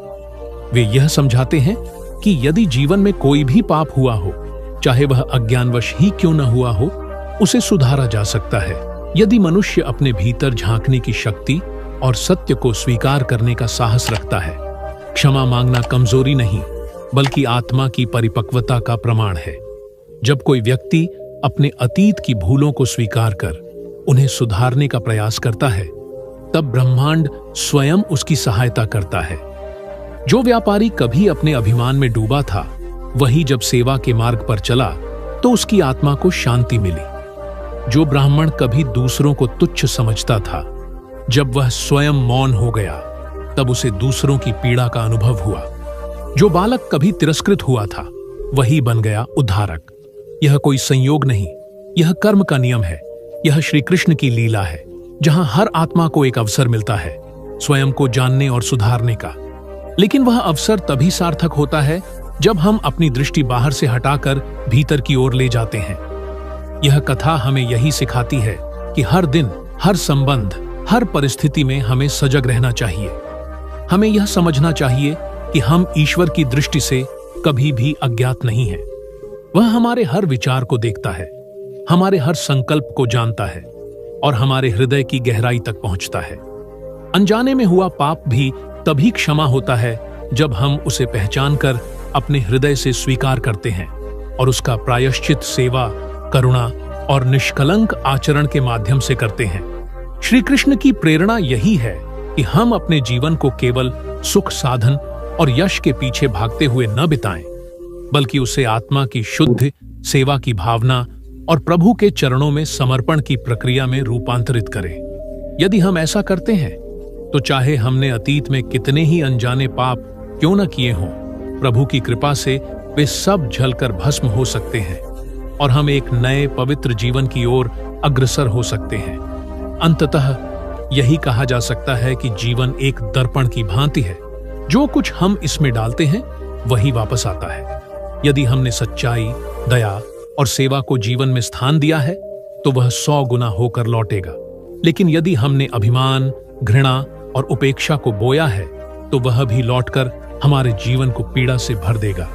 वे यह समझाते हैं कि यदि जीवन में कोई भी पाप हुआ हो, चाहे वह अज्ञानवश ही क्यों न हुआ हो, उसे सुधारा जा सकता है यदि मनुष्य अपने भीतर झांकने की शक्ति और सत्य को स्वीकार करने का साहस रखता है। क्षमा मांगना कमजोरी नहीं, बल्कि आत्मा की परिपक्वता का प्रमाण है। जब कोई व्यक्ति अपने अतीत की भूलों को स्वीकार कर उन्हें सुधारने का प्रयास करता है, तब ब्रह्मांड स्वयं उसकी सहायता करता है। जो व्यापारी कभी अपने अभिमान में डूबा था, वही जब सेवा के मार्ग पर चला तो उसकी आत्मा को शांति मिली। जो ब्राह्मण कभी दूसरों को तुच्छ समझता था, जब वह स्वयं मौन हो गया तब उसे दूसरों की पीड़ा का अनुभव हुआ। जो बालक कभी तिरस्कृत हुआ था, वही बन गया उद्धारक। यह कोई संयोग नहीं, यह कर्म का नियम है। यह श्री कृष्ण की लीला है, जहां हर आत्मा को एक अवसर मिलता है स्वयं को जानने और सुधारने का। लेकिन वह अवसर तभी सार्थक होता है जब हम अपनी दृष्टि बाहर से हटाकर भीतर की ओर ले जाते हैं। यह कथा हमें यही सिखाती है कि हर दिन, हर संबंध, हर परिस्थिति में हमें सजग रहना चाहिए। हमें यह समझना चाहिए कि हम ईश्वर की दृष्टि से कभी भी अज्ञात नहीं हैं। वह हमारे हर विचार को देखता है, हमारे हर संकल्प को जानता है और हमारे हृदय की गहराई तक पहुंचता है। अनजाने में हुआ पाप भी तभी क्षमा होता है जब हम उसे पहचानकर अपने हृदय से स्वीकार करते हैं और उसका प्रायश्चित सेवा, करुणा और निष्कलंक आचरण के माध्यम से करते हैं। श्री कृष्ण की प्रेरणा यही है कि हम अपने जीवन को केवल सुख साधन और यश के पीछे भागते हुए न बिताएं, बल्कि उसे आत्मा की शुद्ध सेवा की भावना और प्रभु के चरणों में समर्पण की प्रक्रिया में रूपांतरित करें। यदि हम ऐसा करते हैं तो चाहे हमने अतीत में कितने ही अनजाने पाप क्यों न किए हों, प्रभु की कृपा से वे सब जलकर भस्म हो सकते हैं और हम एक नए पवित्र जीवन की ओर अग्रसर हो सकते हैं। अंततः यही कहा जा सकता है कि जीवन एक दर्पण की भांति है। जो कुछ हम इसमें डालते हैं वही वापस आता है। यदि हमने सच्चाई, दया और सेवा को जीवन में स्थान दिया है तो वह 100 गुना होकर लौटेगा। लेकिन यदि हमने अभिमान, घृणा और उपेक्षा को बोया है तो वह भी लौटकर हमारे जीवन को पीड़ा से भर देगा।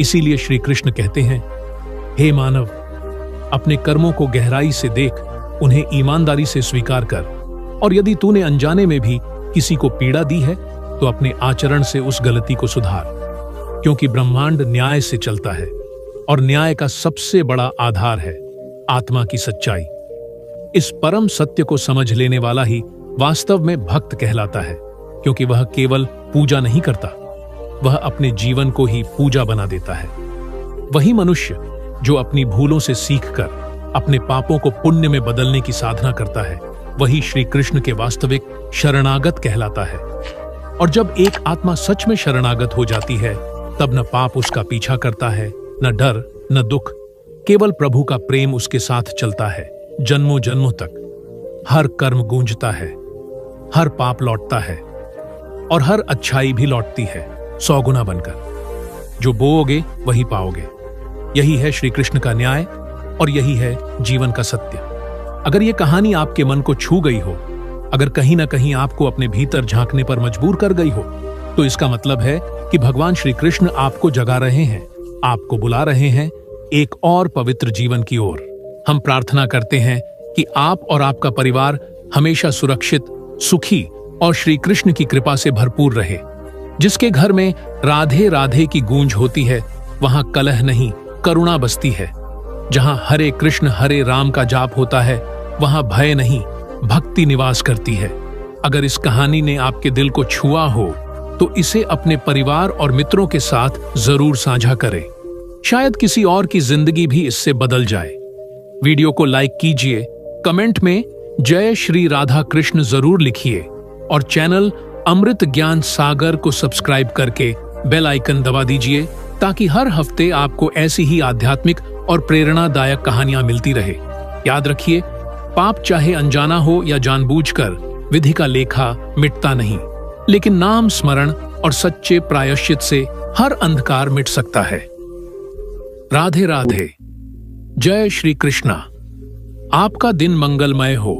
इसीलिए श्री कृष्ण कहते हैं, हे मानव, अपने कर्मों को गहराई से देख, उन्हें ईमानदारी से स्वीकार कर, और यदि तूने अनजाने में भी किसी को पीड़ा दी है तो अपने आचरण से उस गलती को सुधार, क्योंकि ब्रह्मांड न्याय से चलता है और न्याय का सबसे बड़ा आधार है आत्मा की सच्चाई। इस परम सत्य को समझ लेने वाला ही वास्तव में भक्त कहलाता है, क्योंकि वह केवल पूजा नहीं करता, वह अपने जीवन को ही पूजा बना देता है। वही मनुष्य जो अपनी भूलों से सीखकर अपने पापों को पुण्य में बदलने की साधना करता है, वही श्री कृष्ण के वास्तविक शरणागत कहलाता है। और जब एक आत्मा सच में शरणागत हो जाती है, तब न पाप उसका पीछा करता है, न डर, न दुख, केवल प्रभु का प्रेम उसके साथ चलता है जन्मों जन्मों तक। हर कर्म गूंजता है, हर पाप लौटता है और हर अच्छाई भी लौटती है 100 गुना बनकर। जो बोओगे वही पाओगे। यही है श्री कृष्ण का न्याय और यही है जीवन का सत्य। अगर ये कहानी आपके मन को छू गई हो, अगर कहीं ना कहीं आपको अपने भीतर झांकने पर मजबूर कर गई हो, तो इसका मतलब है कि भगवान श्री कृष्ण आपको जगा रहे हैं, आपको बुला रहे हैं एक और पवित्र जीवन की ओर। हम प्रार्थना करते हैं कि आप और आपका परिवार हमेशा सुरक्षित, सुखी और श्री कृष्ण की कृपा से भरपूर रहे। जिसके घर में राधे राधे की गूंज होती है, वहां कलह नहीं, करुणा बसती है। जहां हरे कृष्ण हरे राम का जाप होता है, वहां भय नहीं, भक्ति निवास करती है। अगर इस कहानी ने आपके दिल को छुआ हो तो इसे अपने परिवार और मित्रों के साथ जरूर साझा करें। शायद किसी और की जिंदगी भी इससे बदल जाए। वीडियो को लाइक कीजिए, कमेंट में जय श्री राधा कृष्ण जरूर लिखिए और चैनल अमृत ज्ञान सागर को सब्सक्राइब करके बेल आइकन दबा दीजिए, ताकि हर हफ्ते आपको ऐसी ही आध्यात्मिक और प्रेरणादायक कहानियां मिलती रहे। याद रखिए, पाप चाहे अनजाना हो या जानबूझकर, विधि का लेखा मिटता नहीं, लेकिन नाम स्मरण और सच्चे प्रायश्चित से हर अंधकार मिट सकता है। राधे राधे। जय श्री कृष्णा। आपका दिन मंगलमय हो।